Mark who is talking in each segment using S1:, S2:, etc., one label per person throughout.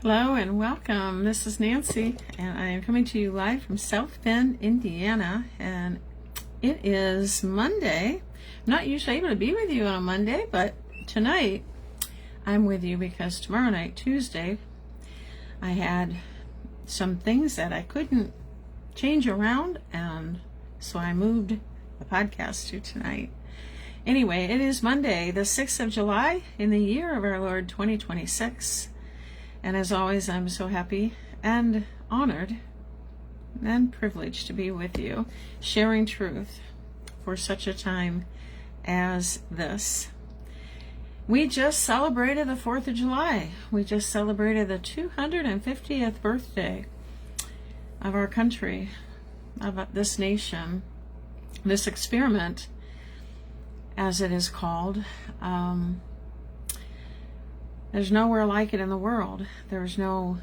S1: Hello and welcome. This is Nancy, and I am coming to you live from South Bend, Indiana, and it is Monday. I'm not usually able to be with you on a Monday, but tonight I'm with you because tomorrow night, Tuesday, I had some things that I couldn't change around, and so I moved the podcast to tonight. Anyway, it is Monday, the 6th of July in the year of our Lord 2026. And as always, I'm so happy and honored and privileged to be with you, sharing truth for such a time as this. We just celebrated the 4th of July. We just celebrated the 250th birthday of our country, of this nation, this experiment, as it is called. There's nowhere like it in the world. There's no,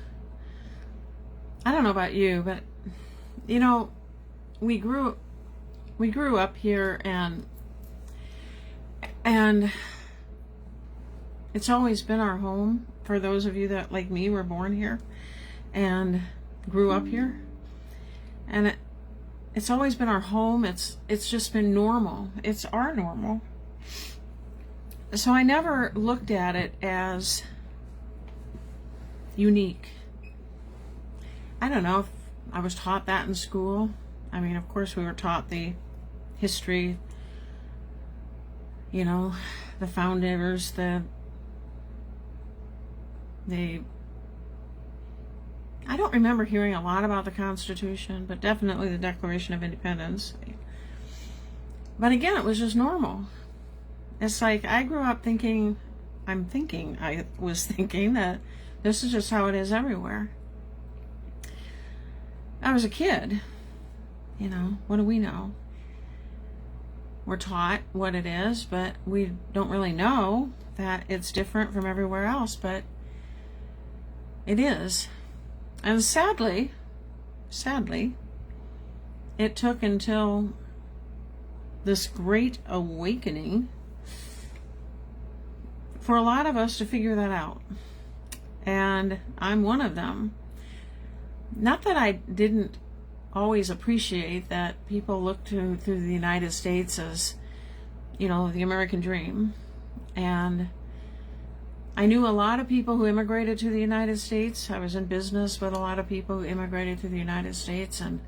S1: I don't know about you, but you know, we grew up here, and it's always been our home. For those of you that, like me, were born here and grew up here, and it's always been our home. It's just been normal. It's our normal. So I never looked at it as unique. I don't know if I was taught that in school. I mean, of course we were taught the history, you know, the founders, the I don't remember hearing a lot about the Constitution, but definitely the Declaration of Independence. But again, it was just normal. It's like I grew up thinking, I was thinking that this is just how it is everywhere. I was a kid, you know, what do we know? We're taught what it is, but we don't really know that it's different from everywhere else, but it is. And sadly, it took until this great awakening for a lot of us to figure that out. And I'm one of them. Not that I didn't always appreciate that people look to the United States as, you know, the American dream. And I knew a lot of people who immigrated to the United States. I was in business with a lot of people who immigrated to the United States, and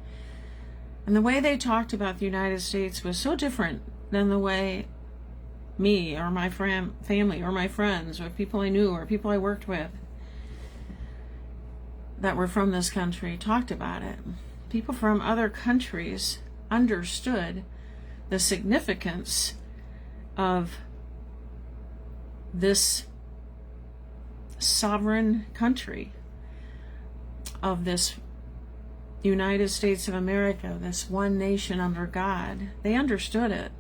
S1: the way they talked about the United States was so different than the way me or my family or my friends or people I knew or people I worked with that were from this country talked about it. People from other countries understood the significance of this sovereign country, of this United States of America, this one nation under God. They understood it.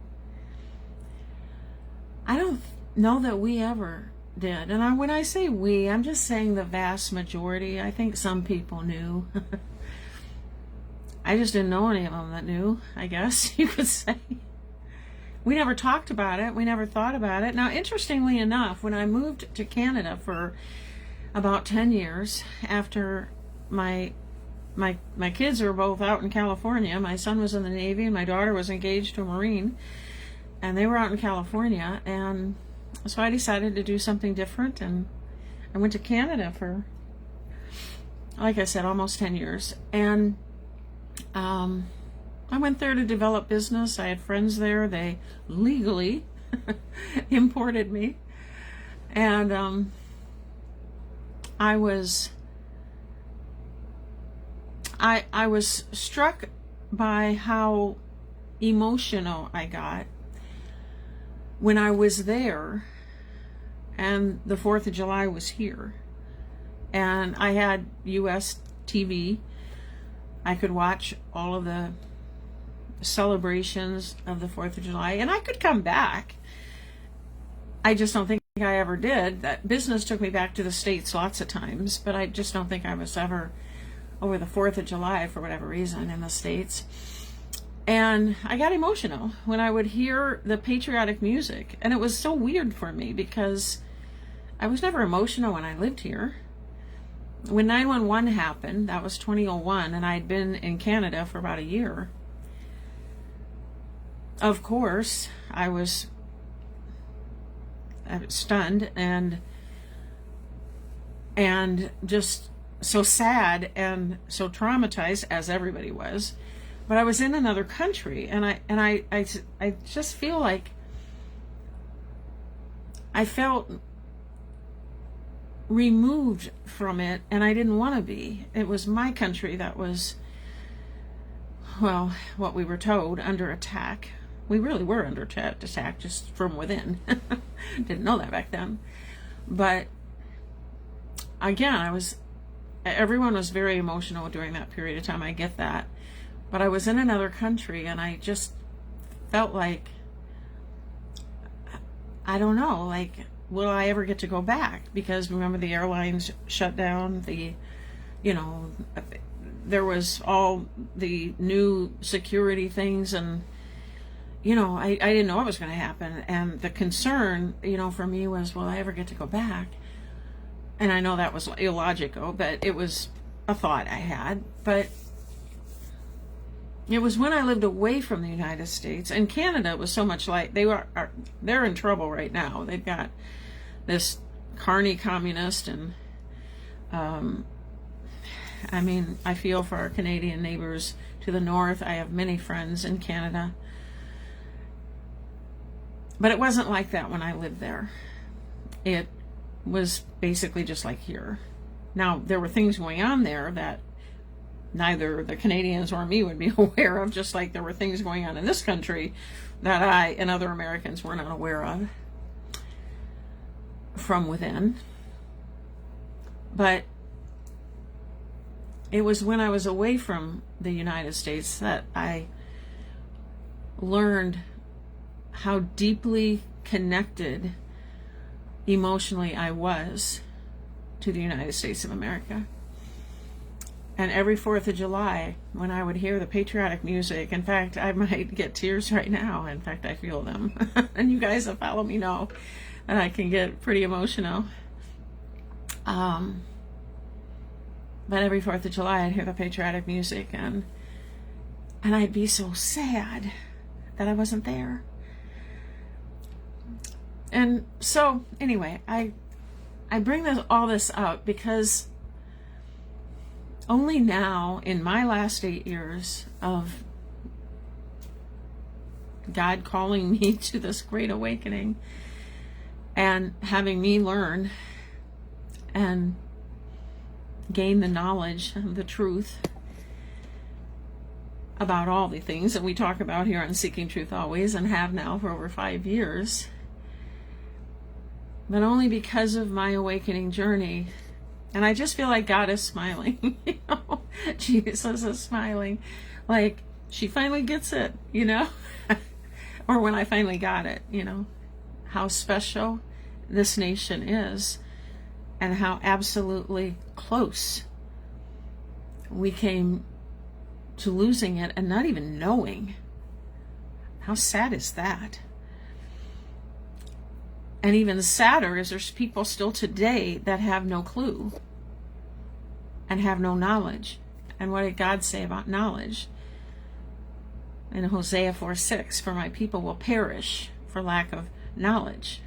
S1: I don't know that we ever did. And when I say we, I'm just saying the vast majority. I think some people knew. I just didn't know any of them that knew, I guess you could say. We never talked about it. We never thought about it. Now, interestingly enough, when I moved to Canada for about 10 years after my kids were both out in California. My son was in the Navy and my daughter was engaged to a Marine. And they were out in California, and so I decided to do something different, and I went to Canada for, like I said, almost 10 years. And I went there to develop business. I had friends there. They legally imported me. And I was struck by how emotional I got when I was there and the 4th of July was here. And I had US TV. I could watch all of the celebrations of the 4th of July, and I could come back. I just don't think I ever did. That business took me back to the States lots of times, but I just don't think I was ever over the 4th of July for whatever reason in the States. And I got emotional when I would hear the patriotic music. And it was so weird for me because I was never emotional when I lived here. when 9/11 happened, that was 2001, and I'd been in Canada for about a year. Of course, I was stunned and just so sad and so traumatized, as everybody was. But I was in another country, and I just feel like I felt removed from it, and I didn't want to be. It was my country that was, well, what we were told, under attack. We really were under attack, just from within. Didn't know that back then. But again, everyone was very emotional during that period of time. I get that. But I was in another country, and I just felt like, I don't know, like, will I ever get to go back? Because remember, the airlines shut down, there was all the new security things, and, I didn't know what was going to happen. And the concern, for me was, will I ever get to go back? And I know that was illogical, but it was a thought I had. But it was when I lived away from the United States, and Canada was so much like, they're in trouble right now. They've got this carny communist, and I feel for our Canadian neighbors to the north. I have many friends in Canada. But it wasn't like that when I lived there. It was basically just like here. Now, there were things going on there that neither the Canadians or me would be aware of, just like there were things going on in this country that I and other Americans were not aware of from within. But it was when I was away from the United States that I learned how deeply connected emotionally I was to the United States of America. And every 4th of July, when I would hear the patriotic music, in fact, I might get tears right now. In fact, I feel them. And you guys that follow me know that I can get pretty emotional. But every 4th of July, I'd hear the patriotic music, and I'd be so sad that I wasn't there. And so, anyway, I bring all this up because only now, in my last 8 years of God calling me to this great awakening and having me learn and gain the knowledge of the truth about all the things that we talk about here on Seeking Truth Always, and have now for over 5 years, but only because of my awakening journey. And I just feel like God is smiling. Jesus is smiling, like she finally gets it, or when I finally got it, how special this nation is, and how absolutely close we came to losing it and not even knowing. How sad is that? And even sadder is there's people still today that have no clue and have no knowledge. And what did God say about knowledge? In Hosea 4:6, for my people will perish for lack of knowledge.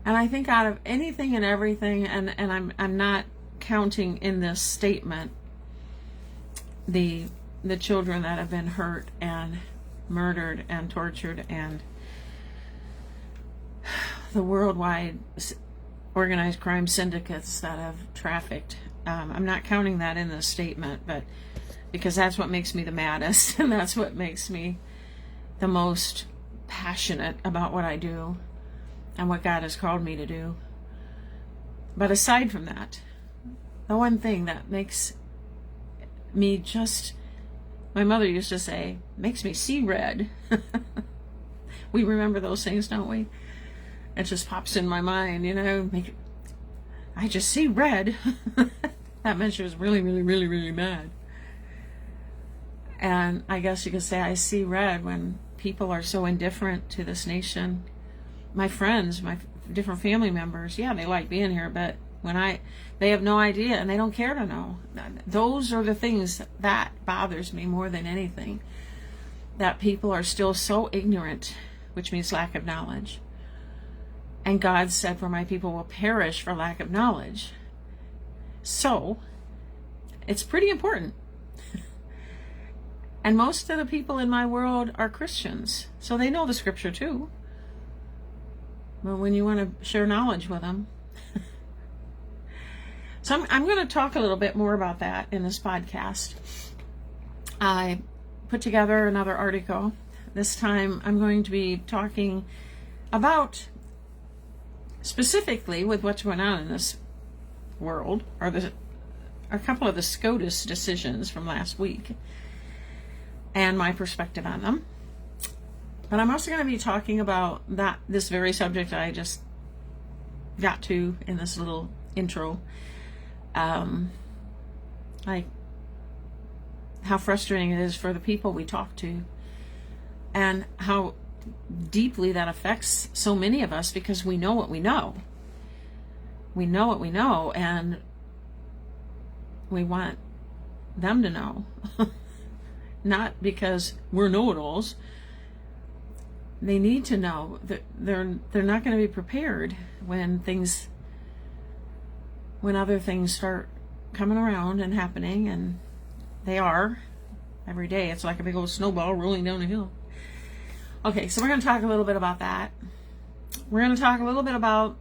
S1: And I think out of anything and everything, and I'm not counting in this statement the children that have been hurt and murdered and tortured, and the worldwide organized crime syndicates that have trafficked. I'm not counting that in this statement, but because that's what makes me the maddest, and that's what makes me the most passionate about what I do and what God has called me to do. But aside from that, the one thing that makes me just, my mother used to say, makes me see red. We remember those things, don't we? It just pops in my mind, I just see red. That meant she was really, really, really, really mad. And I guess you could say I see red when people are so indifferent to this nation. My friends, my different family members, yeah, they like being here, but They have no idea and they don't care to know. Those are the things that bothers me more than anything. That people are still so ignorant, which means lack of knowledge. And God said, for my people will perish for lack of knowledge. So, it's pretty important. And most of the people in my world are Christians, so they know the scripture too. But when you want to share knowledge with them. So I'm going to talk a little bit more about that in this podcast. I put together another article. This time I'm going to be talking about, specifically with what's going on in this world, are a couple of the SCOTUS decisions from last week and my perspective on them. But I'm also going to be talking about this very subject I just got to in this little intro. Like how frustrating it is for the people we talk to, and how deeply that affects so many of us, because we know what we know. We know what we know, and we want them to know. Not because we're know-it-alls. They need to know that they're not going to be prepared when other things start coming around and happening, and they are every day. It's like a big old snowball rolling down a hill. Okay, so we're going to talk a little bit about that. We're going to talk a little bit about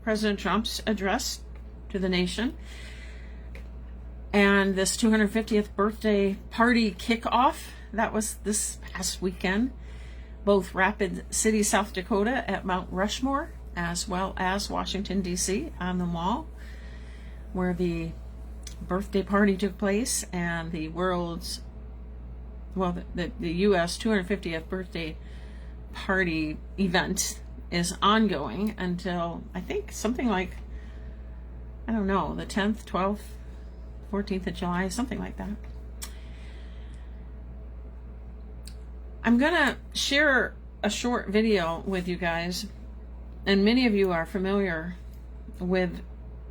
S1: President Trump's address to the nation and this 250th birthday party kickoff that was this past weekend, both Rapid City, South Dakota at Mount Rushmore, as well as Washington, D.C. on the Mall, where the birthday party took place, and the U.S. 250th birthday party event is ongoing until, I think, something like, I don't know, the 10th, 12th, 14th of July, something like that. I'm going to share a short video with you guys, and many of you are familiar with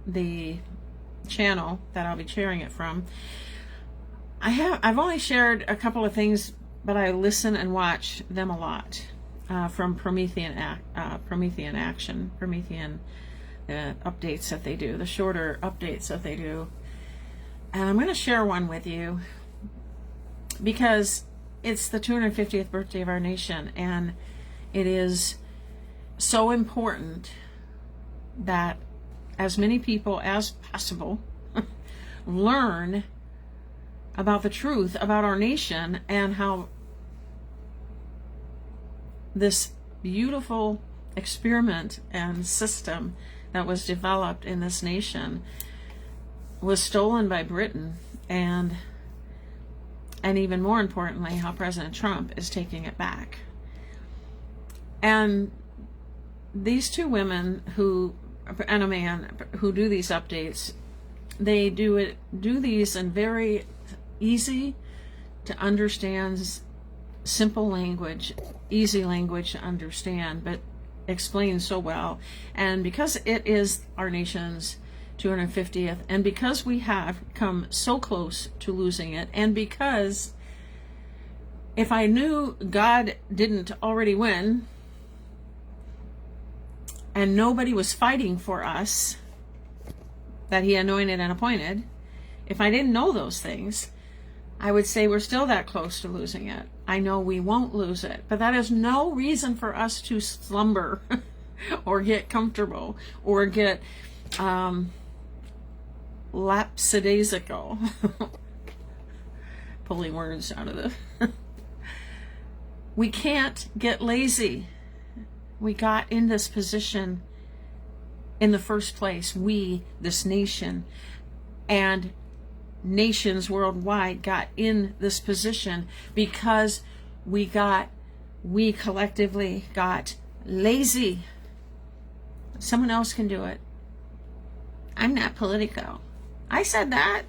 S1: the channel that I'll be sharing it from. I've only shared a couple of things, but I listen and watch them a lot from Promethean updates that they do, the shorter updates that they do. And I'm going to share one with you because it's the 250th birthday of our nation, and it is so important that as many people as possible learn about the truth about our nation and how this beautiful experiment and system that was developed in this nation was stolen by Britain, and even more importantly, how President Trump is taking it back. And these two women and a man who do these updates, they do these in very easy to understand, simple language, easy language to understand, but explains so well. And because it is our nation's 250th, and because we have come so close to losing it, and because if I knew God didn't already win and nobody was fighting for us that he anointed and appointed, if I didn't know those things, I would say we're still that close to losing it. I know we won't lose it, but that is no reason for us to slumber or get comfortable or get lapsidaisical. Pulling words out of the we can't get lazy. We got in this position in the first place. This nation and nations worldwide got in this position because we collectively got lazy. Someone else can do it. I'm not Politico. I said that.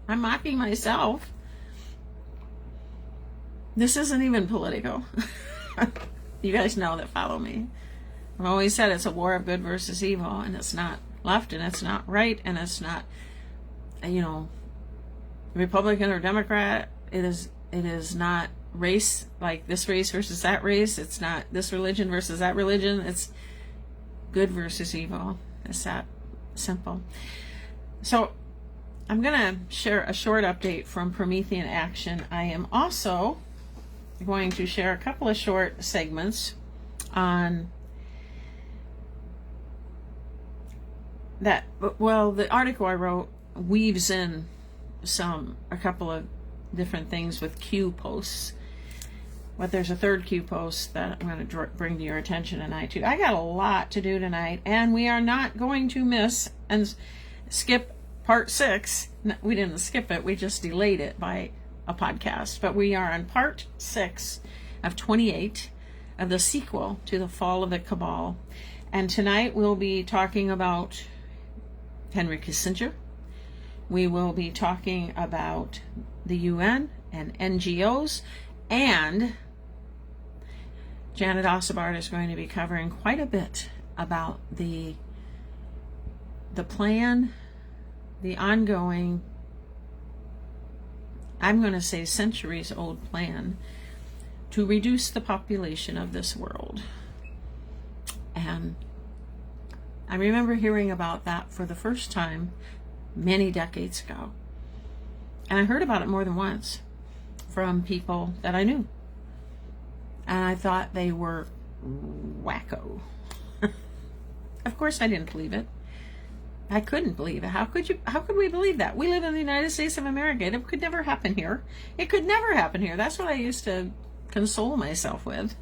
S1: I'm mocking myself. This isn't even Politico. You guys know that follow me. I've always said it's a war of good versus evil, and it's not left and it's not right and it's not, you know, Republican or Democrat. It is not race, like this race versus that race. It's not this religion versus that religion. It's good versus evil. It's that simple. So I'm going to share a short update from Promethean Action. I am also going to share a couple of short segments on that. Well, the article I wrote weaves in a couple of different things with Q posts, but there's a third Q post that I'm going to bring to your attention tonight too. I got a lot to do tonight, and we are not going to miss and skip part 6. We didn't skip it, we just delayed it by a podcast, but we are on part 6 of 28 of the sequel to The Fall of the Cabal. And tonight we'll be talking about Henry Kissinger. We will be talking about the UN and NGOs, and Janet Ossebaard is going to be covering quite a bit about the plan, the ongoing, I'm going to say centuries old plan to reduce the population of this world. And I remember hearing about that for the first time many decades ago. And I heard about it more than once from people that I knew. And I thought they were wacko. Of course I didn't believe it. I couldn't believe it. How could we believe that? We live in the United States of America. It could never happen here. It could never happen here. That's what I used to console myself with.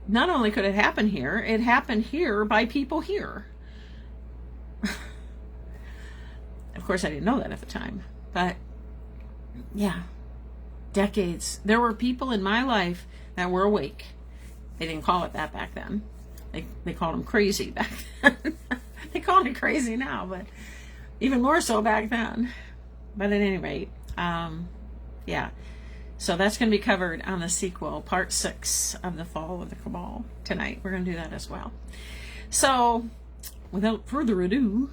S1: Not only could it happen here, it happened here by people here. Of course, I didn't know that at the time. But, yeah, decades. There were people in my life that were awake. They didn't call it that back then. They called them crazy back then. They call it crazy now, but even more so back then. But at any rate, yeah. So that's going to be covered on the sequel, part 6 of The Fall of the Cabal tonight. We're going to do that as well. So, without further ado,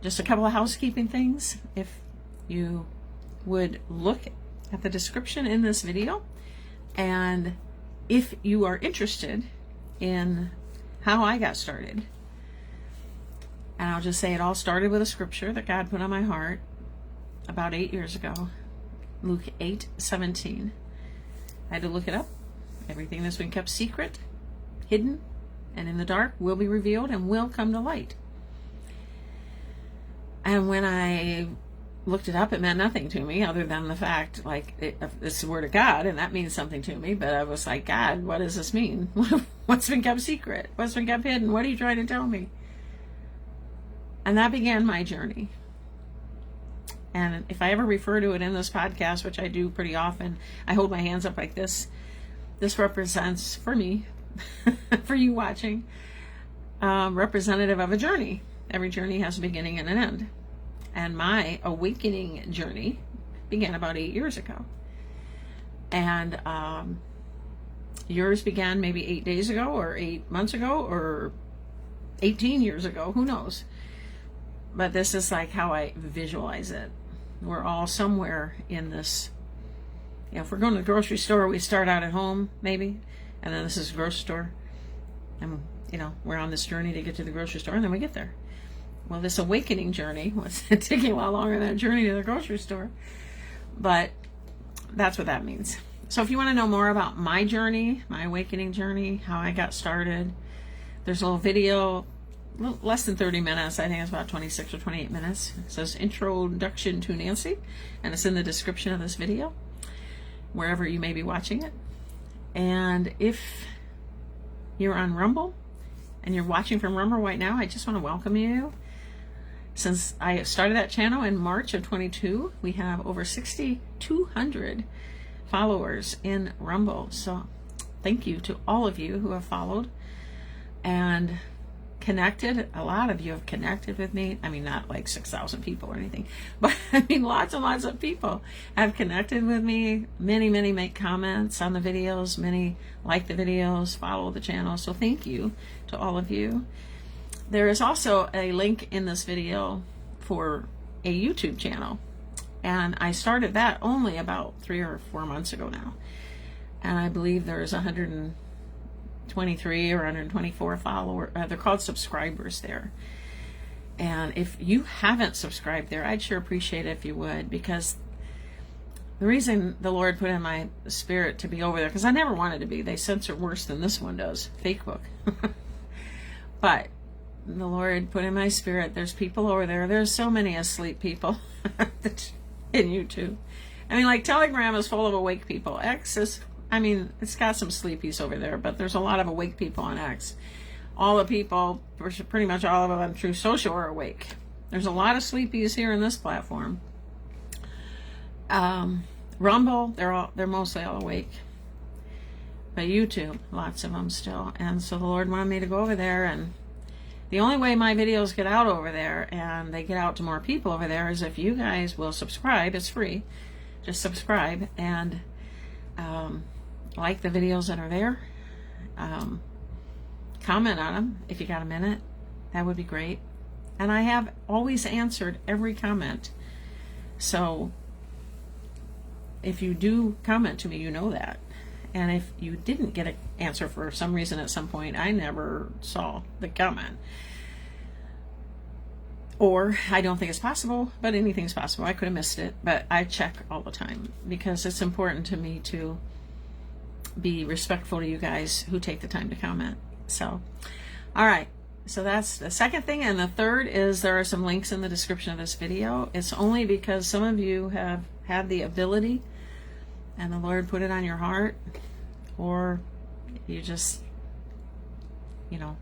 S1: just a couple of housekeeping things. If you would look at the description in this video, and if you are interested in how I got started, and I'll just say it all started with a scripture that God put on my heart about 8 years ago, Luke 8:17. I had to look it up. Everything that's been kept secret, hidden, and in the dark will be revealed and will come to light. And when I looked it up, it meant nothing to me other than the fact, like, it's the word of God, and that means something to me. But I was like, God, what does this mean? What's been kept secret? What's been kept hidden? What are you trying to tell me? And that began my journey. And if I ever refer to it in this podcast, which I do pretty often, I hold my hands up like this. This represents, for me, for you watching, representative of a journey. Every journey has a beginning and an end. And my awakening journey began about 8 years ago. And yours began maybe 8 days ago, or 8 months ago, or 18 years ago. Who knows? But this is like how I visualize it. We're all somewhere in this. You know, if we're going to the grocery store, we start out at home, maybe. And then this is a grocery store. And, you know, we're on this journey to get to the grocery store, and then we get there. Well, this awakening journey was taking a lot longer than a journey to the grocery store. But that's what that means. So if you want to know more about my journey, my awakening journey, how I got started, there's a little video, less than 30 minutes. I think it's about 26 or 28 minutes. It says Introduction to Nancy, and it's in the description of this video, wherever you may be watching it. And if you're on Rumble and you're watching from Rumble right now, I just want to welcome you. Since I started that channel in March of 22, we have over 6,200 followers in Rumble. So thank you to all of you who have followed and connected. A lot of you have connected with me. I mean, not like 6,000 people or anything, but I mean, lots and lots of people have connected with me. Many make comments on the videos. Many like the videos, follow the channel. So thank you to all of you. There is also a link in this video for a YouTube channel, and I started that only about 3 or 4 months ago now, and I believe there's 123 or 124 followers. They're called subscribers there. And if you haven't subscribed there, I'd sure appreciate it if you would, because the reason the Lord put in my spirit to be over there, because I never wanted to be. They censor worse than this one does, Facebook. But the Lord put in my spirit, there's people over there. There's so many asleep people in YouTube. I mean, like, Telegram is full of awake people. X is, I mean, it's got some sleepies over there, but there's a lot of awake people on X. All the people, pretty much all of them on True Social, are awake. There's a lot of sleepies here in this platform. Rumble, they're mostly all awake. But YouTube, lots of them still. And so the Lord wanted me to go over there, and the only way my videos get out over there and they get out to more people over there is if you guys will subscribe. It's free. Just subscribe and like the videos that are there. Comment on them if you got a minute. That would be great. And I have always answered every comment. So if you do comment to me, you know that. And if you didn't get an answer for some reason at some point, I never saw the comment. Or I don't think it's possible, but anything's possible. I could have missed it, but I check all the time because it's important to me to be respectful to you guys who take the time to comment. So, all right. So that's the second thing. And the third is there are some links in the description of this video. It's only because some of you have had the ability and the Lord put it on your heart, or you just, you know,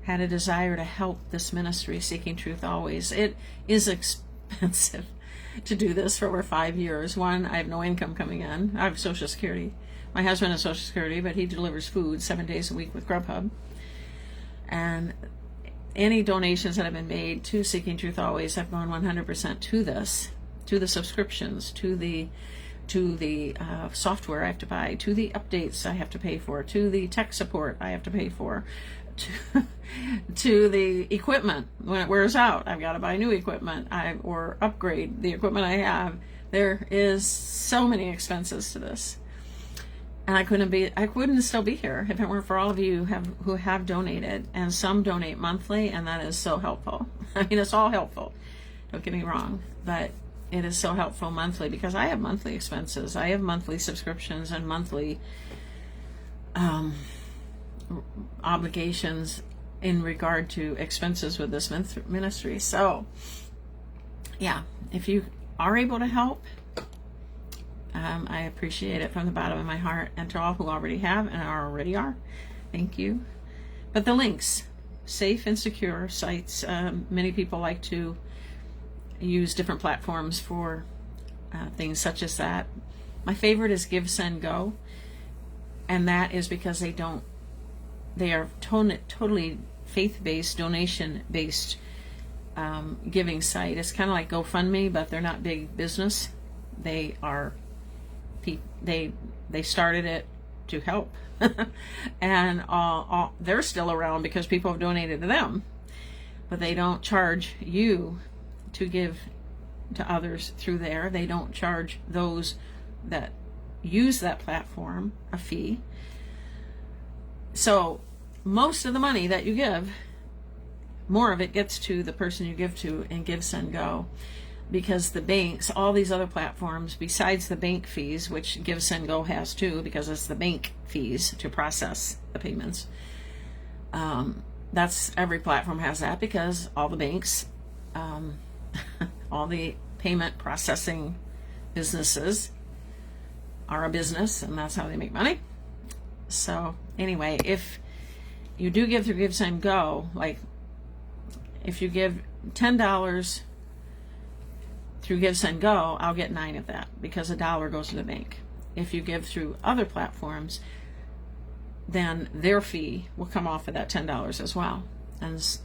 S1: had a desire to help this ministry, Seeking Truth Always. It is expensive to do this for over 5 years. One, I have no income coming in. I have Social Security. My husband has Social Security, but he delivers food 7 days a week with Grubhub. And any donations that have been made to Seeking Truth Always have gone 100% to this, to the subscriptions, to the software I have to buy, to the updates I have to pay for, to the tech support I have to pay for, to the equipment. When it wears out, I've got to buy new equipment or upgrade the equipment I have. There is so many expenses to this. And I couldn't still be here if it weren't for all of you who have donated, and some donate monthly, and that is so helpful. I mean, it's all helpful. Don't get me wrong, but it is so helpful monthly because I have monthly expenses. I have monthly subscriptions and monthly obligations in regard to expenses with this ministry. So, yeah, if you are able to help, I appreciate it from the bottom of my heart. And to all who already have and already are, thank you. But the links, safe and secure sites. Many people like to use different platforms for things such as that. My favorite is Give, Send, Go, and that is because they are totally faith-based, donation-based giving site. It's kind of like GoFundMe, but they're not big business. They are they started it to help, and they're still around because people have donated to them, but they don't charge you to give to others through there. They don't charge those that use that platform a fee. So most of the money that you give, more of it gets to the person you give to in Give, Send, Go, because the banks, all these other platforms, besides the bank fees, which Give, Send, Go has too, because it's the bank fees to process the payments. That's every platform has that because all the banks, all the payment processing businesses are a business, and that's how they make money. So anyway, if you do give through Give, Send, Go, like if you give $10 through Give, Send, Go, I'll get 9 of that because $1 goes to the bank. If you give through other platforms, then their fee will come off of that $10 as well. And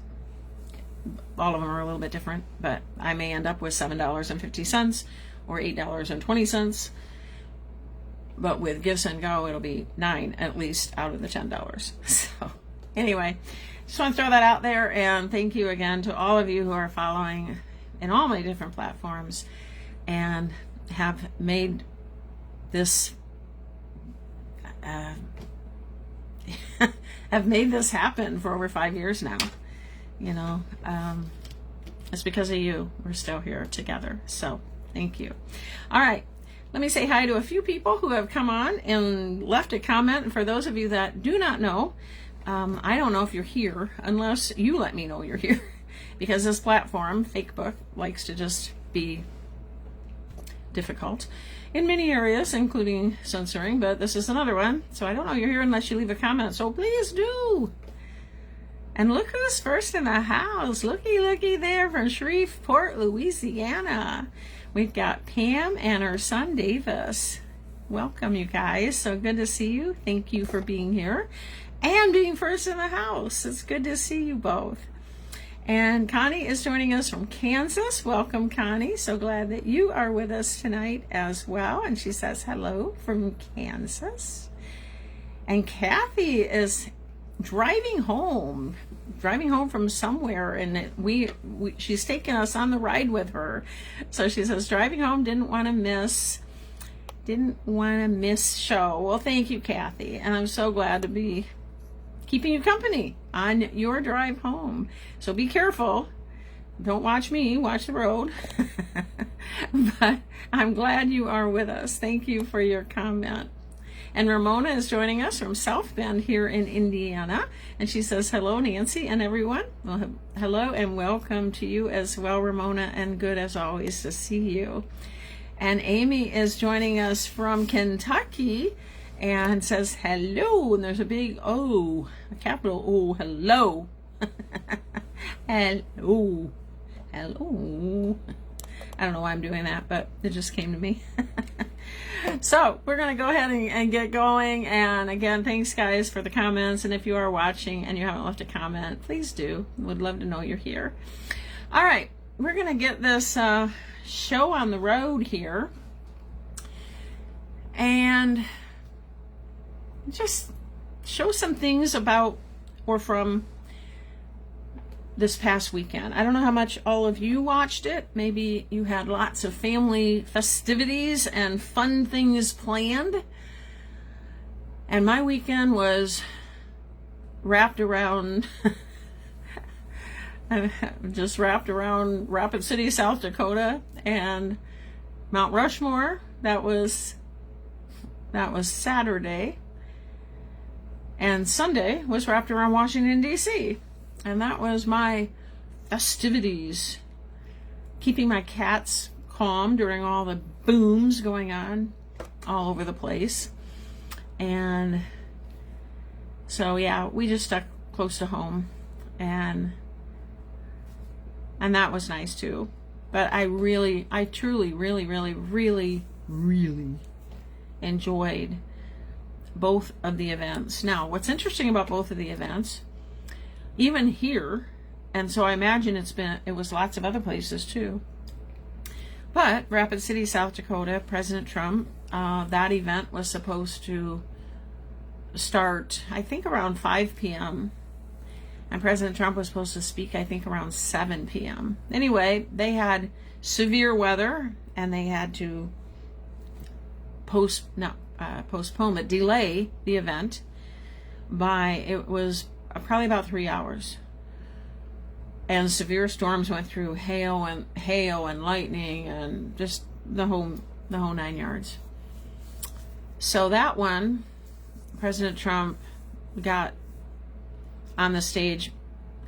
S1: all of them are a little bit different, but I may end up with $7.50 or $8.20. But with Give, Send, Go, it'll be 9 at least out of the $10. So anyway, Just want to throw that out there, and thank you again to all of you who are following in all my different platforms and have made this happen for over 5 years now. You know, it's because of you we're still here together. So thank you. All right, let me say hi to a few people who have come on and left a comment. And for those of you that do not know, I don't know if you're here unless you let me know you're here, because this platform, Fakebook, likes to just be difficult in many areas, including censoring, but this is another one. So I don't know you're here unless you leave a comment, so please do. And look who's first in the house. Looky there from Shreveport, Louisiana. We've got Pam and her son Davis. Welcome, you guys. So good to see you. Thank you for being here and being first in the house. It's good to see you both. And Connie is joining us from Kansas. Welcome, Connie. So glad that you are with us tonight as well. And she says hello from Kansas. And Kathy is driving home from somewhere, and she's taking us on the ride with her. So she says driving home, didn't want to miss show. Well, thank you, Kathy, and I'm so glad to be keeping you company on your drive home. So be careful, don't watch me, watch the road. But I'm glad you are with us. Thank you for your comment. And Ramona is joining us from South Bend here in Indiana. And she says, hello, Nancy and everyone. Well, hello and welcome to you as well, Ramona, and good as always to see you. And Amy is joining us from Kentucky and says, hello. And there's a big O, a capital O, hello. Hello. Hello. I don't know why I'm doing that, but it just came to me. So we're going to go ahead and get going. And again, thanks guys for the comments. And if you are watching and you haven't left a comment, please do. Would love to know you're here. All right, we're going to get this show on the road here. And just show some things about or from this past weekend. I don't know how much all of you watched it. Maybe you had lots of family festivities and fun things planned. And my weekend was wrapped around just wrapped around Rapid City, South Dakota, and Mount Rushmore. That was Saturday. And Sunday was wrapped around Washington, D.C. And that was my festivities. Keeping my cats calm during all the booms going on all over the place. And so, yeah, we just stuck close to home. And that was nice too. But I truly, really enjoyed both of the events. Now, what's interesting about both of the events, even here, and so I imagine it was lots of other places too, but Rapid City, South Dakota, President Trump, that event was supposed to start, I think, around 5 p.m. and President Trump was supposed to speak, I think, around 7 p.m. Anyway, they had severe weather and they had to postpone, but delay the event it was probably about 3 hours. And severe storms went through, hail and lightning and just the whole 9 yards. So that one, President Trump got on the stage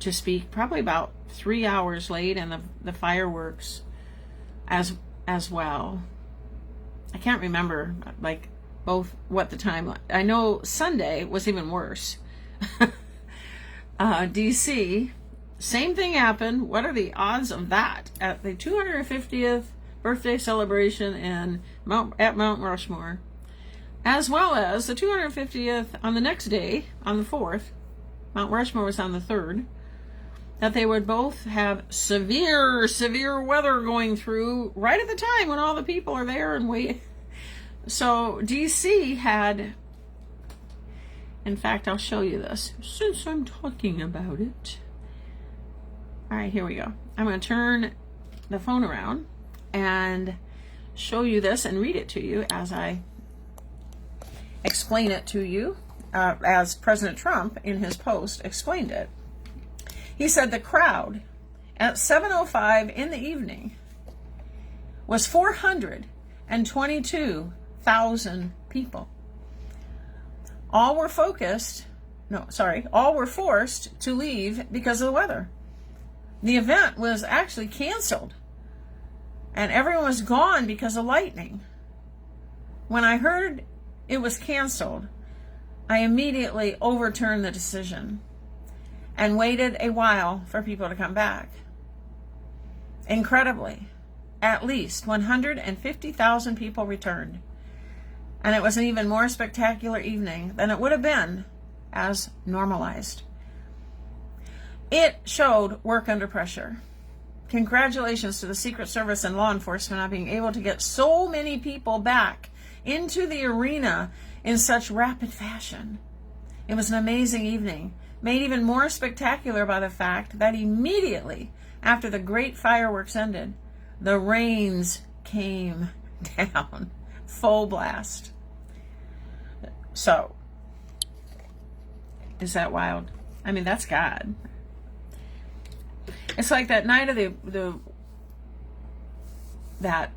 S1: to speak probably about 3 hours late, and the fireworks as well. I can't remember both what the time. I know Sunday was even worse. DC, same thing happened. What are the odds of that at the 250th birthday celebration at Mount Rushmore, as well as the 250th on the next day, on the 4th. Mount Rushmore was on the 3rd. That they would both have severe weather going through right at the time when all the people are there and wait. So DC had, In fact, I'll show you this since I'm talking about it. All right, here we go. I'm going to turn the phone around and show you this and read it to you as I explain it to you, as President Trump in his post explained it. He said the crowd at 7:05 in the evening was 422,000 people. All were forced to leave because of the weather. The event was actually canceled, and everyone was gone because of lightning. When I heard it was canceled, I immediately overturned the decision and waited a while for people to come back. Incredibly, at least 150,000 people returned, and it was an even more spectacular evening than it would have been as normalized. It showed work under pressure. Congratulations to the Secret Service and law enforcement on being able to get so many people back into the arena in such rapid fashion. It was an amazing evening, made even more spectacular by the fact that immediately after the great fireworks ended, the rains came down, full blast. So, is that wild? I mean, that's God. It's like that night of that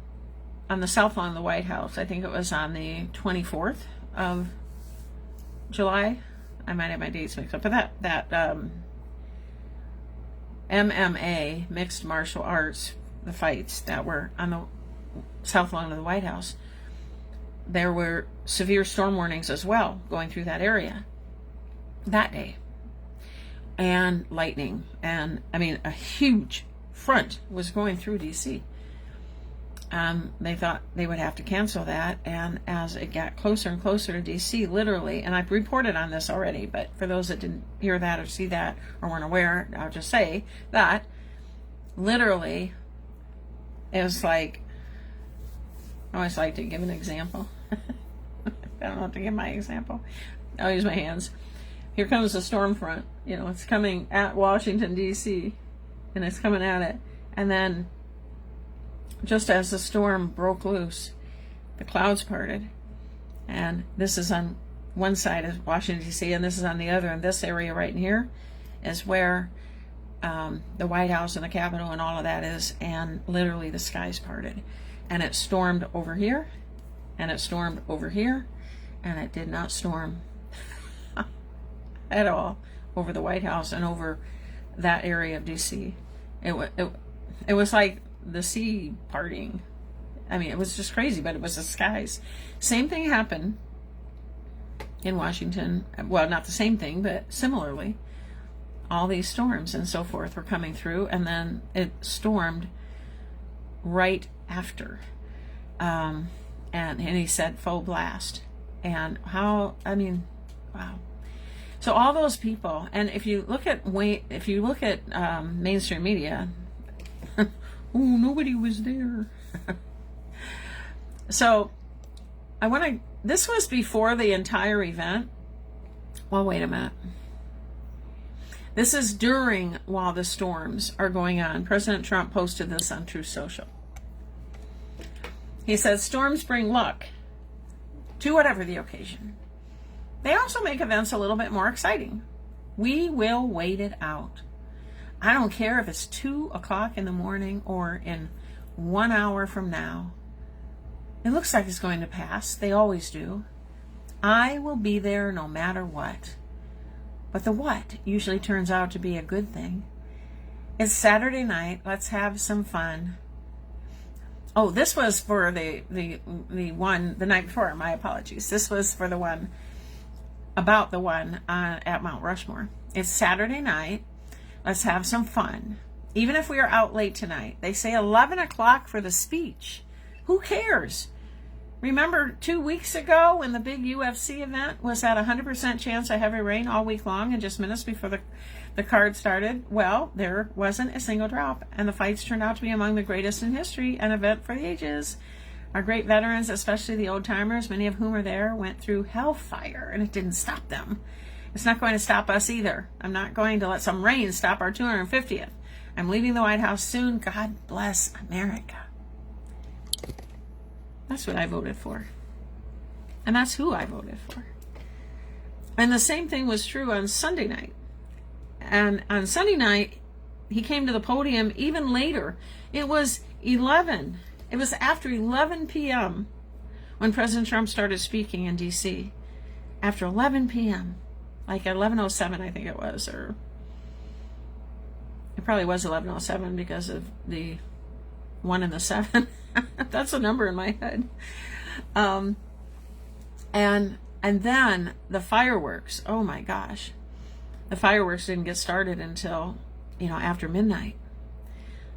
S1: on the south lawn of the White House. I think it was on the 24th of July. I might have my dates mixed up, but that MMA, mixed martial arts, the fights that were on the south lawn of the White House, there were severe storm warnings as well going through that area that day, and lightning, and I mean a huge front was going through DC. They thought they would have to cancel that, and as it got closer and closer to DC, literally, and I've reported on this already, but for those that didn't hear that or see that or weren't aware, I'll just say that literally it was like, I always like to give an example. I don't know how to give my example. I'll use my hands. Here comes the storm front. You know, it's coming at Washington, D.C., and it's coming at it. And then, just as the storm broke loose, the clouds parted. And this is on one side of Washington, D.C., and this is on the other. And this area right in here is where the White House and the Capitol and all of that is. And literally the skies parted. And it stormed over here, and it stormed over here, and it did not storm at all over the White House and over that area of DC. It was like the sea parting. I mean, it was just crazy, but it was the skies. Same thing happened in Washington. Well, not the same thing, but similarly, all these storms and so forth were coming through, and then it stormed right after. And he said full blast. And how, I mean, wow. So all those people, and if you look at mainstream media, oh, nobody was there. So this was before the entire event. Well, wait a minute. This is during, while the storms are going on. President Trump posted this on Truth Social. He says, storms bring luck to whatever the occasion. They also make events a little bit more exciting. We will wait it out. I don't care if it's 2 o'clock in the morning or in 1 hour from now. It looks like it's going to pass. They always do. I will be there no matter what. But the what usually turns out to be a good thing. It's Saturday night. Let's have some fun. Oh, this was for the one the night before. My apologies. This was for the one about the one at Mount Rushmore. It's Saturday night. Let's have some fun. Even if we are out late tonight. They say 11 o'clock for the speech. Who cares? Remember 2 weeks ago when the big UFC event was at 100% chance of heavy rain all week long and just minutes before the card started? Well, there wasn't a single drop, and the fights turned out to be among the greatest in history, an event for the ages. Our great veterans, especially the old timers, many of whom are there, went through hellfire, and it didn't stop them. It's not going to stop us either. I'm not going to let some rain stop our 250th. I'm leaving the White House soon. God bless America. That's what I voted for. And that's who I voted for. And the same thing was true on Sunday night. And on Sunday night, he came to the podium even later. It was 11. It was after 11 p.m. when President Trump started speaking in D.C. After 11 p.m. Like 11:07, I think it was, or it probably was 11:07 because of the 1 and the 7. That's a number in my head. And then the fireworks. Oh my gosh, the fireworks didn't get started until after midnight,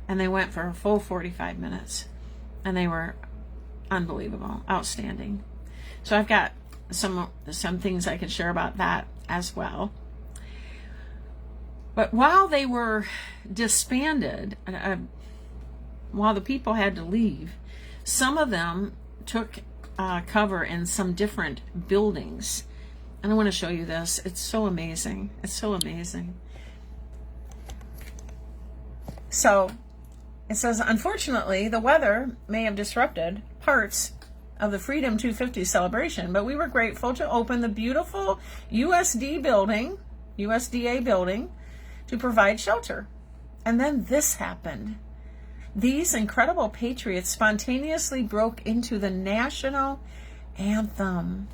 S1: and they went for a full 45 minutes, and they were unbelievable, outstanding. So I've got some things I can share about that as well. But while they were disbanded, while the people had to leave, some of them took cover in some different buildings. And I want to show you this. It's so amazing. It's so amazing. So it says, unfortunately, the weather may have disrupted parts of the Freedom 250 celebration, but we were grateful to open the beautiful USDA building to provide shelter. And then this happened. These incredible patriots spontaneously broke into the national anthem.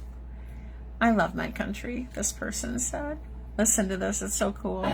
S1: I love my country, this person said. Listen to this, it's so cool.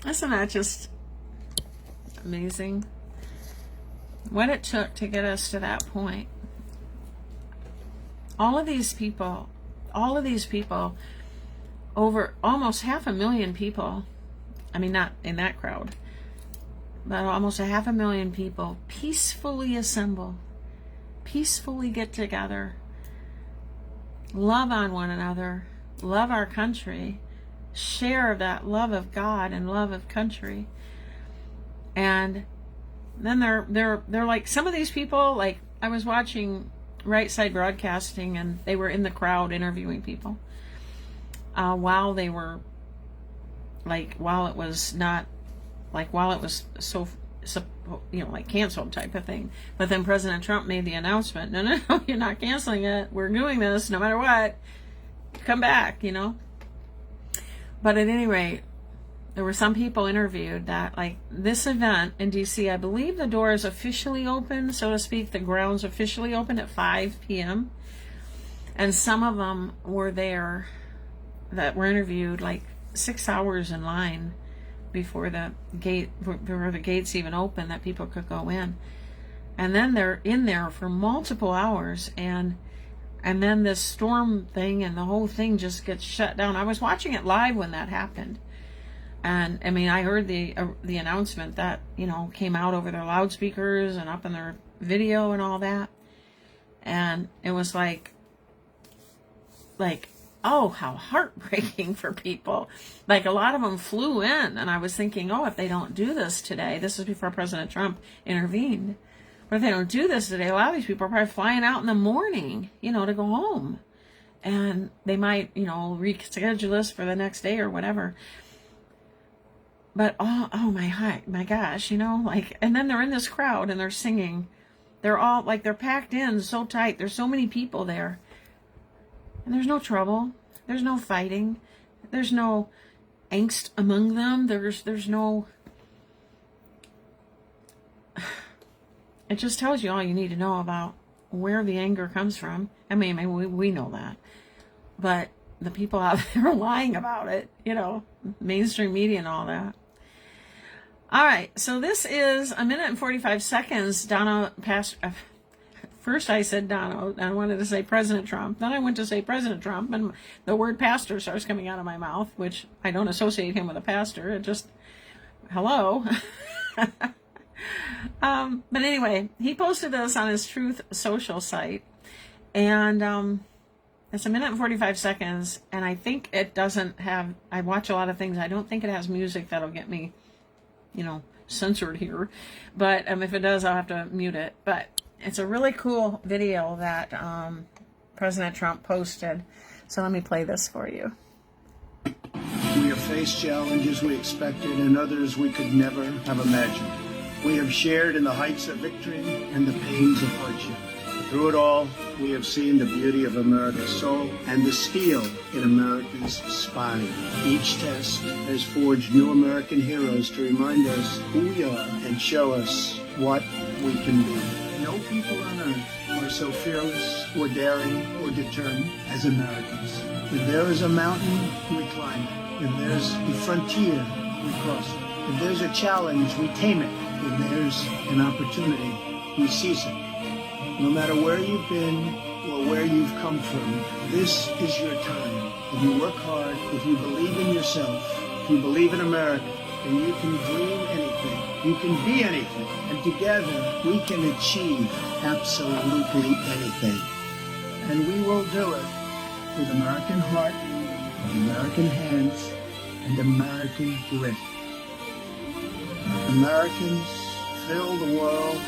S1: Isn't that just amazing? What it took to get us to that point. All of these people, over almost 500,000 people, I mean, not in that crowd, but almost 500,000 people peacefully assemble, peacefully get together, love on one another, love our country, share that love of God and love of country. And then they're like, some of these people, like I was watching Right Side Broadcasting, and they were in the crowd interviewing people while they were while it was so like canceled type of thing. But then President Trump made the announcement, no, you're not canceling it, we're doing this no matter what, come back. But at any rate, there were some people interviewed that, like, this event in DC, I believe the doors officially opened, so to speak, the grounds officially opened at 5 p.m. And some of them were there that were interviewed like 6 hours in line before the gates even opened, that people could go in. And then they're in there for multiple hours, and then this storm thing and the whole thing just gets shut down. I was watching it live when that happened. And I mean, I heard the announcement that, came out over their loudspeakers and up in their video and all that. And it was like, oh, how heartbreaking for people. Like, a lot of them flew in, and I was thinking, oh, if they don't do this today, this is before President Trump intervened. But if they don't do this today, a lot of these people are probably flying out in the morning, to go home. And they might, reschedule this for the next day or whatever. But, oh my gosh, and then they're in this crowd and they're singing. They're all, they're packed in so tight. There's so many people there. And there's no trouble. There's no fighting. There's no angst among them. There's no it just tells you all you need to know about where the anger comes from. I mean we know that. But the people out there lying about it, you know, mainstream media and all that. All right, so this is 1 minute and 45 seconds. First I said Donald, I wanted to say President Trump. Then I went to say President Trump, and the word pastor starts coming out of my mouth, which I don't associate him with a pastor. It just, hello. But anyway, he posted this on his Truth Social site, and it's 1 minute and 45 seconds, and I think it doesn't have, I watch a lot of things, I don't think it has music that'll get me, you know, censored here, but if it does, I'll have to mute it. But it's a really cool video that President Trump posted, so let me play this for you.
S2: We have faced challenges we expected and others we could never have imagined. We have shared in the heights of victory and the pains of hardship. Through it all, we have seen the beauty of America's soul and the steel in America's spine. Each test has forged new American heroes to remind us who we are and show us what we can be. No people on earth are so fearless or daring or determined as Americans. If there is a mountain, we climb it. If there's a frontier, we cross it. If there's a challenge, we tame it. If there's an opportunity, we seize it. No matter where you've been or where you've come from, this is your time. If you work hard, if you believe in yourself, if you believe in America, then you can dream anything. You can be anything. And together, we can achieve absolutely anything. And we will do it with American heart, American hands, and American grit. Americans fill the world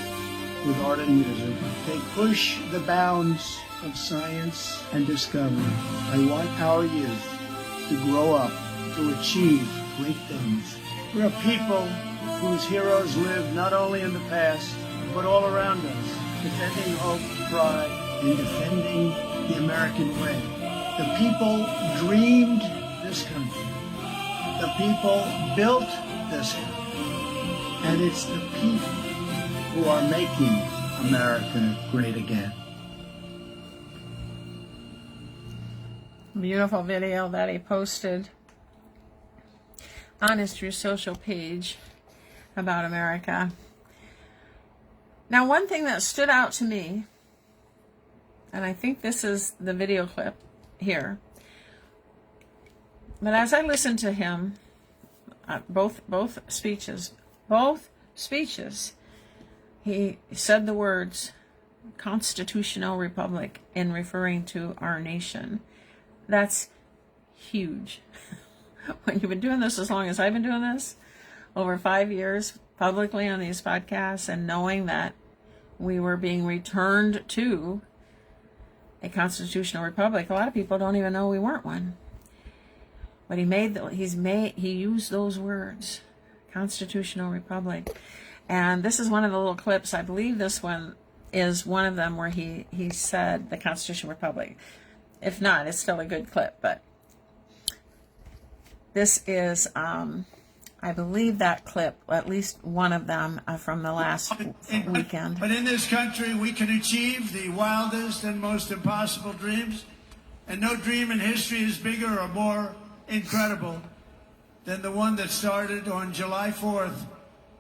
S2: with art and music. They push the bounds of science and discovery. I want our youth to grow up, to achieve great things. We're a people whose heroes live not only in the past, but all around us, defending hope, pride, and defending the American way. The people dreamed this country. The people built this country. And it's the people who are making America great again.
S1: Beautiful video that he posted on his Truth Social page about America. Now, one thing that stood out to me, and I think this is the video clip here, but as I listened to him, both speeches, he said the words constitutional republic in referring to our nation. That's huge. When you've been doing this as long as I've been doing this, over 5 years publicly on these podcasts, and knowing that we were being returned to a constitutional republic, a lot of people don't even know we weren't one. But he used those words, constitutional republic. And this is one of the little clips. I believe this one is one of them where he said the constitutional republic. If not, it's still a good clip. But this is, I believe that clip, at least one of them from the last weekend.
S2: But in this country, we can achieve the wildest and most impossible dreams. And no dream in history is bigger or more incredible than the one that started on July 4th,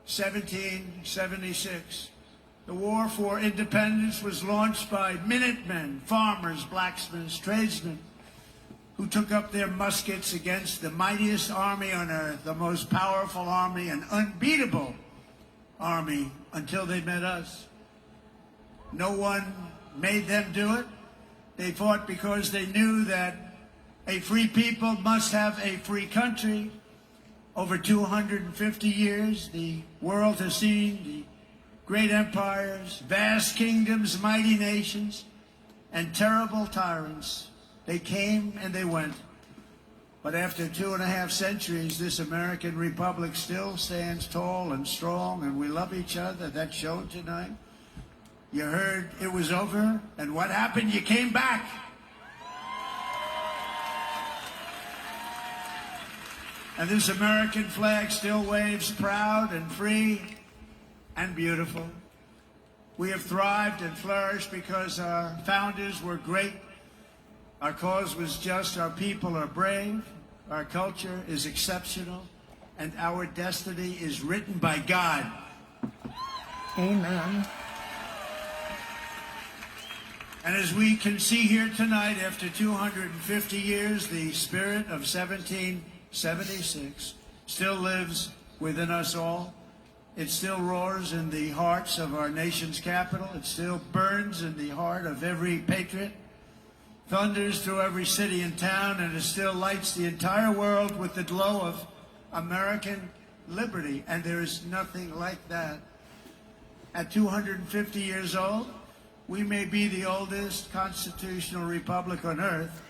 S2: 1776. The war for independence was launched by Minutemen, farmers, blacksmiths, tradesmen, who took up their muskets against the mightiest army on earth, the most powerful army, an unbeatable army, until they met us. No one made them do it. They fought because they knew that a free people must have a free country. Over 250 years, the world has seen the great empires, vast kingdoms, mighty nations, and terrible tyrants. They came and they went. But after 2.5 centuries, this American republic still stands tall and strong, and we love each other. That's shown tonight. You heard it was over, and what happened? You came back. And this American flag still waves proud and free and beautiful. We have thrived and flourished because our founders were great. Our cause was just, our people are brave, our culture is exceptional, and our destiny is written by God.
S1: Amen.
S2: And as we can see here tonight, after 250 years, the spirit of 1776 still lives within us all. It still roars in the hearts of our nation's capital. It still burns in the heart of every patriot, thunders through every city and town, and it still lights the entire world with the glow of American liberty. And there is nothing like that. At 250 years old, we may be the oldest constitutional republic on earth,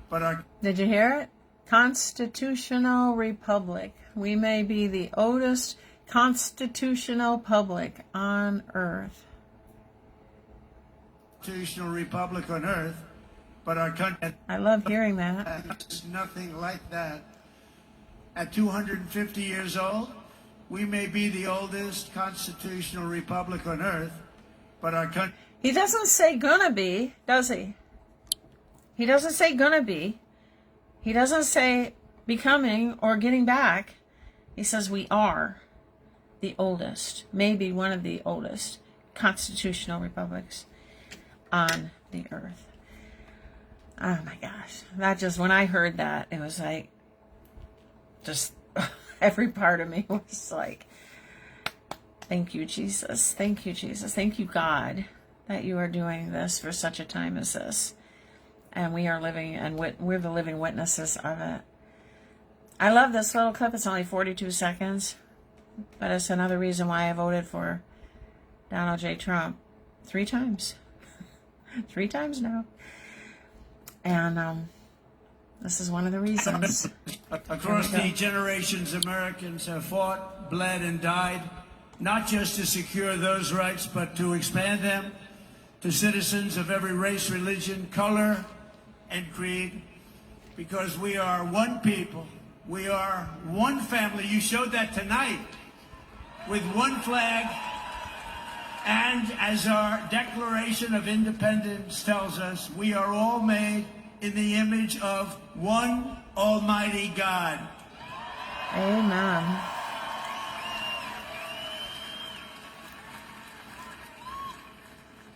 S2: but our...
S1: Did you hear it? Constitutional republic. We may be the oldest constitutional public on earth.
S2: Constitutional republic on earth, but our country...
S1: I love hearing that.
S2: There's nothing like that. At 250 years old, we may be the oldest constitutional republic on earth, but our country...
S1: He doesn't say gonna be, does he? He doesn't say gonna be. He doesn't say becoming or getting back. He says we are the oldest, maybe one of the oldest constitutional republics on the earth. Oh my gosh. That just, when I heard that, it was like, just every part of me was like, thank you, Jesus. Thank you, Jesus. Thank you, God, that you are doing this for such a time as this. And we are living, and we're the living witnesses of it. I love this little clip. It's only 42 seconds. But it's another reason why I voted for Donald J. Trump 3 times. 3 times now. And this is one of the reasons.
S2: Across the generations, Americans have fought, bled, and died, not just to secure those rights, but to expand them to citizens of every race, religion, color, and creed, because we are one people. We are one family. You showed that tonight with one flag. And as our Declaration of Independence tells us, we are all made in the image of one Almighty God.
S1: Amen.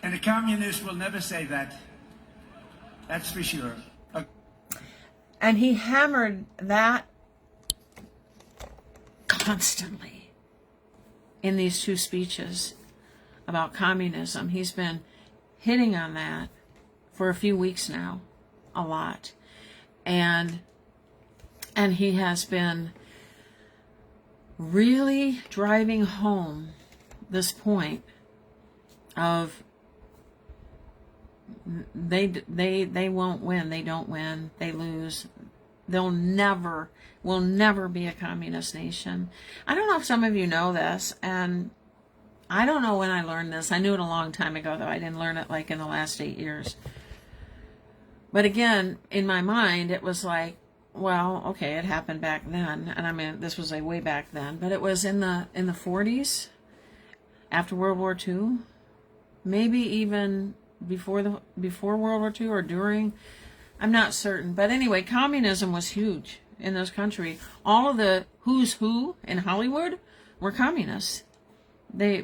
S2: And a communist will never say that. That's for sure.
S1: And he hammered that constantly in these 2 speeches about communism. He's been hitting on that for a few weeks now, a lot. And he has been really driving home this point of they won't win, they don't win, they lose. Will never be a communist nation. I don't know if some of you know this, and I don't know when I learned this. I knew it a long time ago, though. I didn't learn it like in the last 8 years. But again, in my mind, it was like, well, okay, it happened back then. And I mean, this was like way back then, but it was in the 40s, after World War II, maybe even before World War II or during. I'm not certain. But anyway, communism was huge in this country. All of the who's who in Hollywood were communists. They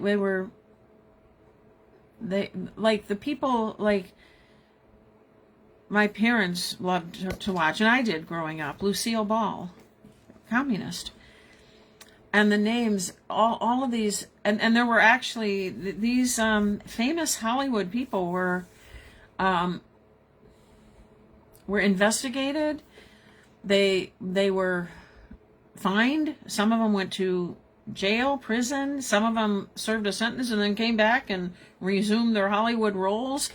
S1: like the people like my parents loved to watch, and I did growing up. Lucille Ball, communist. And the names, all of these, and there were actually these famous Hollywood people were investigated. They were fined. Some of them went to jail, prison. Some of them served a sentence and then came back and resumed their Hollywood roles.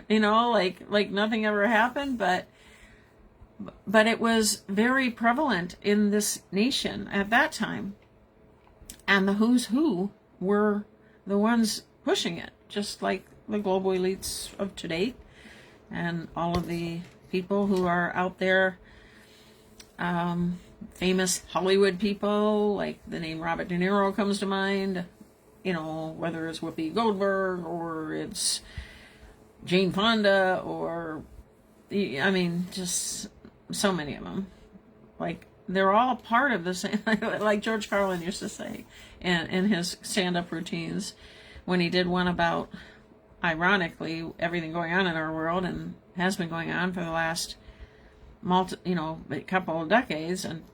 S1: You know, like nothing ever happened. But it was very prevalent in this nation at that time. And the who's who were the ones pushing it, just like the global elites of today and all of the people who are out there, famous Hollywood people, like the name Robert De Niro comes to mind, you know, whether it's Whoopi Goldberg or it's Jane Fonda or, I mean, just so many of them. Like, they're all part of the same, like George Carlin used to say in his stand-up routines when he did one about, ironically, everything going on in our world and has been going on for the last a couple of decades, and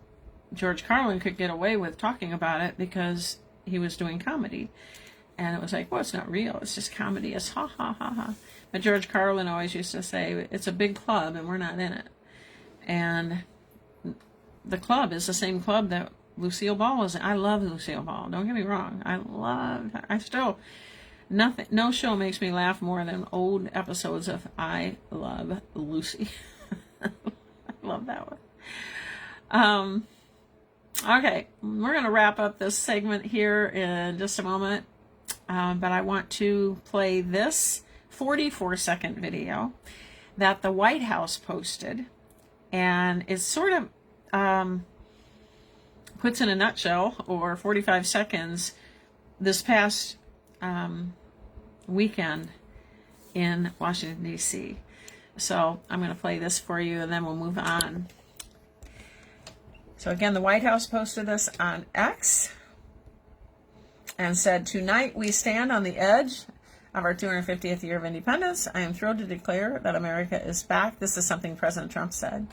S1: George Carlin could get away with talking about it because he was doing comedy. And it was like, well, it's not real. It's just comedy. It's ha, ha, ha, ha. But George Carlin always used to say, it's a big club and we're not in it. And the club is the same club that Lucille Ball was in. I love Lucille Ball. Don't get me wrong. No show makes me laugh more than old episodes of I Love Lucy. I love that one. Okay, we're going to wrap up this segment here in just a moment. But I want to play this 44-second video that the White House posted. And it sort of puts in a nutshell, or 45 seconds, this past weekend in Washington, D.C. So I'm going to play this for you, and then we'll move on. So again, the White House posted this on X and said, "Tonight we stand on the edge of our 250th year of independence. I am thrilled to declare that America is back." This is something President Trump said.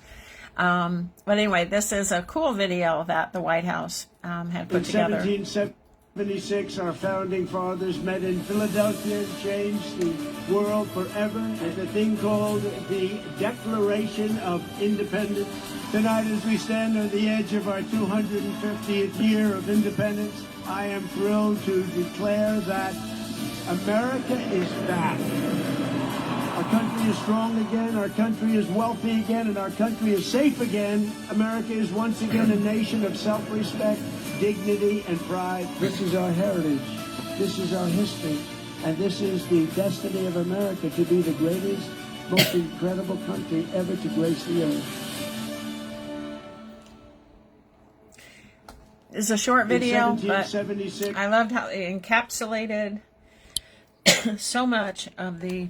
S1: But anyway, this is a cool video that the White House had put together.
S2: In 1776, our founding fathers met in Philadelphia and changed the world forever with a thing called the Declaration of Independence. Tonight, as we stand on the edge of our 250th year of independence, I am thrilled to declare that America is back. Our country is strong again, our country is wealthy again, and our country is safe again. America is once again a nation of self-respect, dignity, and pride. This is our heritage, this is our history, and this is the destiny of America to be the greatest, most incredible country ever to grace the earth.
S1: It's a short video, but I loved how it encapsulated so much of the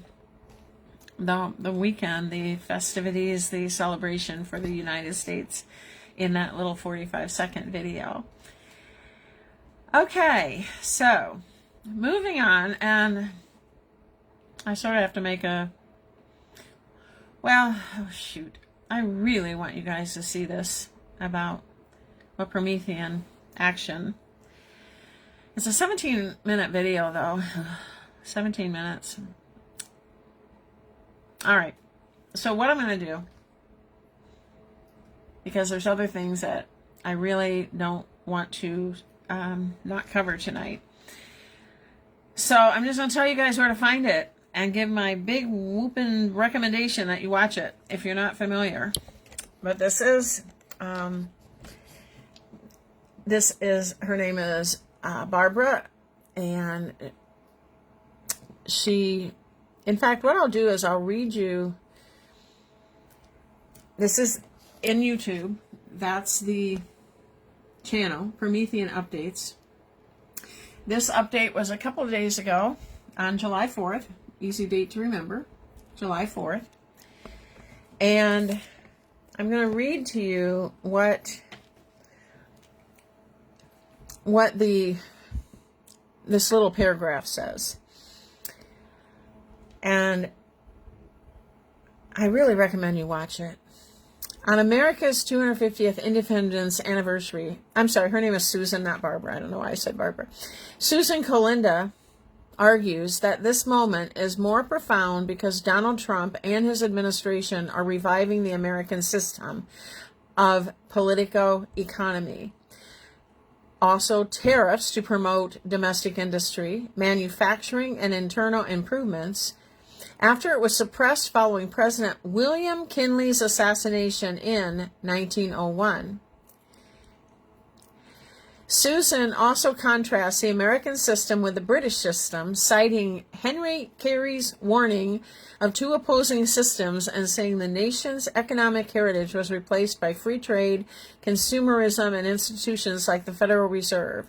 S1: weekend, the festivities, the celebration for the United States in that little 45-second video. Okay, so moving on, and I sort of have to make I really want you guys to see this about what Promethean action. It's a 17-minute video, though. 17 minutes. All right. So what I'm going to do, because there's other things that I really don't want to not cover tonight. So I'm just going to tell you guys where to find it and give my big whooping recommendation that you watch it if you're not familiar. But this is... her name is Barbara, and in fact, what I'll do is I'll read you, this is in YouTube, that's the channel, Promethean Updates. This update was a couple of days ago on July 4th, easy date to remember, July 4th, and I'm going to read to you what this little paragraph says. And I really recommend you watch it. On America's 250th independence anniversary, I'm sorry, her name is Susan, not Barbara. I don't know why I said Barbara. Susan Colinda argues that this moment is more profound because Donald Trump and his administration are reviving the American system of politico-economy. Also, tariffs to promote domestic industry, manufacturing, and internal improvements after it was suppressed following President William Kinley's assassination in 1901. Susan also contrasts the American system with the British system, citing Henry Carey's warning of two opposing systems and saying the nation's economic heritage was replaced by free trade, consumerism, and institutions like the Federal Reserve.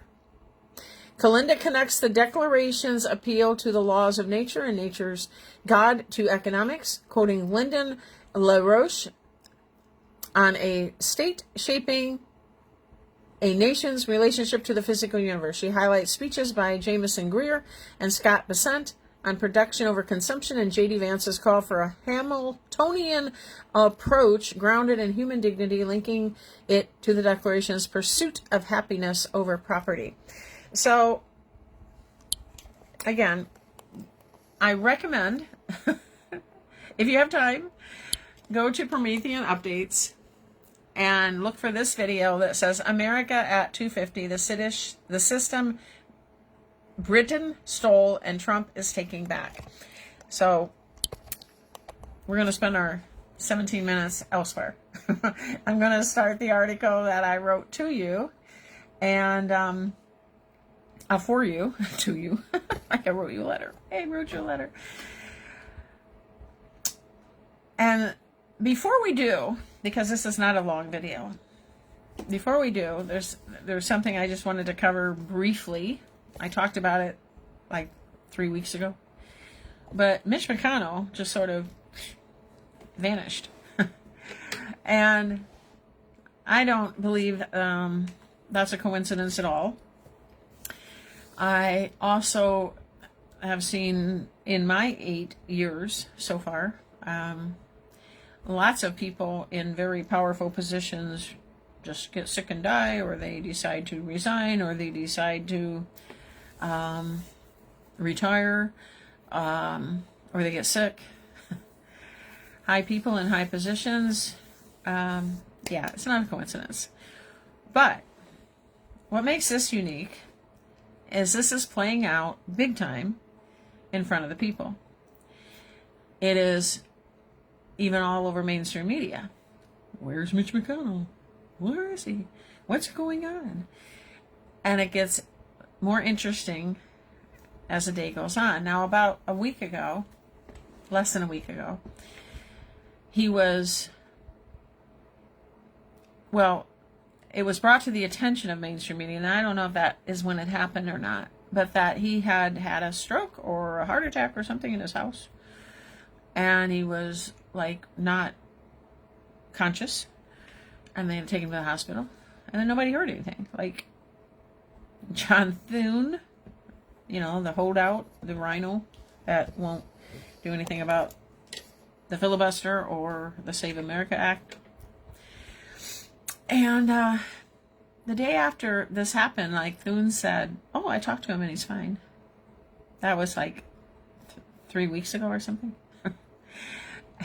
S1: Kalinda connects the Declaration's appeal to the laws of nature and nature's God to economics, quoting Lyndon LaRoche on a state shaping a nation's relationship to the physical universe. She highlights speeches by Jameson Greer and Scott Bessent on production over consumption, and J.D. Vance's call for a Hamiltonian approach grounded in human dignity, linking it to the Declaration's pursuit of happiness over property. So, again, I recommend, if you have time, go to Promethean Updates and look for this video that says America at 250, the system Britain stole and Trump is taking back. So we're going to spend our 17 minutes elsewhere. I'm going to start the article that I wrote to you and for you, to you. I wrote you a letter. Hey, I wrote you a letter. And before we do, because this is not a long video, before we do, there's something I just wanted to cover briefly. I talked about it like 3 weeks ago. But Mitch McConnell just sort of vanished. And I don't believe that's a coincidence at all. I also have seen in my 8 years so far, lots of people in very powerful positions just get sick and die, or they decide to resign, or they decide to retire, or they get sick. High people in high positions. Yeah, it's not a coincidence. But what makes this unique is this is playing out big time in front of the people. It is even all over mainstream media. Where's Mitch McConnell? Where is he? What's going on? And it gets more interesting as the day goes on. Now, about a week ago, less than a week ago, he was, well, it was brought to the attention of mainstream media, and I don't know if that is when it happened or not, but that he had had a stroke or a heart attack or something in his house, and he was like not conscious, and they had taken him to the hospital, and then nobody heard anything. Like John Thune, you know, the holdout, the rhino that won't do anything about the filibuster or the Save America Act. And the day after this happened, like Thune said, "Oh, I talked to him and he's fine." That was like 3 weeks ago or something.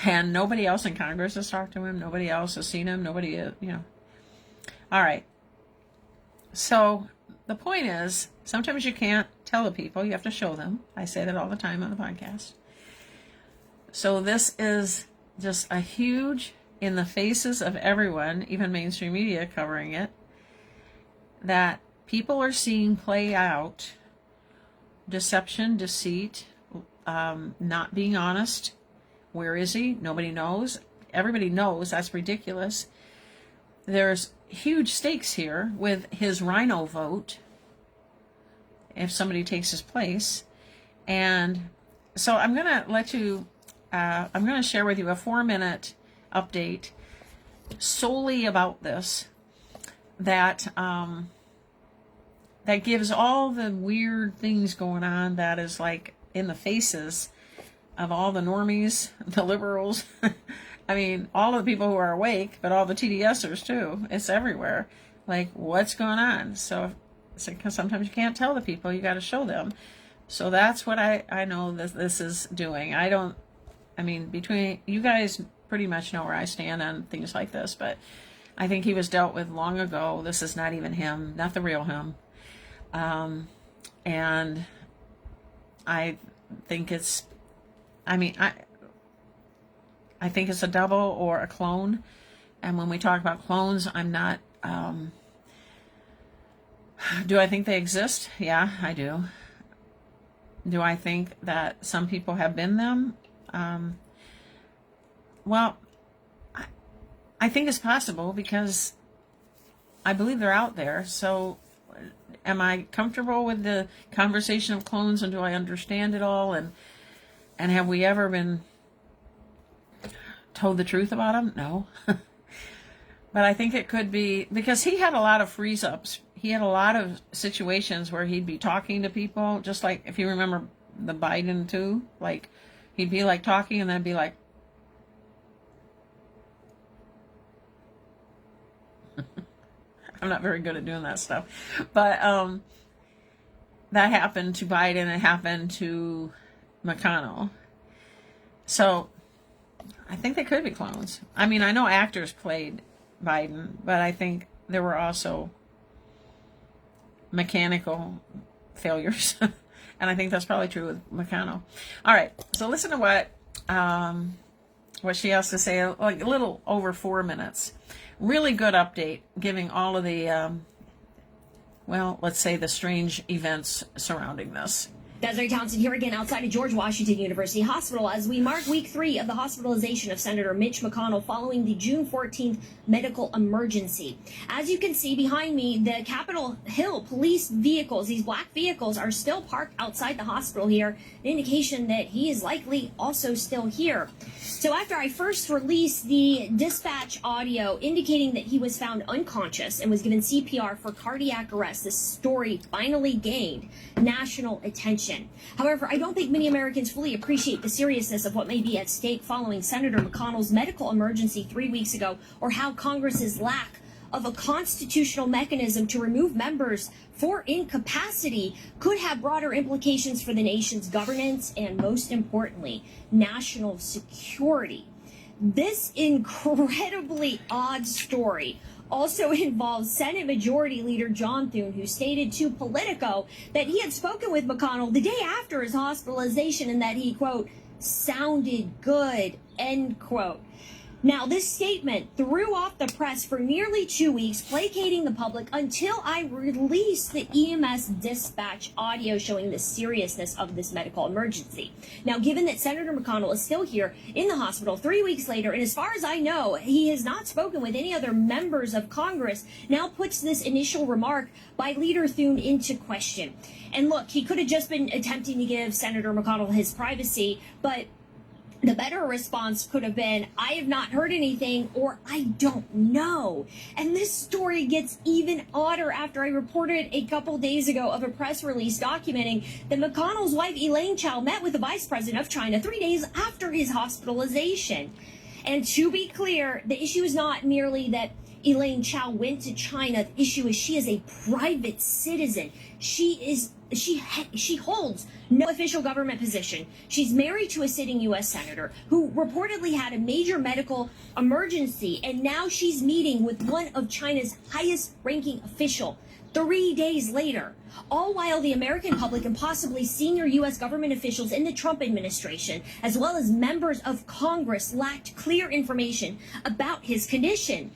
S1: And nobody else in Congress has talked to him. Nobody else has seen him. Nobody, you know. All right. So the point is, sometimes you can't tell the people. You have to show them. I say that all the time on the podcast. So this is just a huge, in the faces of everyone, even mainstream media covering it, that people are seeing play out deception, deceit, not being honest. Where is he? Nobody knows. Everybody knows. That's ridiculous. There's huge stakes here with his rhino vote if somebody takes his place. And so I'm going to let you, I'm going to share with you a 4-minute update solely about this that that gives all the weird things going on that is like in the faces of all the normies, the liberals. I mean, all of the people who are awake, but all the TDSers too. It's everywhere. Like, what's going on? So sometimes you can't tell the people. You got to show them. So that's what I know this is doing. I mean, between you guys pretty much know where I stand on things like this, but I think he was dealt with long ago. This is not even him, not the real him. And I think it's, I mean, I think it's a double or a clone. And when we talk about clones, I'm not, do I think they exist? Yeah, I do. Do I think that some people have been them? Well, I think it's possible because I believe they're out there. So Am I comfortable with the conversation of clones, and do I understand it all? And have we ever been told the truth about them? No. But I think it could be, because he had a lot of freeze-ups. He had a lot of situations where he'd be talking to people, just like, if you remember the Biden too, like, he'd be like talking and then be like, I'm not very good at doing that stuff. But that happened to Biden, it happened to McConnell. So I think they could be clones. I mean, I know actors played Biden, but I think there were also mechanical failures. And I think that's probably true with McConnell. All right, so listen to what she has to say, like a little over 4 minutes. Really good update, giving all of the, well, let's say the strange events surrounding this.
S3: Desiree Townsend here again outside of George Washington University Hospital as we mark week 3 of the hospitalization of Senator Mitch McConnell following the June 14th medical emergency. As you can see behind me, the Capitol Hill police vehicles, these black vehicles, are still parked outside the hospital here, an indication that he is likely also still here. So after I first released the dispatch audio indicating that he was found unconscious and was given CPR for cardiac arrest, this story finally gained national attention. However, I don't think many Americans fully appreciate the seriousness of what may be at stake following Senator McConnell's medical emergency 3 weeks ago, or how Congress's lack of a constitutional mechanism to remove members for incapacity could have broader implications for the nation's governance and, most importantly, national security. This incredibly odd story also involves Senate Majority Leader John Thune, who stated to Politico that he had spoken with McConnell the day after his hospitalization and that he, quote, sounded good, end quote. Now, this statement threw off the press for nearly 2 weeks, placating the public until I released the EMS dispatch audio showing the seriousness of this medical emergency. Now, given that Senator McConnell is still here in the hospital 3 weeks later, and as far as I know, he has not spoken with any other members of Congress, now puts this initial remark by Leader Thune into question. And look, he could have just been attempting to give Senator McConnell his privacy, but the better response could have been, I have not heard anything, or I don't know. And this story gets even odder after I reported a couple days ago of a press release documenting that McConnell's wife, Elaine Chao, met with the vice president of China 3 days after his hospitalization. And to be clear, the issue is not merely that Elaine Chao went to China. The issue is she is a private citizen. She holds no official government position. She's married to a sitting U.S. senator who reportedly had a major medical emergency, and now she's meeting with one of China's highest-ranking official 3 days later, all while the American public and possibly senior U.S. government officials in the Trump administration, as well as members of Congress, lacked clear information about his condition.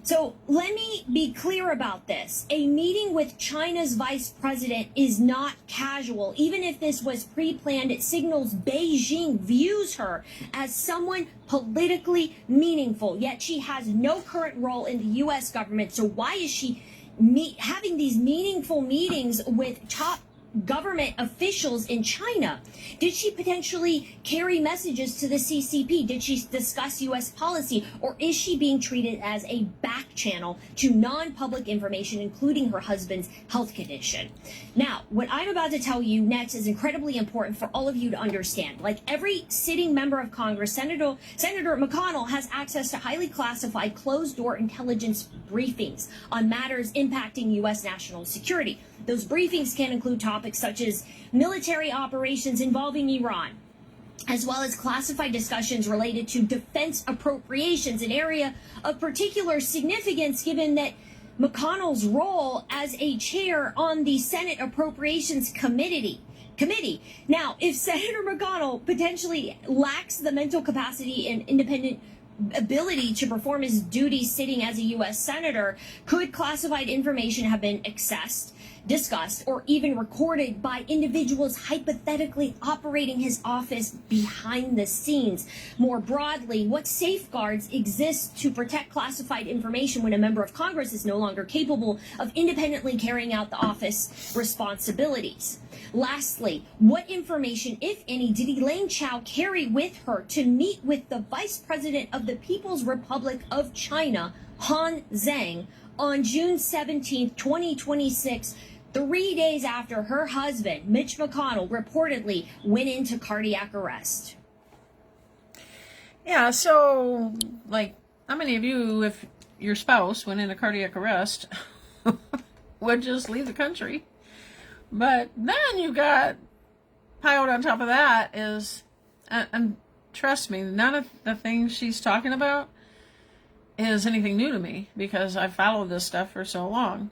S3: So let me be clear about this. A meeting with China's vice president is not casual. Even if this was pre-planned, it signals Beijing views her as someone politically meaningful, yet she has no current role in the U.S. government. So why is she having these meaningful meetings with top government officials in China? Did she potentially carry messages to the CCP? Did she discuss U.S. policy? Or is she being treated as a back channel to non-public information, including her husband's health condition? Now, what I'm about to tell you next is incredibly important for all of you to understand. Like every sitting member of Congress, Senator McConnell has access to highly classified closed-door intelligence briefings on matters impacting U.S. national security. Those briefings can include topics such as military operations involving Iran, as well as classified discussions related to defense appropriations, an area of particular significance given that McConnell's role as a chair on the Senate Appropriations Committee. Now, if Senator McConnell potentially lacks the mental capacity and independent ability to perform his duties sitting as a U.S. senator, could classified information have been accessed? discussed or even recorded by individuals hypothetically operating his office behind the scenes. More broadly, what safeguards exist to protect classified information when a member of Congress is no longer capable of independently carrying out the office responsibilities? Lastly, what information, if any, did Elaine Chao carry with her to meet with the Vice President of the People's Republic of China, Han Zheng, on June 17, 2026, 3 days after her husband, Mitch McConnell, reportedly went into cardiac arrest?
S1: Yeah, so, like, how many of you, if your spouse went into cardiac arrest, would just leave the country? But then you got piled on top of that is, and trust me, none of the things she's talking about is anything new to me, because I've followed this stuff for so long.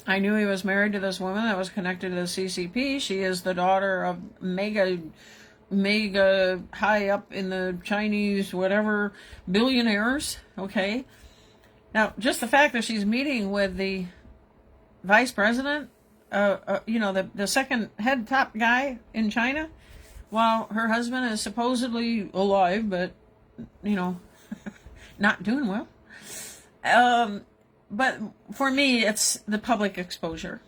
S1: I knew he was married to this woman that was connected to the CCP. She is the daughter of mega high up in the Chinese whatever billionaires. Okay, now just the fact that she's meeting with the vice president, the second head top guy in China, while her husband is supposedly alive, but not doing well. But for me, it's the public exposure.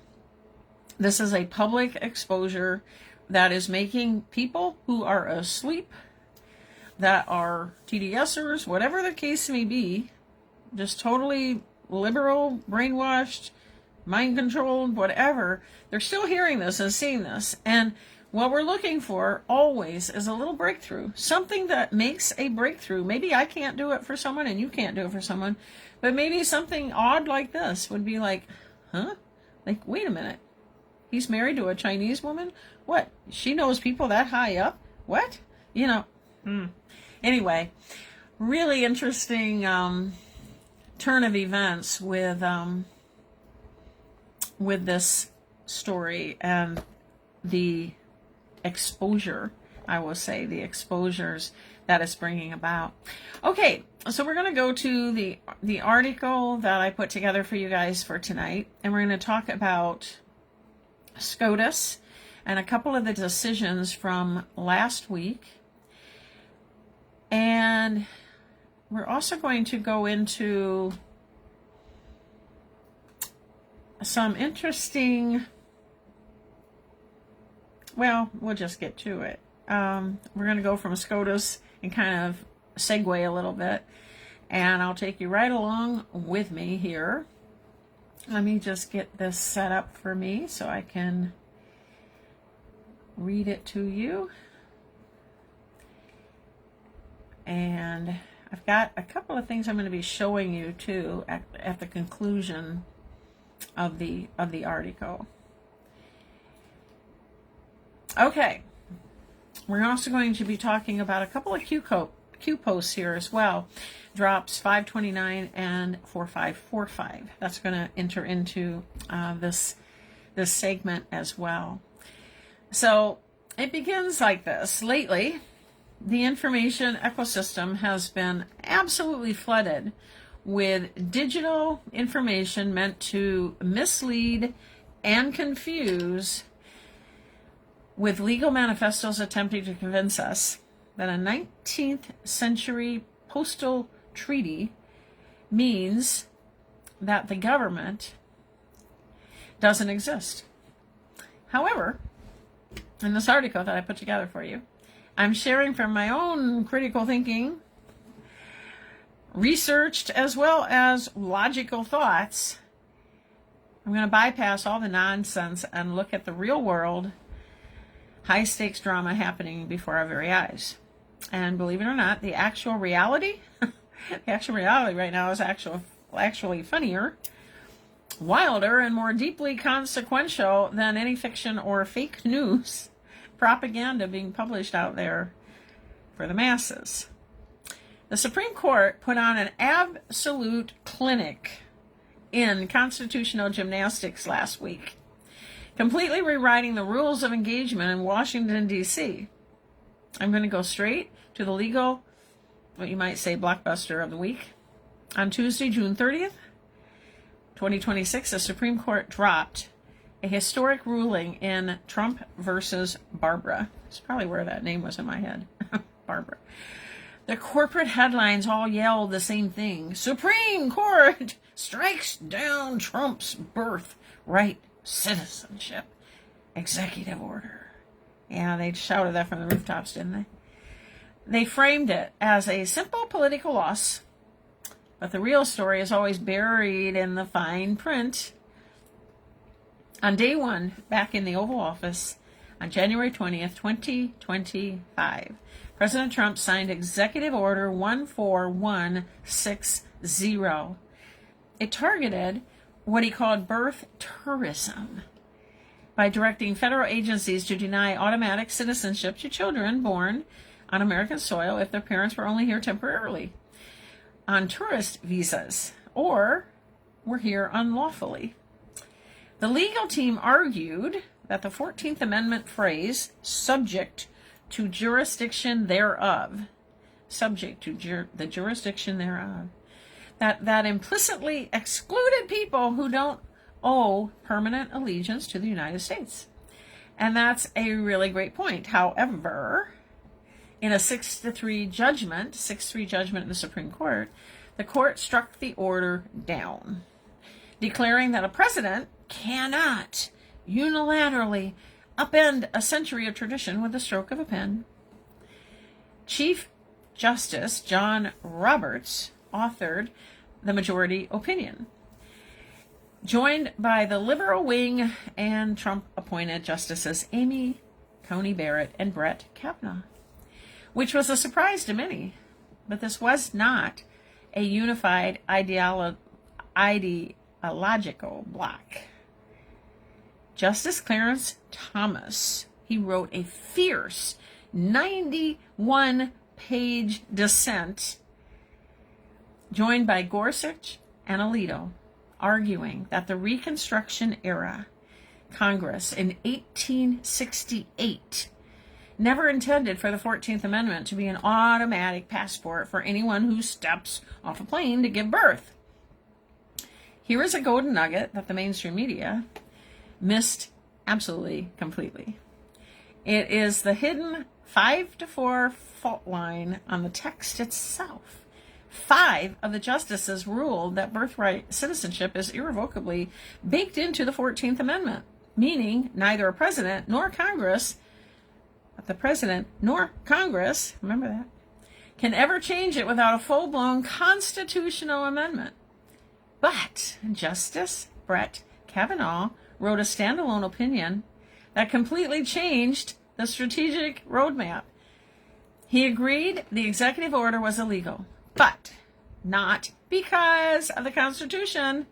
S1: This is a public exposure that is making people who are asleep, that are TDSers, whatever the case may be, just totally liberal, brainwashed, mind-controlled, whatever, they're still hearing this and seeing this. And what we're looking for always is a little breakthrough, something that makes a breakthrough. Maybe I can't do it for someone and you can't do it for someone, but maybe something odd like this would be like, huh? Like, wait a minute. He's married to a Chinese woman? What? She knows people that high up? What? Anyway, really interesting turn of events with this story and the exposure, I will say, the exposures that it's bringing about. Okay, so we're going to go to the article that I put together for you guys for tonight, and we're going to talk about SCOTUS and a couple of the decisions from last week. And we're also going to go into some interesting, well, we'll just get to it. We're going to go from SCOTUS and kind of segue a little bit, and I'll take you right along with me here. Let me just get this set up for me so I can read it to you. And I've got a couple of things I'm going to be showing you too at the conclusion of the article. Okay, we're also going to be talking about a couple of Q posts here as well. Drops 529 and 4545. That's going to enter into this segment as well. So it begins like this. Lately, the information ecosystem has been absolutely flooded with digital information meant to mislead and confuse, with legal manifestos attempting to convince us that a 19th century postal treaty means that the government doesn't exist. However, in this article that I put together for you, I'm sharing from my own critical thinking, researched as well as logical thoughts. I'm going to bypass all the nonsense and look at the real world, high stakes drama happening before our very eyes. And believe it or not, the actual reality, right now is actually funnier, wilder, and more deeply consequential than any fiction or fake news propaganda being published out there for the masses. The Supreme Court put on an absolute clinic in constitutional gymnastics last week, completely rewriting the rules of engagement in Washington, D.C. I'm going to go straight to the legal, what you might say, blockbuster of the week. On Tuesday, June 30th, 2026, the Supreme Court dropped a historic ruling in Trump versus Barbara. It's probably where that name was in my head. Barbara. The corporate headlines all yelled the same thing. Supreme Court strikes down Trump's birthright citizenship executive order. Yeah, they shouted that from the rooftops, didn't they? They framed it as a simple political loss, but the real story is always buried in the fine print. On day one, back in the Oval Office, on January 20th, 2025, President Trump signed Executive Order 14160. It targeted what he called birth tourism by directing federal agencies to deny automatic citizenship to children born on American soil if their parents were only here temporarily, on tourist visas, or were here unlawfully. The legal team argued that the 14th Amendment phrase, subject to jurisdiction thereof, subject to the jurisdiction thereof, that implicitly excluded people who don't owe permanent allegiance to the United States. And that's a really great point. However, in a 6-3 judgment in the Supreme Court, the court struck the order down, declaring that a president cannot unilaterally upend a century of tradition with the stroke of a pen. Chief Justice John Roberts authored the majority opinion, joined by the liberal wing and Trump-appointed Justices Amy Coney Barrett and Brett Kavanaugh, which was a surprise to many. But this was not a unified ideological bloc. Justice Clarence Thomas, he wrote a fierce 91-page dissent, joined by Gorsuch and Alito, arguing that the Reconstruction era Congress in 1868 never intended for the 14th Amendment to be an automatic passport for anyone who steps off a plane to give birth. Here is a golden nugget that the mainstream media missed absolutely completely. It is the hidden 5-4 fault line on the text itself. 5 of the justices ruled that birthright citizenship is irrevocably baked into the 14th Amendment, meaning neither a president nor Congress, remember that, can ever change it without a full-blown constitutional amendment. But Justice Brett Kavanaugh wrote a standalone opinion that completely changed the strategic roadmap. He agreed the executive order was illegal, but not because of the Constitution.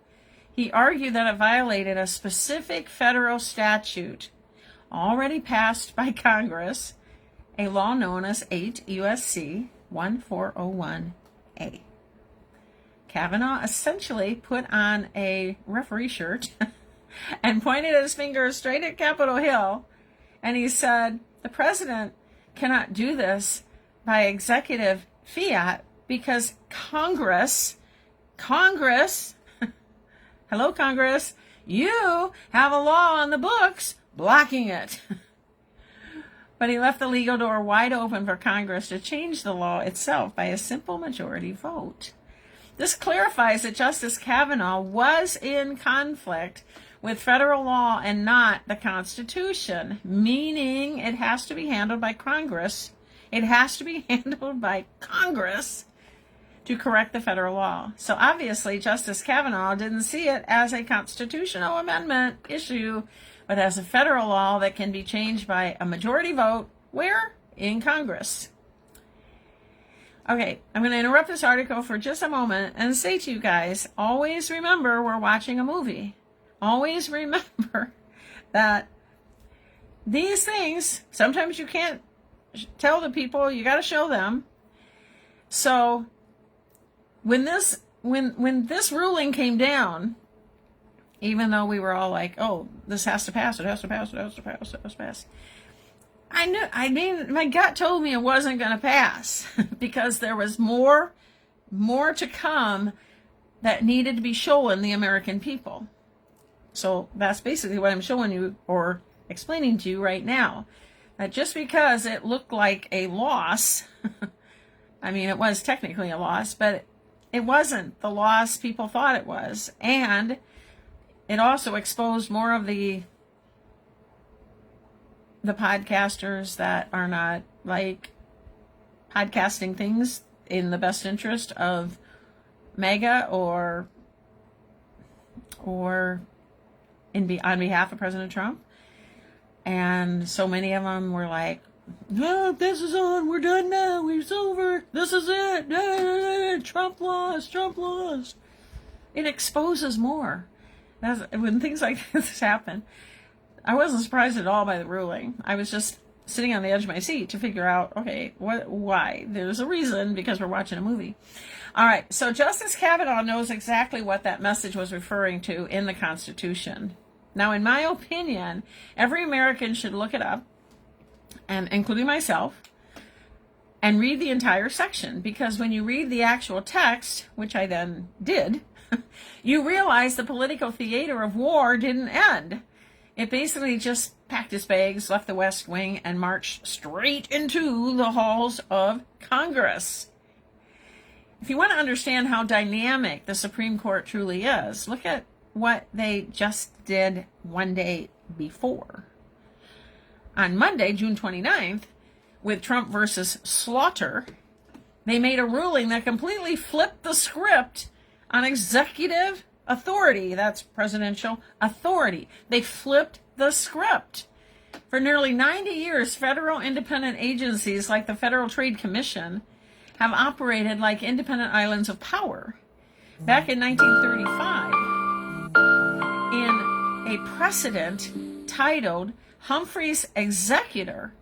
S1: He argued that it violated a specific federal statute already passed by Congress, a law known as 8 U.S.C. 1401A. Kavanaugh essentially put on a referee shirt and pointed his finger straight at Capitol Hill, and he said, the president cannot do this by executive fiat because Congress, hello Congress, you have a law on the books blocking it. But he left the legal door wide open for Congress to change the law itself by a simple majority vote. This clarifies that Justice Kavanaugh was in conflict with federal law and not the Constitution, meaning it has to be handled by Congress. It has to be handled by Congress to correct the federal law. So obviously, Justice Kavanaugh didn't see it as a constitutional amendment issue, but as a federal law that can be changed by a majority vote. Where? In Congress. Okay, I'm going to interrupt this article for just a moment and say to you guys, always remember we're watching a movie. Always remember that these things, sometimes you can't tell the people, you got to show them. So when this ruling came down, even though we were all like, oh, this has to pass, it has to pass, it has to pass, it has to pass. My gut told me it wasn't going to pass because there was more to come that needed to be shown the American people. So that's basically what I'm showing you or explaining to you right now. That just because it looked like a loss, I mean, it was technically a loss, but it wasn't the loss people thought it was. And it also exposed more of the podcasters that are not like podcasting things in the best interest of MAGA or on behalf of President Trump. And so many of them were like, no, this is on, we're done now, it's over, this is it, Trump lost. It exposes more. When things like this happen, I wasn't surprised at all by the ruling. I was just sitting on the edge of my seat to figure out, okay, why? There's a reason, because we're watching a movie. All right, so Justice Kavanaugh knows exactly what that message was referring to in the Constitution. Now, in my opinion, every American should look it up, and including myself, and read the entire section, because when you read the actual text, which I then did, you realize the political theater of war didn't end. It basically just packed its bags, left the West Wing, and marched straight into the halls of Congress. If you want to understand how dynamic the Supreme Court truly is, look at what they just did one day before. On Monday, June 29th, with Trump versus Slaughter, they made a ruling that completely flipped the script on executive authority. That's presidential authority. They flipped the script. For nearly 90 years, federal independent agencies like the Federal Trade Commission have operated like independent islands of power. Back in 1935, in a precedent titled Humphrey's Executor,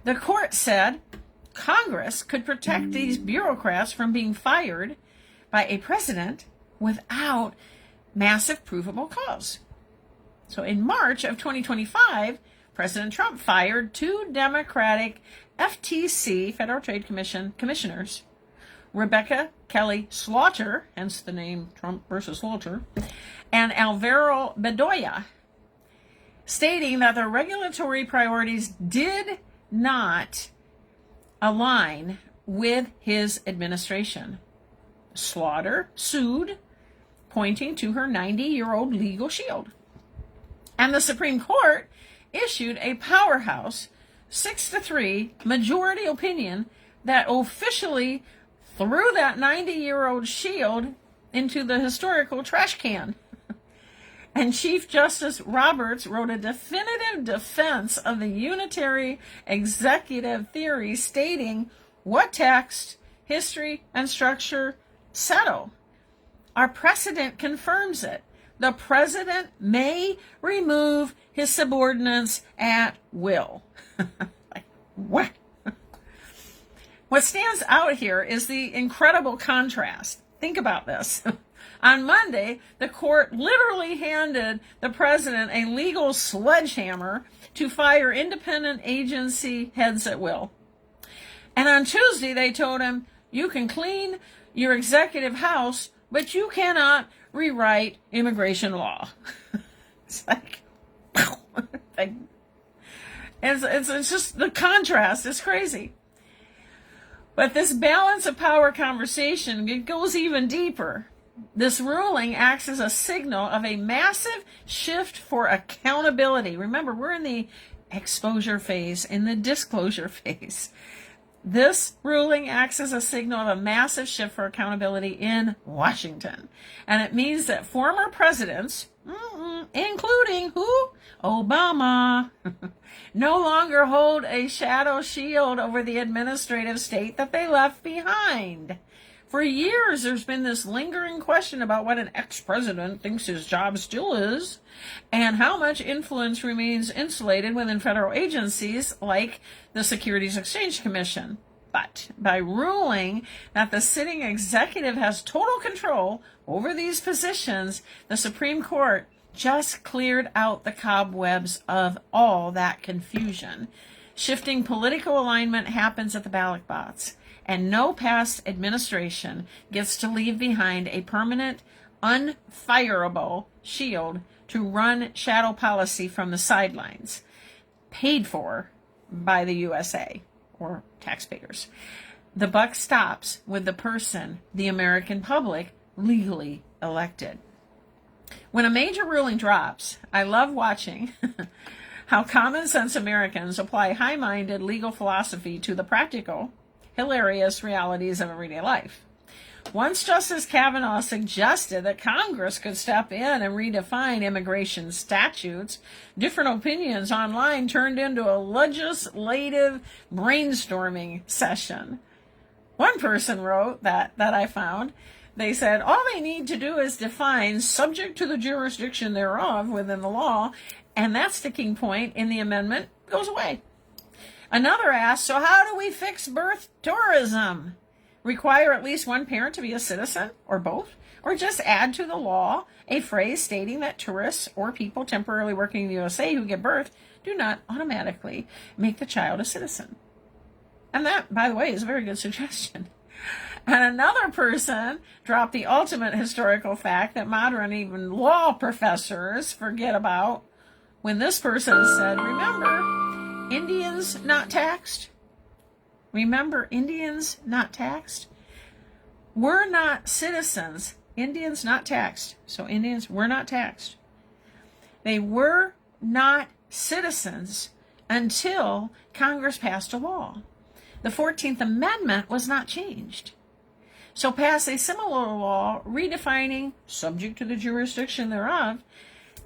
S1: the court said Congress could protect these bureaucrats from being fired by a president without massive provable cause. So in March of 2025, President Trump fired 2 Democratic FTC, Federal Trade Commission, commissioners, Rebecca Kelly Slaughter, hence the name Trump versus Slaughter, and Alvaro Bedoya, stating that their regulatory priorities did not align with his administration. Slaughter sued, pointing to her 90-year-old legal shield. And the Supreme Court issued a powerhouse 6-3 majority opinion that officially threw that 90-year-old shield into the historical trash can. And Chief Justice Roberts wrote a definitive defense of the unitary executive theory, stating what text, history, and structure settle. Our precedent confirms it. The president may remove his subordinates at will. Like, what? What stands out here is the incredible contrast. Think about this. On Monday, the court literally handed the president a legal sledgehammer to fire independent agency heads at will. And on Tuesday, they told him, you can clean your executive house, but you cannot rewrite immigration law. It's like, it's just the contrast is crazy. But this balance of power conversation, it goes even deeper. This ruling acts as a signal of a massive shift for accountability. Remember, we're in the exposure phase, in the disclosure phase. This ruling acts as a signal of a massive shift for accountability in Washington. And it means that former presidents, including who? Obama, no longer hold a shadow shield over the administrative state that they left behind. For years, there's been this lingering question about what an ex-president thinks his job still is, and how much influence remains insulated within federal agencies like the Securities Exchange Commission. But by ruling that the sitting executive has total control over these positions, the Supreme Court just cleared out the cobwebs of all that confusion. Shifting political alignment happens at the ballot box, and no past administration gets to leave behind a permanent unfireable shield to run shadow policy from the sidelines, paid for by the USA or taxpayers. The buck stops with the person the American public legally elected. When a major ruling drops, I love watching how common sense Americans apply high-minded legal philosophy to the practical, hilarious realities of everyday life. Once Justice Kavanaugh suggested that Congress could step in and redefine immigration statutes, different opinions online turned into a legislative brainstorming session. One person wrote that I found, they said, all they need to do is define subject to the jurisdiction thereof within the law, and that sticking point in the amendment goes away. Another asked, so how do we fix birth tourism? Require at least one parent to be a citizen, or both? Or just add to the law a phrase stating that tourists or people temporarily working in the USA who give birth do not automatically make the child a citizen? And that, by the way, is a very good suggestion. And another person dropped the ultimate historical fact that modern even law professors forget about when this person said, remember, Indians not taxed? Remember, Indians not taxed? We're not citizens. Indians not taxed. So Indians were not taxed. They were not citizens until Congress passed a law. The 14th Amendment was not changed. So pass a similar law redefining subject to the jurisdiction thereof.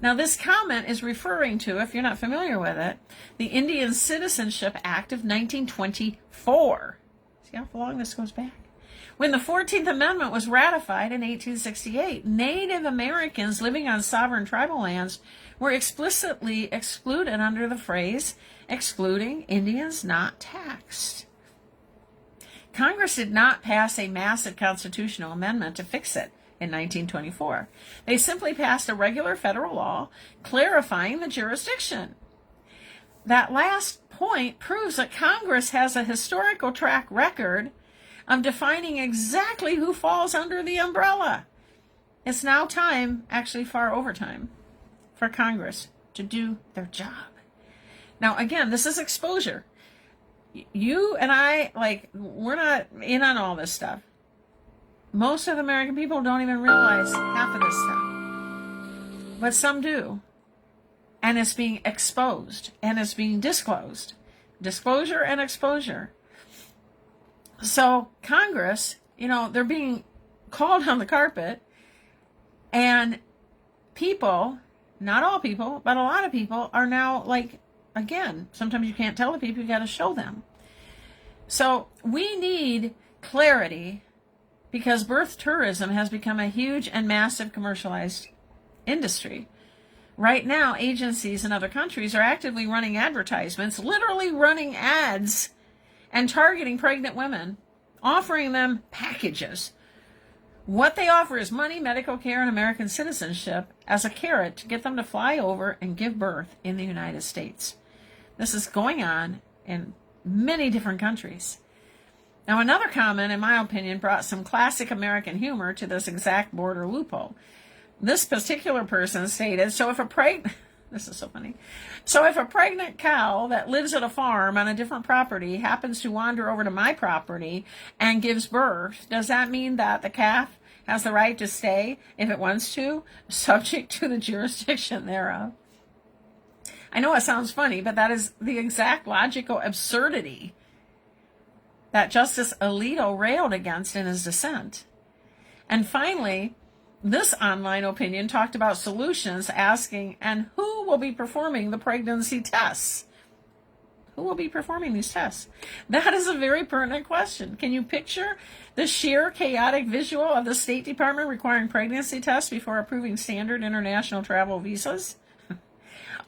S1: Now this comment is referring to, if you're not familiar with it, the Indian Citizenship Act of 1924. See how long this goes back? When the 14th Amendment was ratified in 1868, Native Americans living on sovereign tribal lands were explicitly excluded under the phrase, excluding Indians not taxed. Congress did not pass a massive constitutional amendment to fix it in 1924. They simply passed a regular federal law clarifying the jurisdiction. That last point proves that Congress has a historical track record of defining exactly who falls under the umbrella. It's now time, actually far over time, for Congress to do their job. Now, again, this is exposure. You and I, we're not in on all this stuff. Most of the American people don't even realize half of this stuff. But some do. And it's being exposed. And it's being disclosed. Disclosure and exposure. So Congress, they're being called on the carpet. And people, not all people, but a lot of people are now again, sometimes you can't tell the people, you got to show them. So we need clarity because birth tourism has become a huge and massive commercialized industry. Right now, agencies in other countries are actively running advertisements, literally running ads and targeting pregnant women, offering them packages. What they offer is money, medical care, and American citizenship as a carrot to get them to fly over and give birth in the United States. This is going on in many different countries. Now, another comment, in my opinion, brought some classic American humor to this exact border loophole. This particular person stated, this is so funny. So if a pregnant cow that lives at a farm on a different property happens to wander over to my property and gives birth, does that mean that the calf has the right to stay if it wants to, subject to the jurisdiction thereof? I know it sounds funny, but that is the exact logical absurdity that Justice Alito railed against in his dissent. And finally, this online opinion talked about solutions, asking, and who will be performing the pregnancy tests? Who will be performing these tests? That is a very pertinent question. Can you picture the sheer chaotic visual of the State Department requiring pregnancy tests before approving standard international travel visas?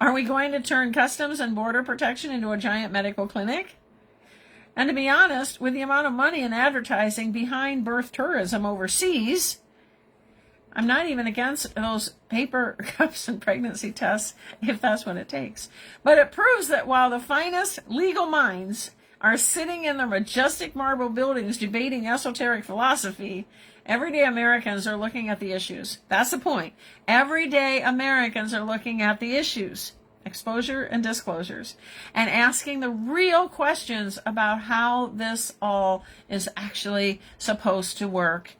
S1: Are we going to turn Customs and Border Protection into a giant medical clinic? And to be honest, with the amount of money and advertising behind birth tourism overseas, I'm not even against those paper cups and pregnancy tests if that's what it takes. But it proves that while the finest legal minds are sitting in their majestic marble buildings debating esoteric philosophy, Everyday Americans are looking at the issues. That's the point. Everyday Americans are looking at the issues, exposure and disclosures, and asking the real questions about how this all is actually supposed to work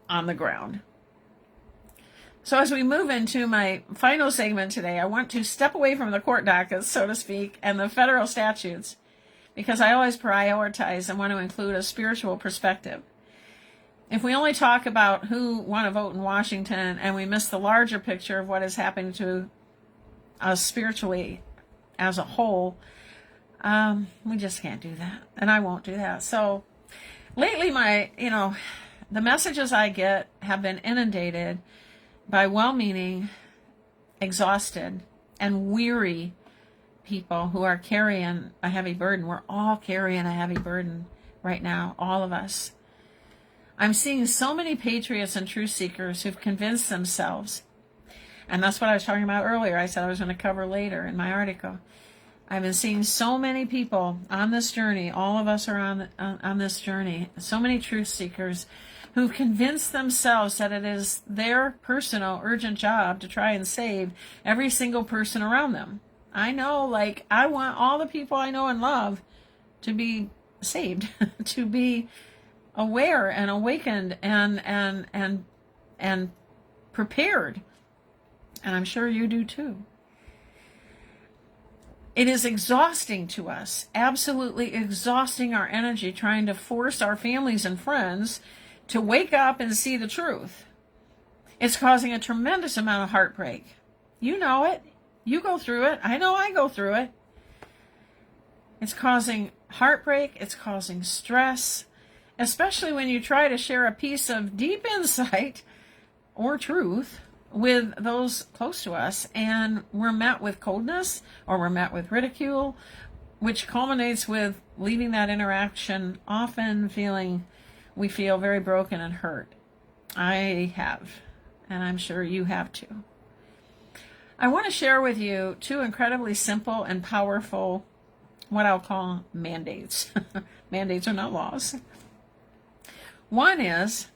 S1: on the ground. So as we move into my final segment today, I want to step away from the court dockets, so to speak, and the federal statutes, because I always prioritize and want to include a spiritual perspective. If we only talk about who want to vote in Washington and we miss the larger picture of what is happening to us spiritually as a whole, we just can't do that, and I won't do that. So lately, the messages I get have been inundated by well-meaning, exhausted, and weary people who are carrying a heavy burden. We're all carrying a heavy burden right now, all of us. I'm seeing so many patriots and truth seekers who've convinced themselves, and that's what I was talking about earlier. I said I was going to cover later in my article. I've been seeing so many people on this journey. All of us are on this journey. So many truth seekers who've convinced themselves that it is their personal urgent job to try and save every single person around them. I know, I want all the people I know and love to be saved, to be aware and awakened and prepared. And I'm sure you do too. It is exhausting to us, absolutely exhausting our energy, trying to force our families and friends to wake up and see the truth. It's causing a tremendous amount of heartbreak. You know it. You go through it. I know I go through it. It's causing heartbreak. It's causing stress, especially when you try to share a piece of deep insight or truth with those close to us, and we're met with coldness or we're met with ridicule, which culminates with leaving that interaction often we feel very broken and hurt. I have, and I'm sure you have too. I want to share with you two incredibly simple and powerful, what I'll call mandates. Mandates are not laws. One is,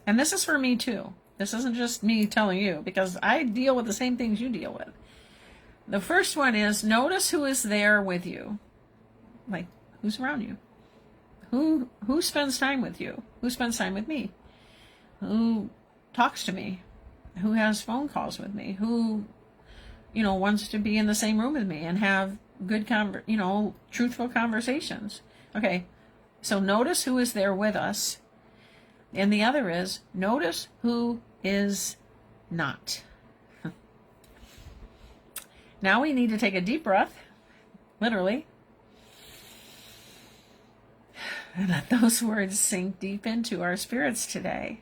S1: and this is for me too. This isn't just me telling you, because I deal with the same things you deal with. The first one is, notice who is there with you. Like, who's around you? Who spends time with you? Who spends time with me? Who talks to me? Who has phone calls with me? Who, wants to be in the same room with me and have good, truthful conversations? Okay, so notice who is there with us. And the other is, notice who is not. Now we need to take a deep breath, literally, and let those words sink deep into our spirits today.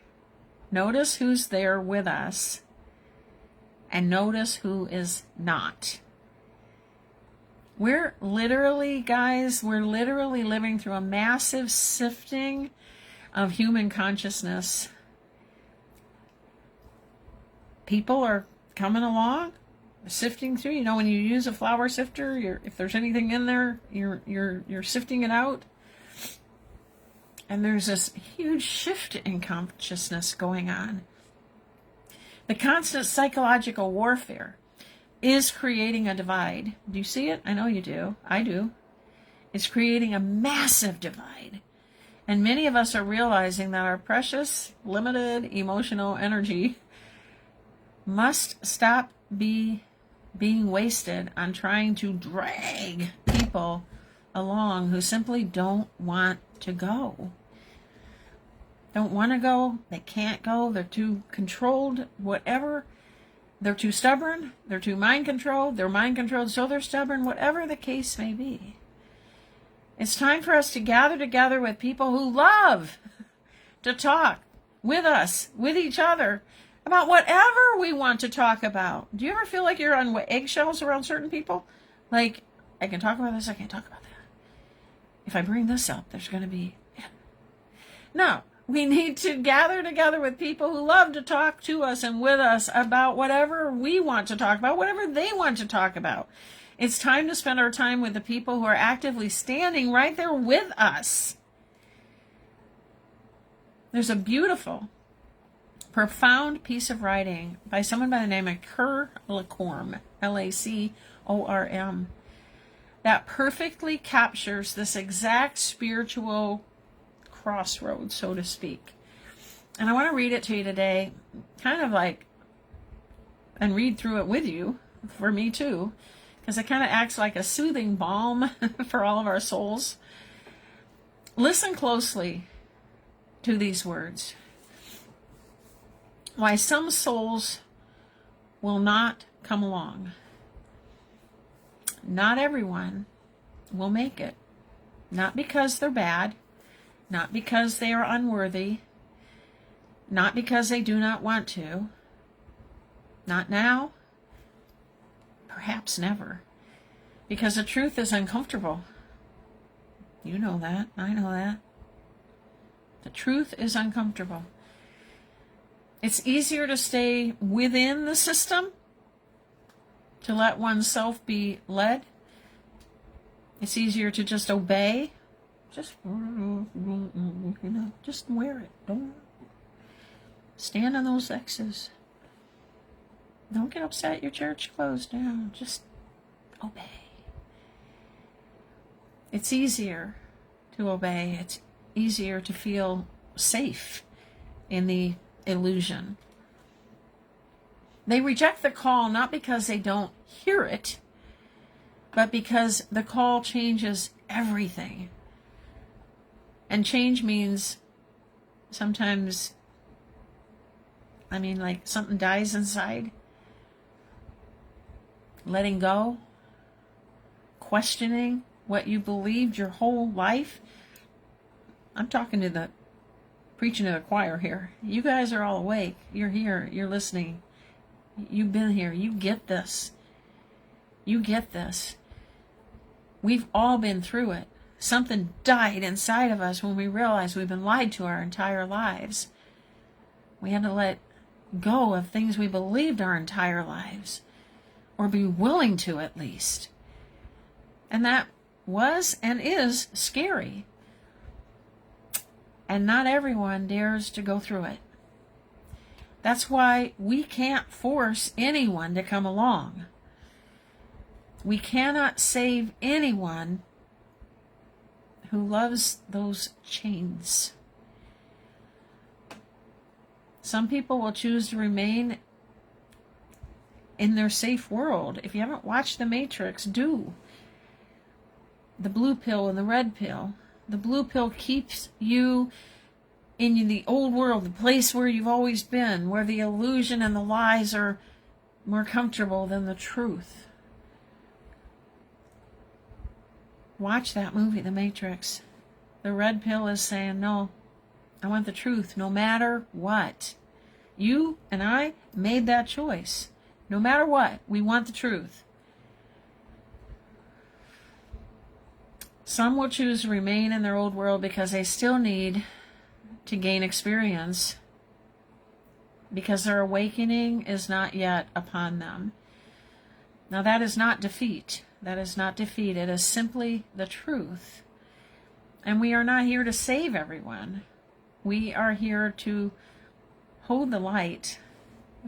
S1: Notice who's there with us, and notice who is not. We're literally, guys, living through a massive sifting of human consciousness. People are coming along, sifting through. When you use a flour sifter, if there's anything in there, you're sifting it out. And there's this huge shift in consciousness going on. The constant psychological warfare is creating a divide. Do you see it? I know you do. I do. It's creating a massive divide. And many of us are realizing that our precious, limited emotional energy must stop being wasted on trying to drag people along who simply don't want to go. Don't want to go, they can't go, they're too controlled, whatever. They're too stubborn, they're too mind-controlled, so they're stubborn, whatever the case may be. It's time for us to gather together with people who love to talk with us, with each other, about whatever we want to talk about. Do you ever feel like you're on eggshells around certain people? Like, I can talk about this, I can't talk about that. If I bring this up, there's going to be... No, we need to gather together with people who love to talk to us and with us about whatever we want to talk about, whatever they want to talk about. It's time to spend our time with the people who are actively standing right there with us. There's a beautiful, profound piece of writing by someone by the name of Kerr Lacorm, Lacorm, that perfectly captures this exact spiritual crossroads, so to speak. And I want to read it to you today, kind of like, and read through it with you, for me too, because it kind of acts like a soothing balm for all of our souls. Listen closely to these words. Why some souls will not come along. Not everyone will make it. Not because they're bad, not because they are unworthy, not because they do not want to, not now, perhaps never, because the truth is uncomfortable. You know that, I know that. The truth is uncomfortable. It's easier to stay within the system, to let oneself be led. It's easier to just obey. Just wear it. Don't stand on those X's. Don't get upset your church closed down. Just obey. It's easier to obey. It's easier to feel safe in the illusion. They reject the call not because they don't hear it, but because the call changes everything. And change means sometimes, like something dies inside. Letting go. Questioning what you believed your whole life. I'm talking to preaching to the choir here. You guys are all awake. You're here. You're listening. You've been here. You get this. You get this. We've all been through it. Something died inside of us when we realized we've been lied to our entire lives. We had to let go of things we believed our entire lives, or be willing to at least. And that was and is scary. And not everyone dares to go through it. That's why we can't force anyone to come along. We cannot save anyone who loves those chains. Some people will choose to remain in their safe world. If you haven't watched The Matrix, do. The blue pill and the red pill. The blue pill keeps you in the old world, the place where you've always been, where the illusion and the lies are more comfortable than the truth. Watch that movie, The Matrix. The red pill is saying, no, I want the truth, no matter what. You and I made that choice. No matter what, we want the truth. Some will choose to remain in their old world because they still need to gain experience, because their awakening is not yet upon them. Now that is not defeat. That is not defeat. It is simply the truth. And we are not here to save everyone. We are here to hold the light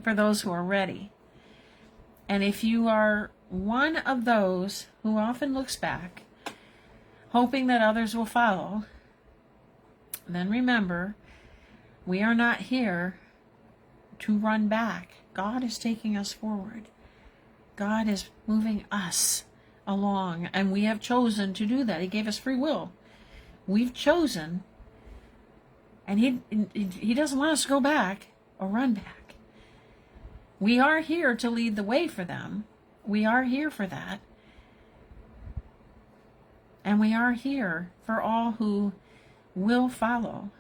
S1: for those who are ready. And if you are one of those who often looks back, hoping that others will follow, then remember, we are not here to run back. God is taking us forward. God is moving us along, and we have chosen to do that. He gave us free will. We've chosen, and he doesn't want us to go back or run back. We are here to lead the way for them. We are here for that. And we are here for all who will follow.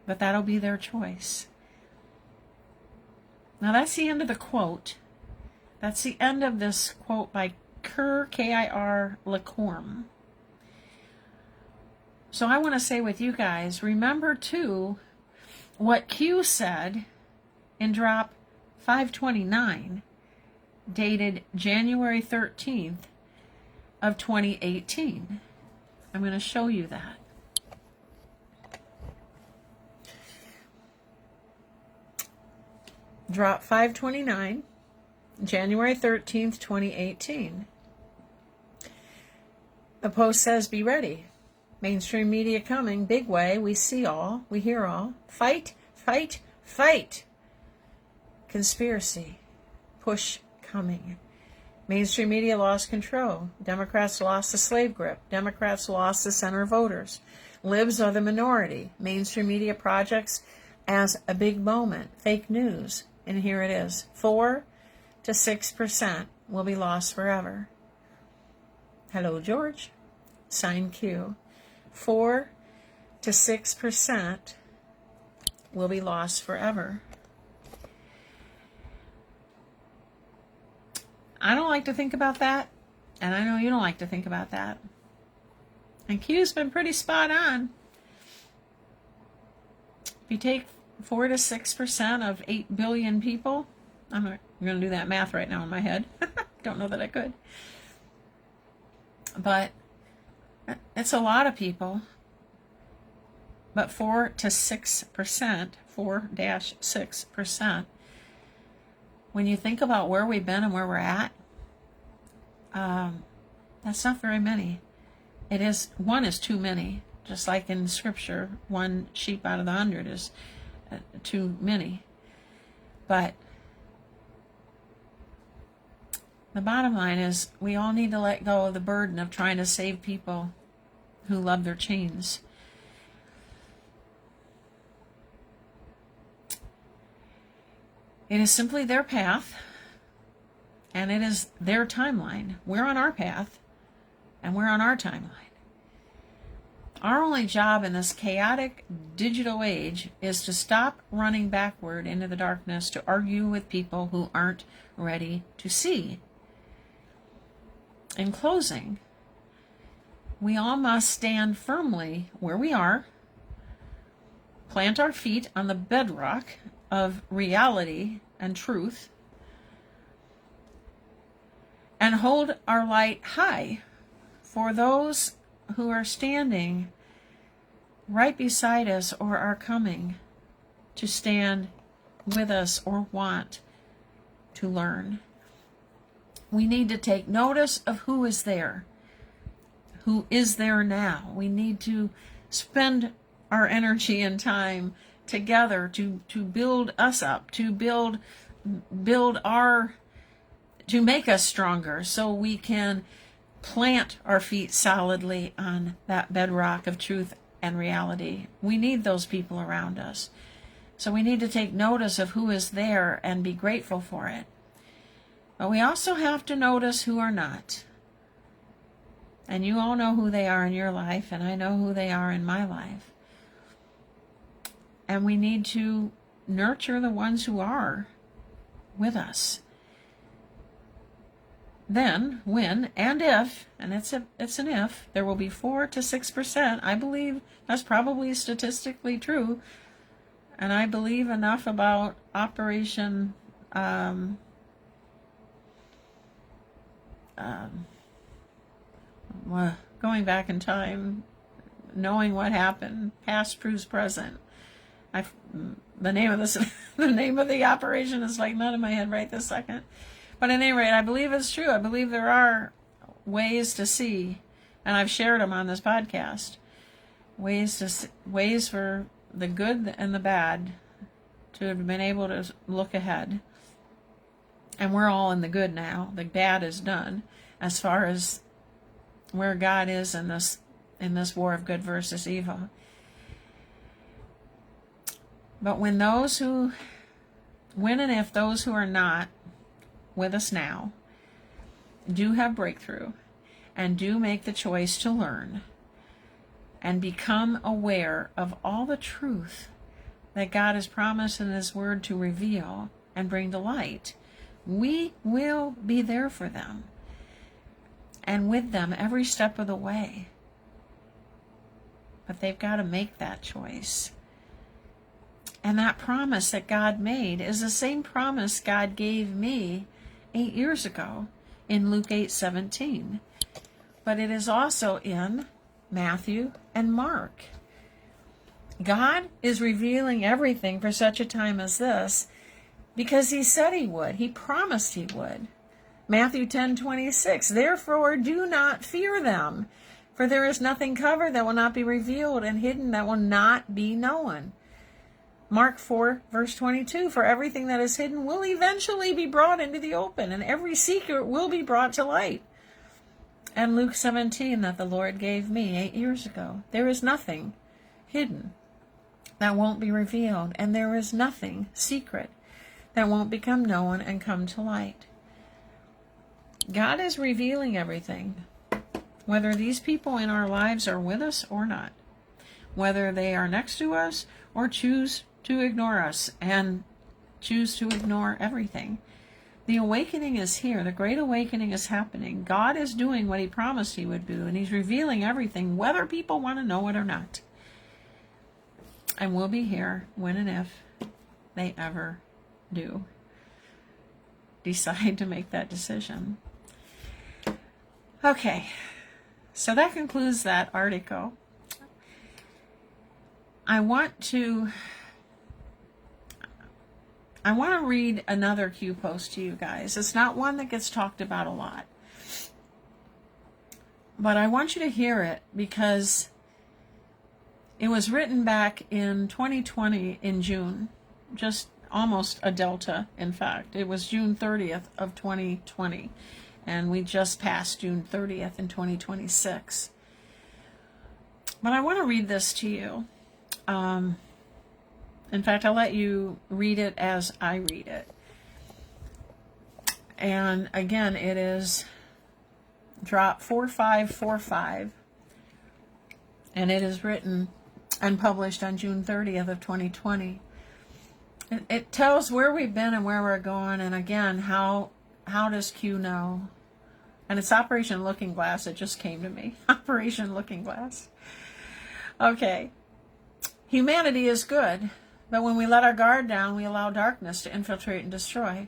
S1: But that'll be their choice. Now that's the end of the quote. That's the end of this quote by Kerr, K-I-R, Lacorm. So I want to say with you guys, remember too what Q said in drop 529, dated January 13th of 2018. I'm going to show you that. Drop 529, January 13th, 2018. The post says, be ready. Mainstream media coming, big way, we see all, we hear all. Fight, fight, fight. Conspiracy, push coming. Mainstream media lost control. Democrats lost the slave grip. Democrats lost the center voters. Libs are the minority. Mainstream media projects as a big moment. Fake news. And here it is. 4 to 6% will be lost forever. Hello, George. Sign Q. 4 to 6% will be lost forever. I don't like to think about that, and I know you don't like to think about that. And Q's been pretty spot on. If you take 4 to 6% of 8 billion people, I'm not going to do that math right now in my head. Don't know that I could. But it's a lot of people. But 4 to 6%, 4-6%, when you think about where we've been and where we're at, that's not very many. One is too many. Just like in Scripture, 1 sheep out of the 100 is too many. But the bottom line is we all need to let go of the burden of trying to save people who love their chains. It is simply their path, and it is their timeline. We're on our path, and we're on our timeline. Our only job in this chaotic digital age is to stop running backward into the darkness to argue with people who aren't ready to see. In closing, we all must stand firmly where we are, plant our feet on the bedrock of reality and truth, and hold our light high for those who are standing right beside us or are coming to stand with us or want to learn. We need to take notice of who is there now. We need to spend our energy and time together to build us up, to make us stronger so we can plant our feet solidly on that bedrock of truth and reality. We need those people around us. So we need to take notice of who is there and be grateful for it. But we also have to notice who are not. And you all know who they are in your life, and I know who they are in my life. And we need to nurture the ones who are with us. Then, when and if, and it's an if, there will be 4 to 6%. I believe that's probably statistically true. And I believe enough about Operation going back in time, knowing what happened, past proves present. The name of the operation is like not in my head right this second. But at any rate, I believe it's true. I believe there are ways to see, and I've shared them on this podcast, ways for the good and the bad to have been able to look ahead. And we're all in the good now. The bad is done as far as where God is in this war of good versus evil. But when and if those who are not with us now do have breakthrough and do make the choice to learn and become aware of all the truth that God has promised in His Word to reveal and bring to light, we will be there for them and with them every step of the way. But they've got to make that choice. And that promise that God made is the same promise God gave me 8 years ago in Luke 8:17. But it is also in Matthew and Mark. God is revealing everything for such a time as this. because he said he would. He promised he would. Matthew 10:26, therefore do not fear them, for there is nothing covered that will not be revealed, and hidden that will not be known. Mark 4, verse 22, for everything that is hidden will eventually be brought into the open, and every secret will be brought to light. And Luke 17, that the Lord gave me 8 years ago. There is nothing hidden that won't be revealed, and there is nothing secret that won't become known and come to light. God is revealing everything, whether these people in our lives are with us or not, whether they are next to us or choose to ignore us and choose to ignore everything. The awakening is here. The great awakening is happening. God is doing what he promised he would do, and he's revealing everything, whether people want to know it or not. And we'll be here when and if they ever do decide to make that decision. Okay, so that concludes that article. I want to read another Q post to you guys. It's not one that gets talked about a lot, but I want you to hear it because it was written back in 2020 in June, just almost a delta, in fact. It was June 30th of 2020, and we just passed June 30th in 2026. But I want to read this to you. In fact, I'll let you read it as I read it. And again, it is drop 4545, and it is written and published on June 30th of 2020. It tells where we've been and where we're going, and again, how does Q know? And it's Operation Looking Glass. It just came to me. Operation Looking Glass. Okay. Humanity is good, but when we let our guard down, we allow darkness to infiltrate and destroy.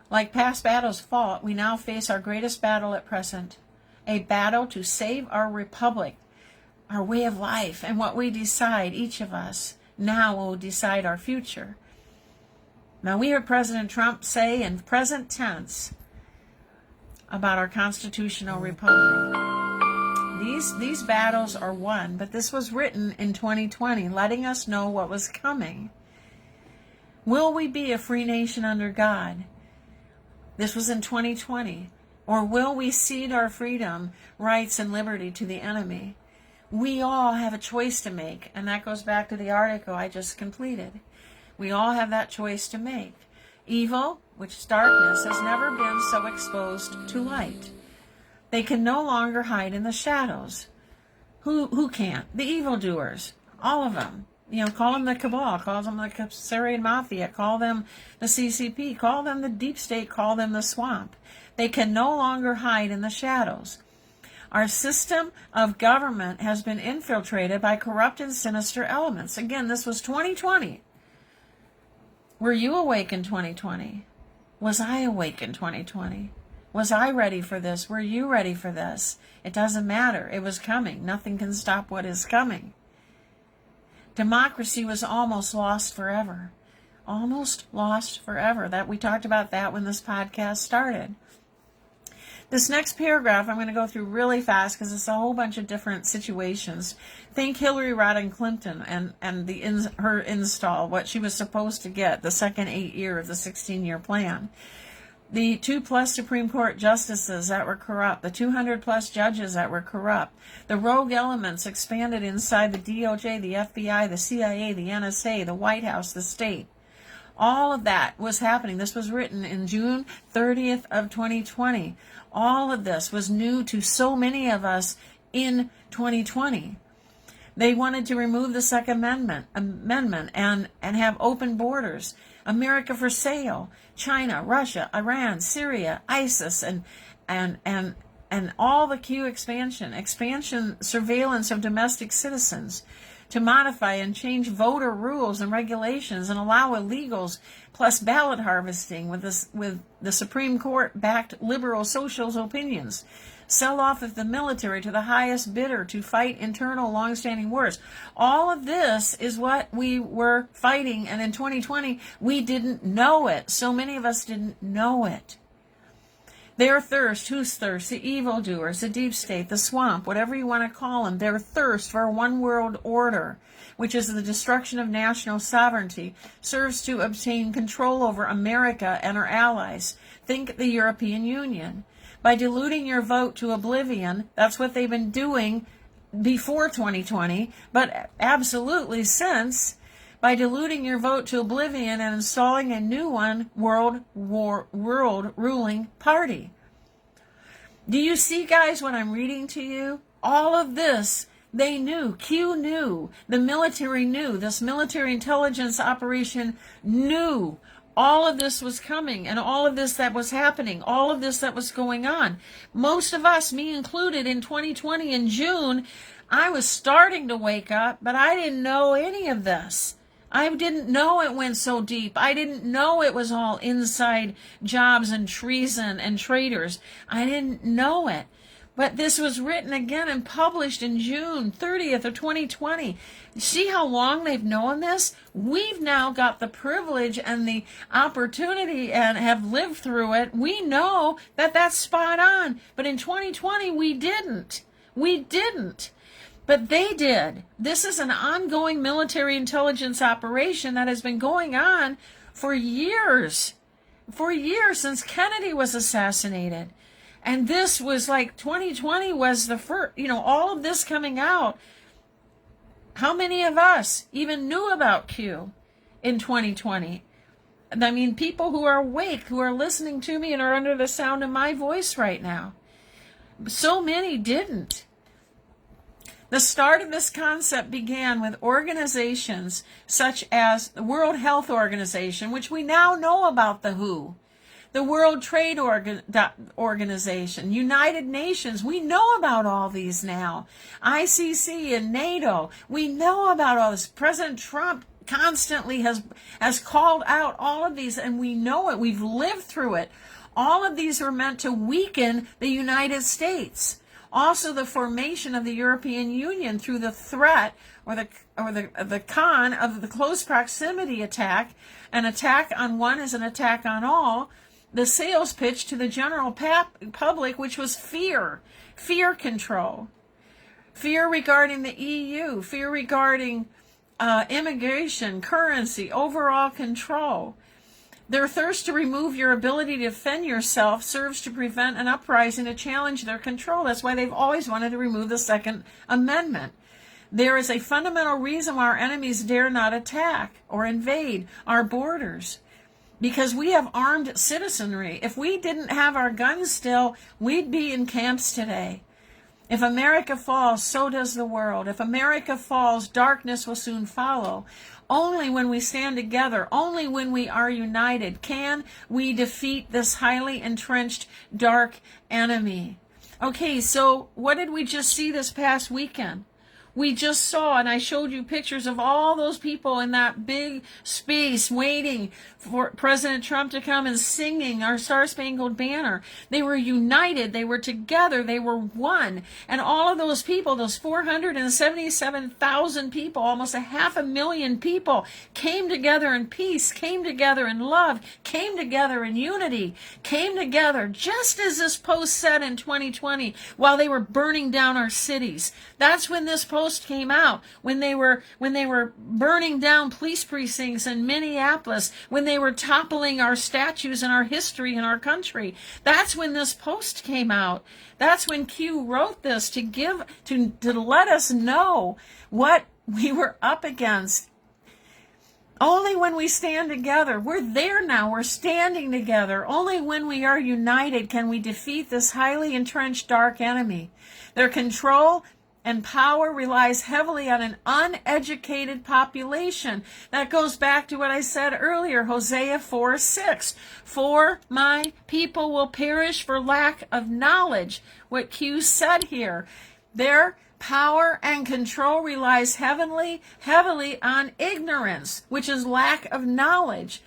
S1: Like past battles fought, we now face our greatest battle at present, a battle to save our republic, our way of life, and what we decide, each of us, now will decide our future. Now, we heard President Trump say in present tense about our constitutional republic. These battles are won, but this was written in 2020, letting us know what was coming. Will we be a free nation under God? This was in 2020. Or will we cede our freedom, rights, and liberty to the enemy? We all have a choice to make, and that goes back to the article I just completed. We all have that choice to make. Evil, which is darkness, has never been so exposed to light. They can no longer hide in the shadows. Who can't? The evildoers, all of them. Call them the cabal, call them the Syrian mafia, call them the CCP, call them the deep state, call them the swamp. They can no longer hide in the shadows. Our system of government has been infiltrated by corrupt and sinister elements. Again, this was 2020. Were you awake in 2020? Was I awake in 2020? Was I ready for this? Were you ready for this? It doesn't matter. It was coming. Nothing can stop what is coming. Democracy was almost lost forever. Almost lost forever. That we talked about that when this podcast started. This next paragraph I'm going to go through really fast because it's a whole bunch of different situations. Think Hillary Rodham Clinton and her install, what she was supposed to get, the second 8 year of the 16-year plan. The 2+ Supreme Court justices that were corrupt, the 200+ judges that were corrupt, the rogue elements expanded inside the DOJ, the FBI, the CIA, the NSA, the White House, the state. All of that was happening. This was written in June 30th of 2020. All of this was new to so many of us in 2020. They wanted to remove the Second Amendment and have open borders. America for sale. China, Russia, Iran, Syria, ISIS, and all the Q expansion surveillance of domestic citizens to modify and change voter rules and regulations and allow illegals plus ballot harvesting with the Supreme Court backed liberal socials opinions. sell off of the military to the highest bidder, to fight internal long-standing wars. All of this is what we were fighting, and in 2020, we didn't know it. So many of us didn't know it. Their thirst, whose thirst? The evildoers, the deep state, the swamp, whatever you want to call them, their thirst for a one world order, which is the destruction of national sovereignty, serves to obtain control over America and her allies. Think the European Union. By diluting your vote to oblivion, that's what they've been doing before 2020, but absolutely since, by diluting your vote to oblivion and installing a new world ruling party. Do you see, guys, what I'm reading to you? All of this, they knew. Q knew. The military knew. This military intelligence operation knew all of this was coming, and all of this that was happening, all of this that was going on. Most of us, me included, in 2020 in June, I was starting to wake up, but I didn't know any of this. I didn't know it went so deep. I didn't know it was all inside jobs and treason and traitors. I didn't know it. But this was written again and published in June 30th of 2020. See how long they've known this? We've now got the privilege and the opportunity and have lived through it. We know that that's spot on. But in 2020, we didn't. We didn't. But they did. This is an ongoing military intelligence operation that has been going on for years. For years, since Kennedy was assassinated. And this was like 2020 was the first, all of this coming out. How many of us even knew about Q in 2020? I mean, people who are awake, who are listening to me and are under the sound of my voice right now. So many didn't. The start of this concept began with organizations such as the World Health Organization, which we now know about the WHO, the World Trade Organization, United Nations. We know about all these now. ICC and NATO. We know about all this. President Trump constantly has called out all of these, and we know it. We've lived through it. All of these were meant to weaken the United States. Also, the formation of the European Union through the threat or the con of the close proximity attack. An attack on one is an attack on all. The sales pitch to the general public, which was fear control, fear regarding the EU, fear regarding immigration, currency, overall control. Their thirst to remove your ability to defend yourself serves to prevent an uprising to challenge their control. That's why they've always wanted to remove the Second Amendment. There is a fundamental reason why our enemies dare not attack or invade our borders. Because we have armed citizenry. If we didn't have our guns still, we'd be in camps today. If America falls, so does the world. If America falls, darkness will soon follow. Only when we stand together, only when we are united, can we defeat this highly entrenched dark enemy. Okay, so what did we just see this past weekend? We just saw, and I showed you pictures of all those people in that big space waiting for President Trump to come and singing our Star-Spangled Banner. They were united. They were together. They were one. And all of those people, those 477,000 people, almost 500,000 people, came together in peace, came together in love, came together in unity, came together just as this post said in 2020 while they were burning down our cities. That's when this post came out, when they were burning down police precincts in Minneapolis, when they were toppling our statues and our history in our country. That's when this post came out. That's when Q wrote this to let us know what we were up against. Only when we stand together, we're there now, we're standing together. Only when we are united can we defeat this highly entrenched dark enemy. Their control and power relies heavily on an uneducated population. That goes back to what I said earlier, Hosea 4:6. For my people will perish for lack of knowledge. What Q said here. Their power and control relies heavily on ignorance, which is lack of knowledge.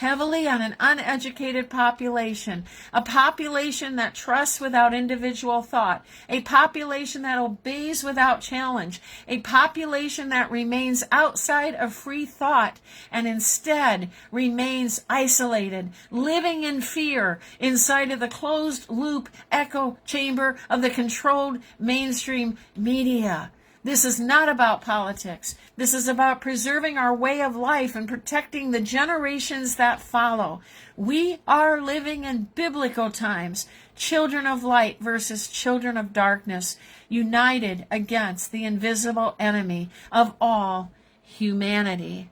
S1: heavily on an uneducated population, a population that trusts without individual thought, a population that obeys without challenge, a population that remains outside of free thought and instead remains isolated, living in fear inside of the closed loop echo chamber of the controlled mainstream media. This is not about politics. This is about preserving our way of life and protecting the generations that follow. We are living in biblical times, children of light versus children of darkness, united against the invisible enemy of all humanity.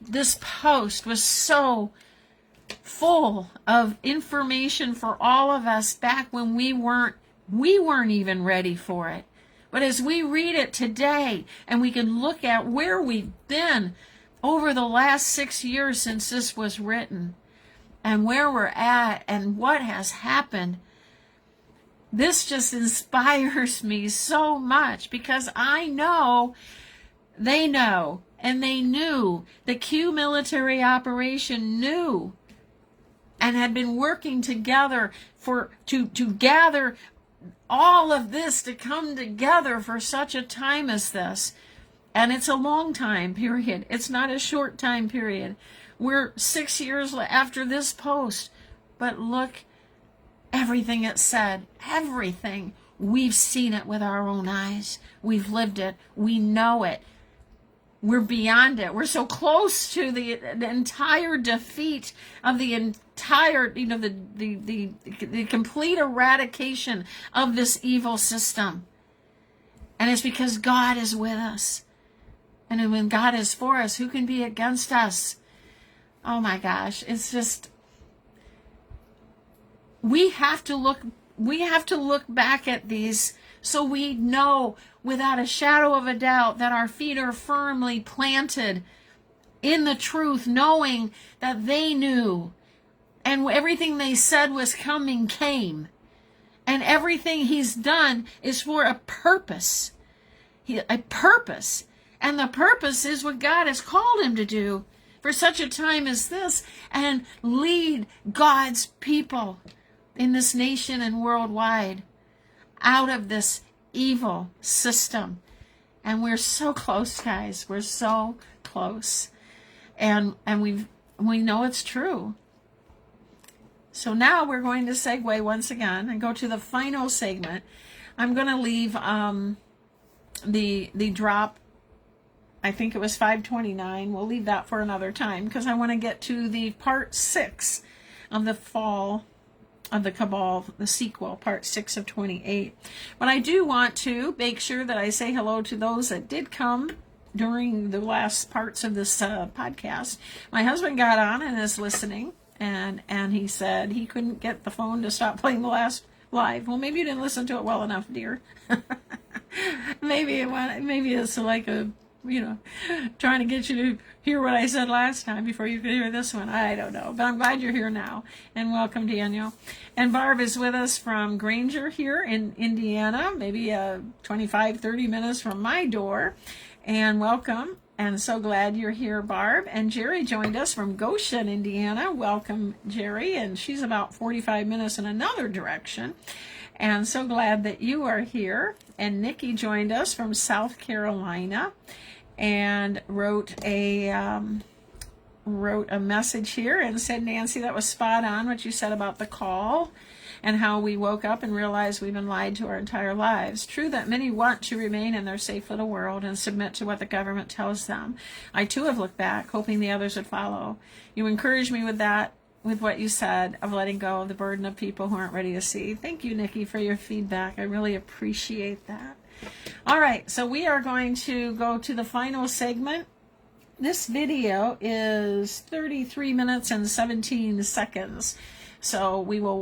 S1: This post was so full of information for all of us back when we weren't even ready for it. But as we read it today, and we can look at where we've been over the last 6 years since this was written, and where we're at, and what has happened, this just inspires me so much, because I know, they know, and they knew, the Q military operation knew, and had been working together to gather all of this to come together for such a time as this. And it's a long time period. It's not a short time period. We're 6 years after this post. But look, everything it said, everything. We've seen it with our own eyes. We've lived it. We know it. We're beyond it. We're so close to the entire defeat of the entire, the complete eradication of this evil system. And it's because God is with us. And when God is for us, who can be against us? Oh my gosh, it's just, we have to look back at these so we know without a shadow of a doubt that our feet are firmly planted in the truth, knowing that they knew, and everything they said was coming came, and everything he's done is for a purpose. A purpose. And the purpose is what God has called him to do for such a time as this, and lead God's people in this nation and worldwide out of this evil system. And we're so close, guys. We're so close. And we know it's true. So now we're going to segue once again and go to the final segment. I'm going to leave the drop, I think it was 529. We'll leave that for another time because I want to get to the part 6 of the Fall of the Cabal, the sequel, part 6 of 28. But I do want to make sure that I say hello to those that did come during the last parts of this podcast. My husband got on and is listening, and he said he couldn't get the phone to stop playing the last live. Well, maybe you didn't listen to it well enough, dear. maybe it's like a, trying to get you to hear what I said last time before you could hear this one. I don't know, but I'm glad you're here now. And welcome, Daniel. And Barb is with us from Granger here in Indiana, maybe 25, 30 minutes from my door. And welcome. And so glad you're here, Barb. And Jerry joined us from Goshen, Indiana. Welcome, Jerry. And she's about 45 minutes in another direction. And so glad that you are here. And Nikki joined us from South Carolina and wrote a message here and said, Nancy, that was spot on what you said about the call and how we woke up and realized we've been lied to our entire lives. True that many want to remain in their safe little world and submit to what the government tells them. I too have looked back, hoping the others would follow. You encouraged me with that, with what you said of letting go of the burden of people who aren't ready to see. Thank you, Nikki, for your feedback. I really appreciate that. All right, so we are going to go to the final segment. This video is 33 minutes and 17 seconds. So we will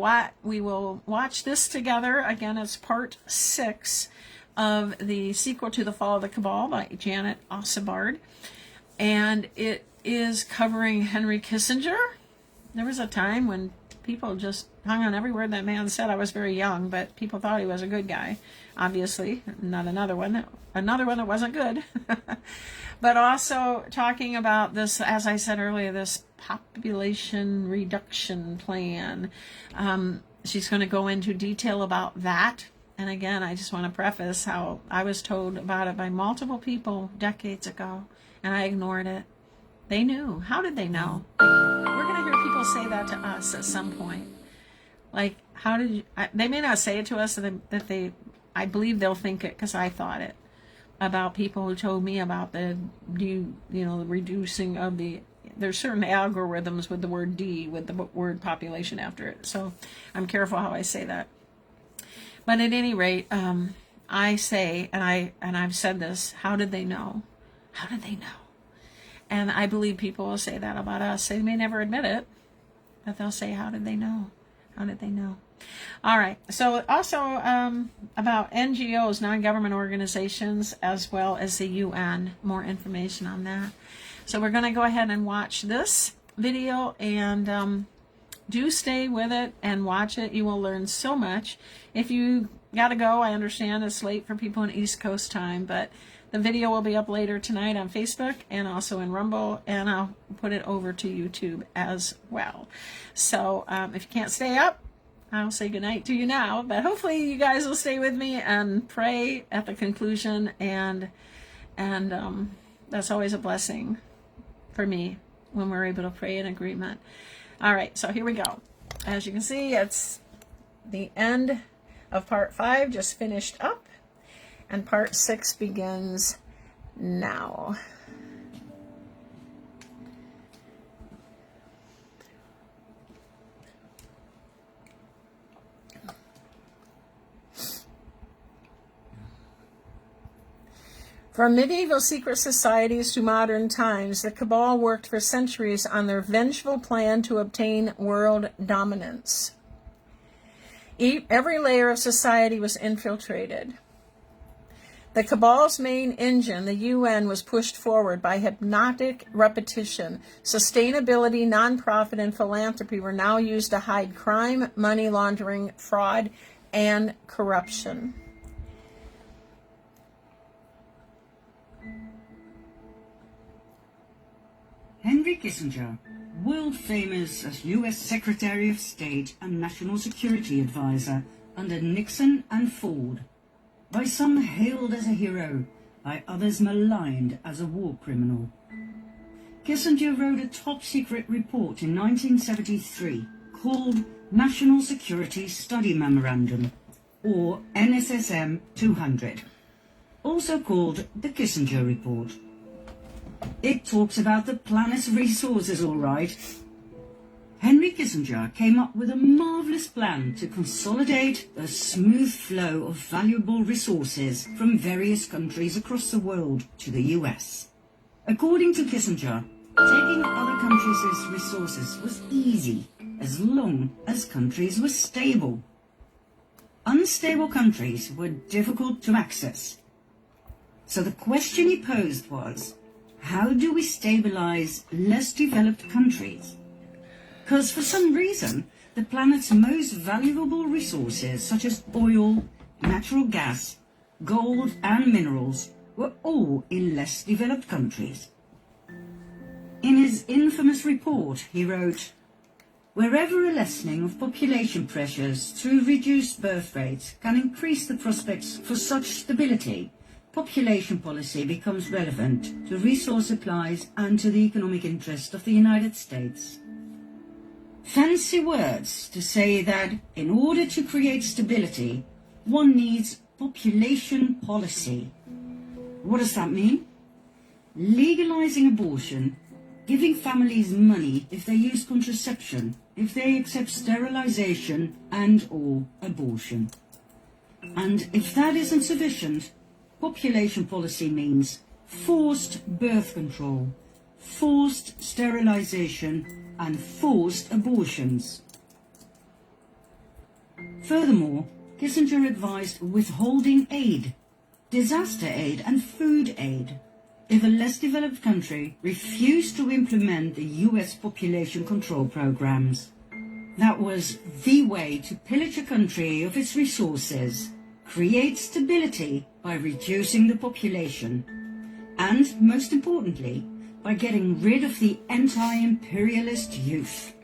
S1: watch this together. Again, it's part 6 of the sequel to The Fall of the Cabal by Janet Ossebaard. And it is covering Henry Kissinger. There was a time when people just hung on every word that man said. I was very young, but people thought he was a good guy. Obviously, not another one that wasn't good. But also talking about this, as I said earlier, this population reduction plan. She's going to go into detail about that. And again, I just want to preface how I was told about it by multiple people decades ago, and I ignored it. They knew. How did they know? We're going to hear people say that to us at some point. Like, how did you... they may not say it to us, I believe they'll think it because I thought it. About people who told me about the reducing of the... There's certain algorithms with the word D, with the word population after it. So I'm careful how I say that. But at any rate, I say, and I've said this, how did they know? How did they know? And I believe people will say that about us. They may never admit it, but they'll say, how did they know? How did they know? All right. So also about NGOs, non-government organizations, as well as the UN, more information on that. So we're going to go ahead and watch this video, and do stay with it and watch it. You will learn so much. If you got to go, I understand it's late for people in East Coast time, but the video will be up later tonight on Facebook and also in Rumble, and I'll put it over to YouTube as well. So if you can't stay up, I'll say goodnight to you now, but hopefully you guys will stay with me and pray at the conclusion, and that's always a blessing for me when we're able to pray in agreement. All right, so here we go. As you can see, it's the end of part 5 just finished up, and part 6 begins now. From medieval secret societies to modern times, the cabal worked for centuries on their vengeful plan to obtain world dominance. Every layer of society was infiltrated. The cabal's main engine, the UN, was pushed forward by hypnotic repetition. Sustainability, nonprofit, and philanthropy were now used to hide crime, money laundering, fraud, and corruption.
S4: Henry Kissinger, world famous as U.S. Secretary of State and National Security Advisor under Nixon and Ford, by some hailed as a hero, by others maligned as a war criminal. Kissinger wrote a top-secret report in 1973 called National Security Study Memorandum, or NSSM 200, also called the Kissinger Report. It talks about the planet's resources, all right. Henry Kissinger came up with a marvelous plan to consolidate a smooth flow of valuable resources from various countries across the world to the US. According to Kissinger, taking other countries' resources was easy as long as countries were stable. Unstable countries were difficult to access. So the question he posed was, how do we stabilize less developed countries? Because for some reason, the planet's most valuable resources, such as oil, natural gas, gold, and minerals, were all in less developed countries. In his infamous report, he wrote, "Wherever a lessening of population pressures through reduced birth rates can increase the prospects for such stability, population policy becomes relevant to resource supplies and to the economic interest of the United States." Fancy words to say that in order to create stability, one needs population policy. What does that mean? Legalizing abortion, giving families money if they use contraception, if they accept sterilization and/or abortion. And if that isn't sufficient, population policy means forced birth control, forced sterilization, and forced abortions. Furthermore, Kissinger advised withholding aid, disaster aid, and food aid if a less developed country refused to implement the US population control programs. That was the way to pillage a country of its resources, create stability by reducing the population, and, most importantly, by getting rid of the anti-imperialist youth,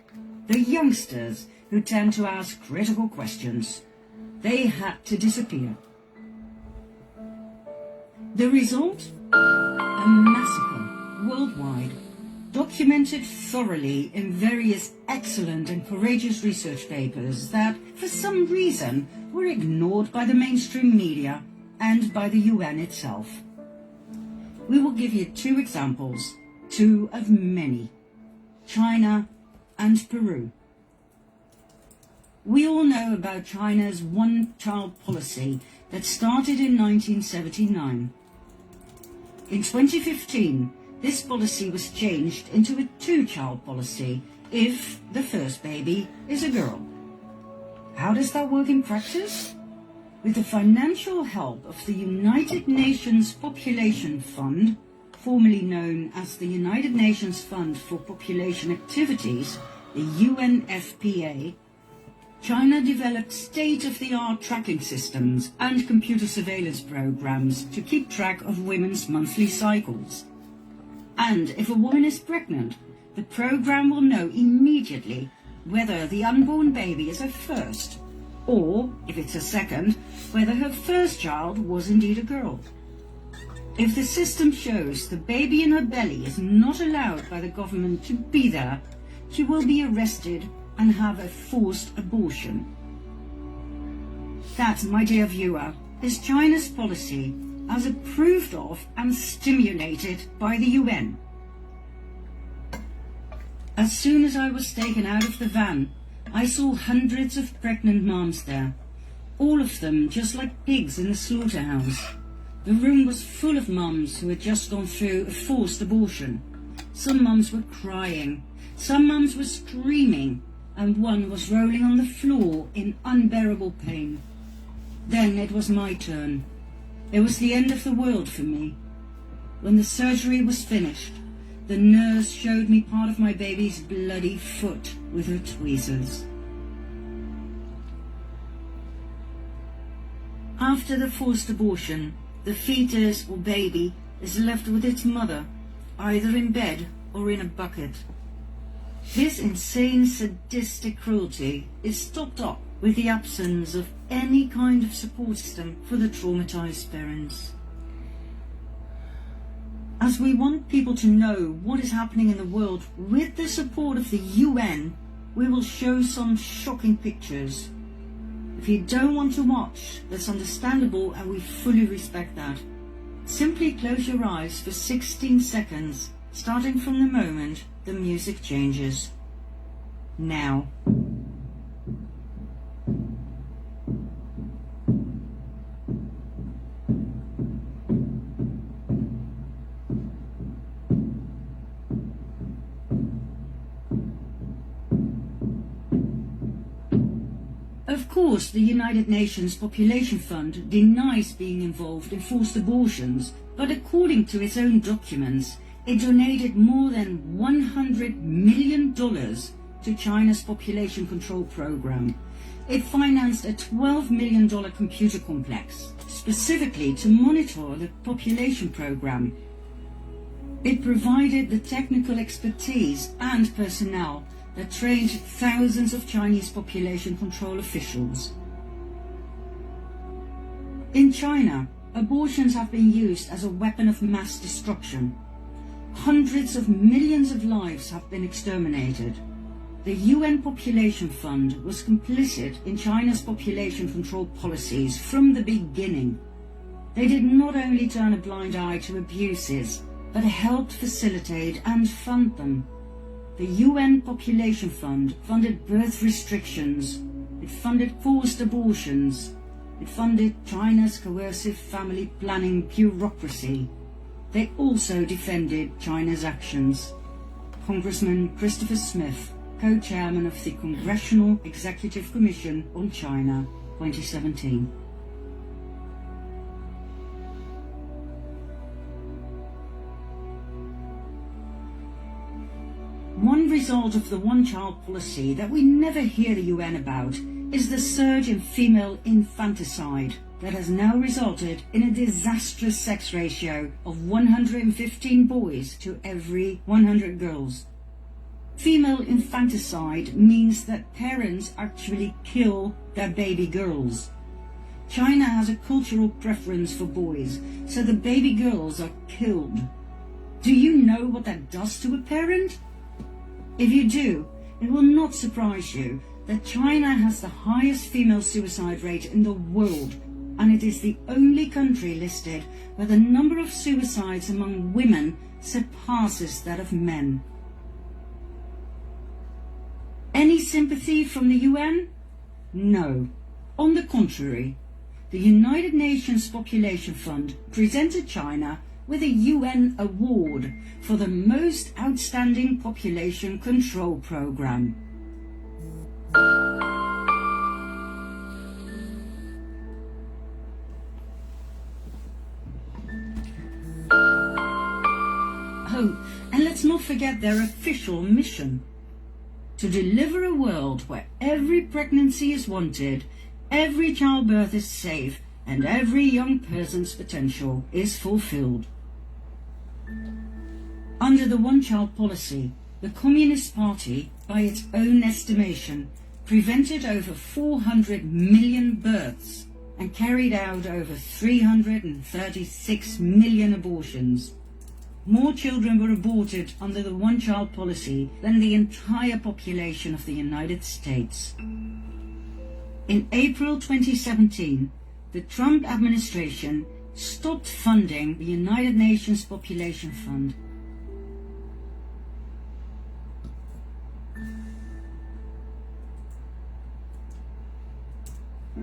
S4: the youngsters who tend to ask critical questions. They had to disappear. The result? A massacre worldwide, documented thoroughly in various excellent and courageous research papers that, for some reason, were ignored by the mainstream media and by the UN itself. We will give you two examples, two of many: China and Peru. We all know about China's one-child policy that started in 1979. In 2015, this policy was changed into a two-child policy if the first baby is a girl. How does that work in practice? With the financial help of the United Nations Population Fund, formerly known as the United Nations Fund for Population Activities, the UNFPA, China developed state-of-the-art tracking systems and computer surveillance programs to keep track of women's monthly cycles. And if a woman is pregnant, the program will know immediately whether the unborn baby is her first, or, if it's a second, whether her first child was indeed a girl. If the system shows the baby in her belly is not allowed by the government to be there, she will be arrested and have a forced abortion. That, my dear viewer, is China's policy as approved of and stimulated by the UN. As soon as I was taken out of the van, I saw hundreds of pregnant moms there, all of them just like pigs in the slaughterhouse. The room was full of mums who had just gone through a forced abortion. Some mums were crying, some mums were screaming, and one was rolling on the floor in unbearable pain. Then it was my turn. It was the end of the world for me. When the surgery was finished, the nurse showed me part of my baby's bloody foot with her tweezers. After the forced abortion, the fetus or baby is left with its mother, either in bed or in a bucket. This insane sadistic cruelty is topped up with the absence of any kind of support system for the traumatized parents. As we want people to know what is happening in the world with the support of the UN, we will show some shocking pictures. If you don't want to watch, that's understandable and we fully respect that. Simply close your eyes for 16 seconds, starting from the moment the music changes. Now. Of course, the United Nations Population Fund denies being involved in forced abortions, but according to its own documents, it donated more than $100 million to China's population control program. It financed a $12 million computer complex, specifically to monitor the population program. It provided the technical expertise and personnel that trained thousands of Chinese population control officials. In China, abortions have been used as a weapon of mass destruction. Hundreds of millions of lives have been exterminated. The UN Population Fund was complicit in China's population control policies from the beginning. They did not only turn a blind eye to abuses, but helped facilitate and fund them. The UN Population Fund funded birth restrictions, it funded forced abortions, it funded China's coercive family planning bureaucracy. They also defended China's actions. Congressman Christopher Smith, co-chairman of the Congressional Executive Commission on China, 2017. One result of the one-child policy that we never hear the UN about is the surge in female infanticide that has now resulted in a disastrous sex ratio of 115 boys to every 100 girls. Female infanticide means that parents actually kill their baby girls. China has a cultural preference for boys, so the baby girls are killed. Do you know what that does to a parent? If you do, it will not surprise you that China has the highest female suicide rate in the world, and it is the only country listed where the number of suicides among women surpasses that of men. Any sympathy from the UN? No. On the contrary, the United Nations Population Fund presented China with a UN award for the most outstanding population control program. Oh, and let's not forget their official mission: to deliver a world where every pregnancy is wanted, every childbirth is safe, and every young person's potential is fulfilled. Under the one-child policy, the Communist Party, by its own estimation, prevented over 400 million births and carried out over 336 million abortions. More children were aborted under the one-child policy than the entire population of the United States. In April 2017, the Trump administration stopped funding the United Nations Population Fund.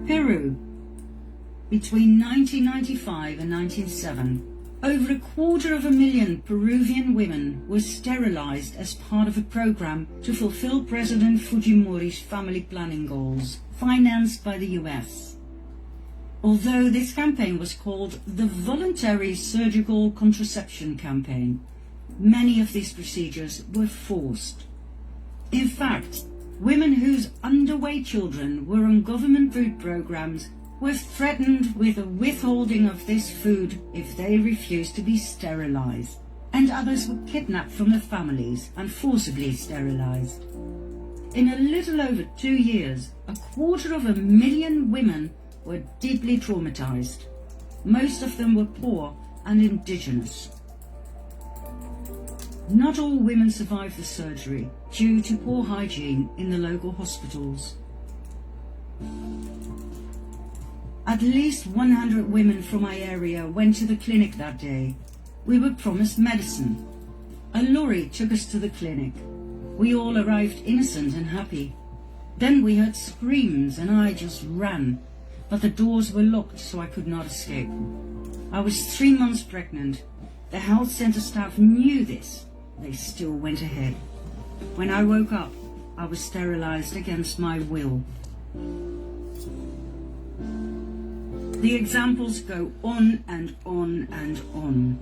S4: Peru. Between 1995 and 1907, over 250,000 Peruvian women were sterilized as part of a program to fulfill President Fujimori's family planning goals, financed by the US. Although this campaign was called the Voluntary Surgical Contraception Campaign, many of these procedures were forced. In fact, women whose underweight children were on government food programs were threatened with the withholding of this food if they refused to be sterilized, and others were kidnapped from their families and forcibly sterilized. In a little over 2 years, 250,000 women were deeply traumatized. Most of them were poor and indigenous. Not all women survived the surgery due to poor hygiene in the local hospitals. At least 100 women from my area went to the clinic that day. We were promised medicine. A lorry took us to the clinic. We all arrived innocent and happy. Then we heard screams and I just ran, but the doors were locked so I could not escape. I was 3 months pregnant. The health center staff knew this. They still went ahead. When I woke up, I was sterilized against my will. The examples go on and on and on.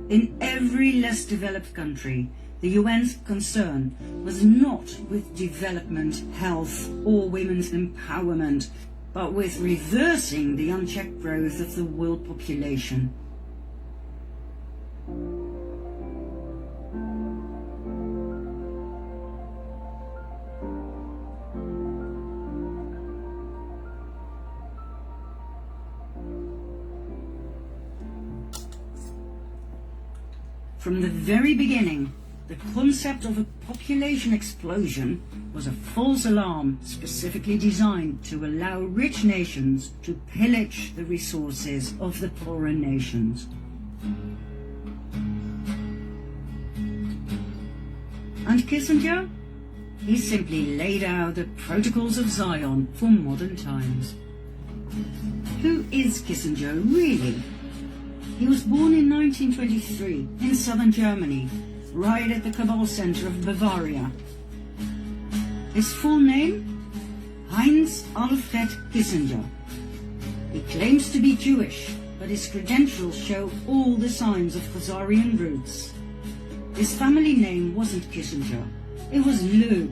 S4: In every less developed country, the UN's concern was not with development, health, or women's empowerment, but with reversing the unchecked growth of the world population. From the very beginning, the concept of a population explosion was a false alarm specifically designed to allow rich nations to pillage the resources of the poorer nations. And Kissinger? He simply laid out the protocols of Zion for modern times. Who is Kissinger really? He was born in 1923 in southern Germany, right at the Cabal center of Bavaria. His full name? Heinz Alfred Kissinger. He claims to be Jewish, but his credentials show all the signs of Khazarian roots. His family name wasn't Kissinger. It was Loeb.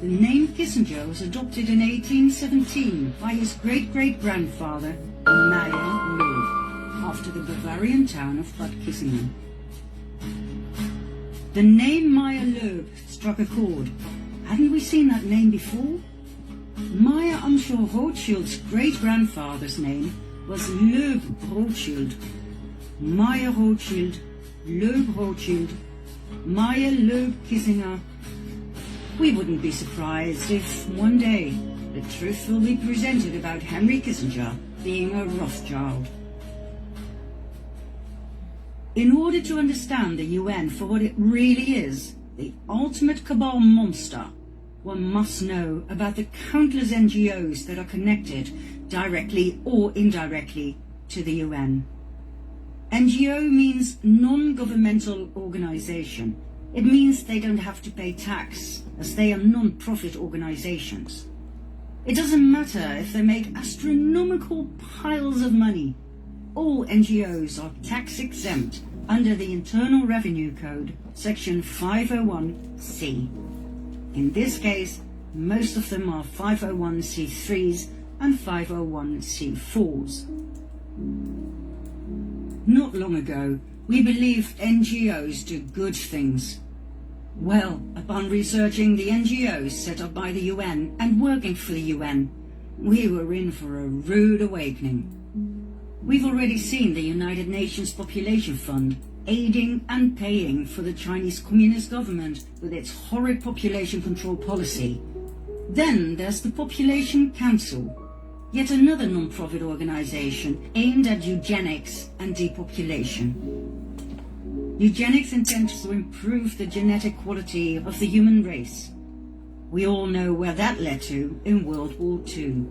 S4: The name Kissinger was adopted in 1817 by his great-great-grandfather, Meyer Loeb, after the Bavarian town of Bad Kissingen. The name Meyer Loeb struck a chord. Hadn't we seen that name before? Meyer Amschel Rothschild's great-grandfather's name was Loeb Rothschild. Meyer Rothschild, Loeb Rothschild, Meyer Loeb Kissinger. We wouldn't be surprised if one day the truth will be presented about Henry Kissinger being a Rothschild. In order to understand the UN for what it really is, the ultimate cabal monster, one must know about the countless NGOs that are connected, directly or indirectly, to the UN. NGO means non-governmental organization. It means they don't have to pay tax, as they are non-profit organizations. It doesn't matter if they make astronomical piles of money. All NGOs are tax exempt under the Internal Revenue Code, section 501C. In this case, most of them are 501c3s and 501c4s. Not long ago, we believed NGOs do good things. Well, upon researching the NGOs set up by the UN and working for the UN, we were in for a rude awakening. We've already seen the United Nations Population Fund aiding and paying for the Chinese Communist government with its horrid population control policy. Then there's the Population Council, yet another non-profit organization aimed at eugenics and depopulation. Eugenics intends to improve the genetic quality of the human race. We all know where that led to in World War II.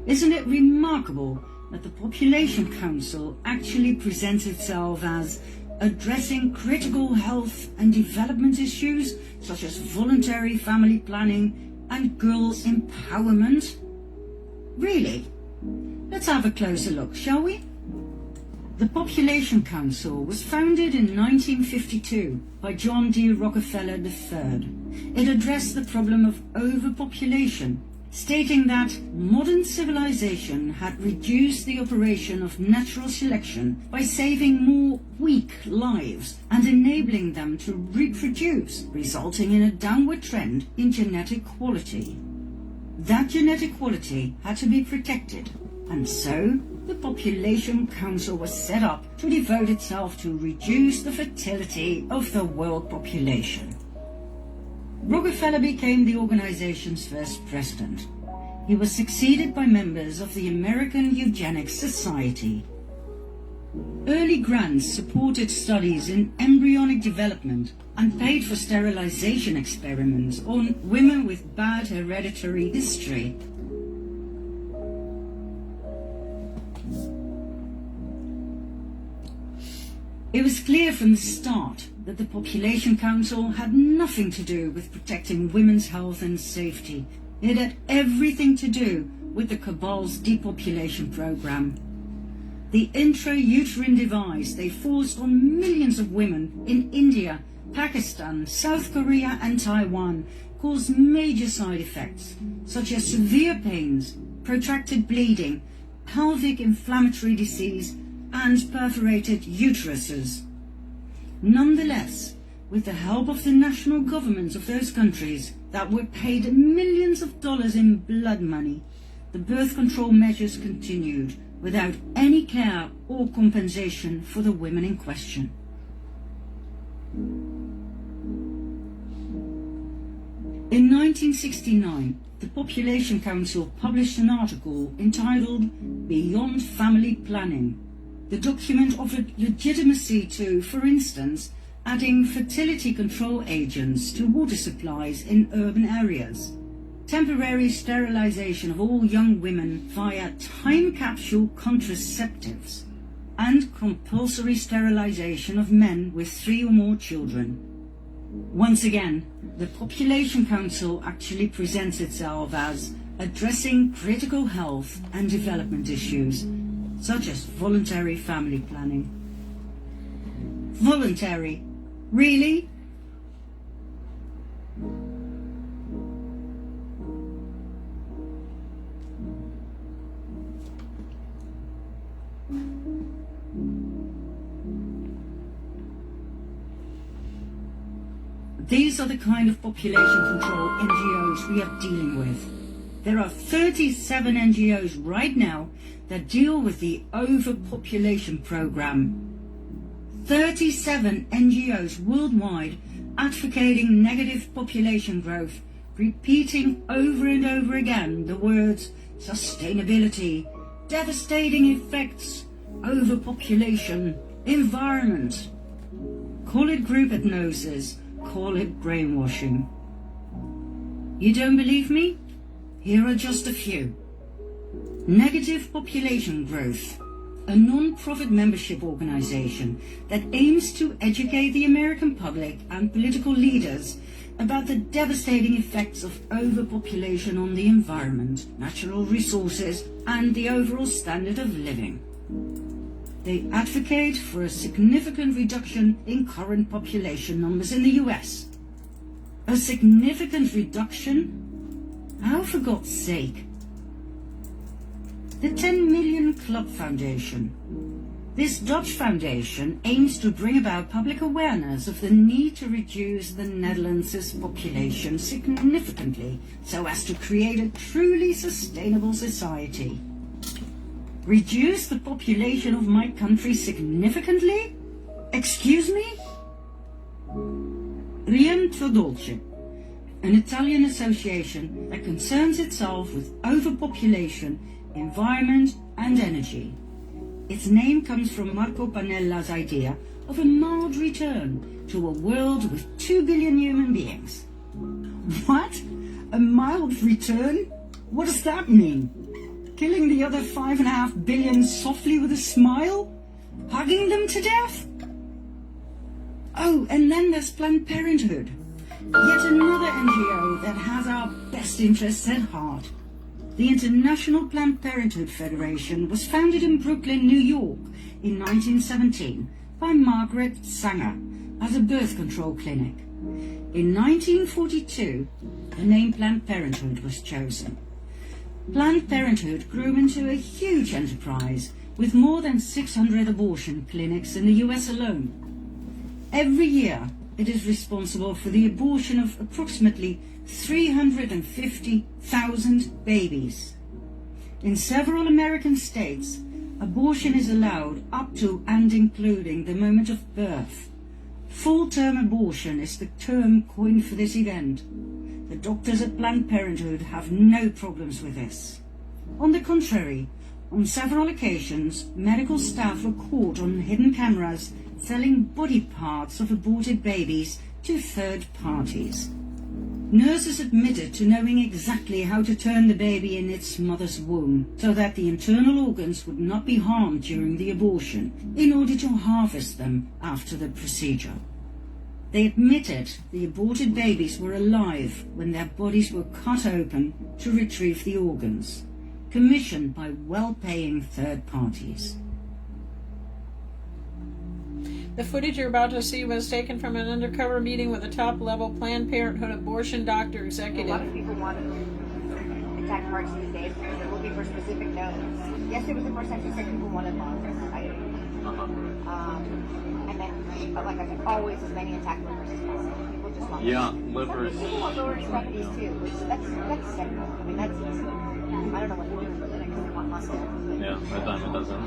S4: Isn't it remarkable that the Population Council actually presents itself as addressing critical health and development issues such as voluntary family planning and girls' empowerment? Really? Let's have a closer look, shall we? The Population Council was founded in 1952 by John D. Rockefeller III. It addressed the problem of overpopulation, stating that modern civilization had reduced the operation of natural selection by saving more weak lives and enabling them to reproduce, resulting in a downward trend in genetic quality. That genetic quality had to be protected, and so the Population Council was set up to devote itself to reduce the fertility of the world population. Rockefeller became the organization's first president. He was succeeded by members of the American Eugenics Society. Early grants supported studies in embryonic development and paid for sterilization experiments on women with bad hereditary history. It was clear from the start that the Population Council had nothing to do with protecting women's health and safety. It had everything to do with the cabal's depopulation program. The intrauterine device they forced on millions of women in India, Pakistan, South Korea and Taiwan caused major side effects, such as severe pains, protracted bleeding, pelvic inflammatory disease, and perforated uteruses. Nonetheless, with the help of the national governments of those countries that were paid millions of dollars in blood money, the birth control measures continued without any care or compensation for the women in question. In 1969, the Population Council published an article entitled Beyond Family Planning. The document offered legitimacy to, for instance, adding fertility control agents to water supplies in urban areas, temporary sterilization of all young women via time capsule contraceptives, and compulsory sterilization of men with 3 or more children. Once again, the Population Council actually presents itself as addressing critical health and development issues, such as voluntary family planning. Voluntary? Really? These are the kind of population control NGOs we are dealing with. There are 37 NGOs right now that deal with the overpopulation program. 37 NGOs worldwide advocating negative population growth, repeating over and over again the words sustainability, devastating effects, overpopulation, environment. Call it group hypnosis, call it brainwashing. You don't believe me? Here are just a few. Negative Population Growth, a non-profit membership organization that aims to educate the American public and political leaders about the devastating effects of overpopulation on the environment, natural resources, and the overall standard of living. They advocate for a significant reduction in current population numbers in the US. A significant reduction? How, for God's sake? The 10 Million Club Foundation. This Dutch foundation aims to bring about public awareness of the need to reduce the Netherlands' population significantly so as to create a truly sustainable society. Reduce the population of my country significantly? Excuse me? Rientro Dolce, an Italian association that concerns itself with overpopulation, environment and energy. Its name comes from Marco Panella's idea of a mild return to a world with 2 billion human beings. What? A mild return? What does that mean? Killing the other 5.5 billion softly with a smile? Hugging them to death? Oh, and then there's Planned Parenthood. Yet another NGO that has our best interests at heart. The International Planned Parenthood Federation was founded in Brooklyn, New York in 1917 by Margaret Sanger as a birth control clinic. In 1942, the name Planned Parenthood was chosen. Planned Parenthood grew into a huge enterprise with more than 600 abortion clinics in the US alone. Every year, it is responsible for the abortion of approximately 350,000 babies. In several American states, abortion is allowed up to and including the moment of birth. Full-term abortion is the term coined for this event. The doctors at Planned Parenthood have no problems with this. On the contrary, on several occasions, medical staff were caught on hidden cameras selling body parts of aborted babies to third parties. Nurses admitted to knowing exactly how to turn the baby in its mother's womb so that the internal organs would not be harmed during the abortion in order to harvest them after the procedure. They admitted the aborted babies were alive when their bodies were cut open to retrieve the organs, commissioned by well-paying third parties.
S1: The footage you're about to see was taken from an undercover meeting with a top-level Planned Parenthood abortion doctor executive.
S5: A lot of people want to attack parts these days because they're looking for specific notes. Yesterday was the first time she said people wanted lungs. And then, like I said, always as many attack livers as possible. People just want
S6: livers.
S5: People want lower extremities too, which that's simple. I mean, that's easy. I don't know what they do for that because they want muscle.
S6: Yeah, that time it doesn't.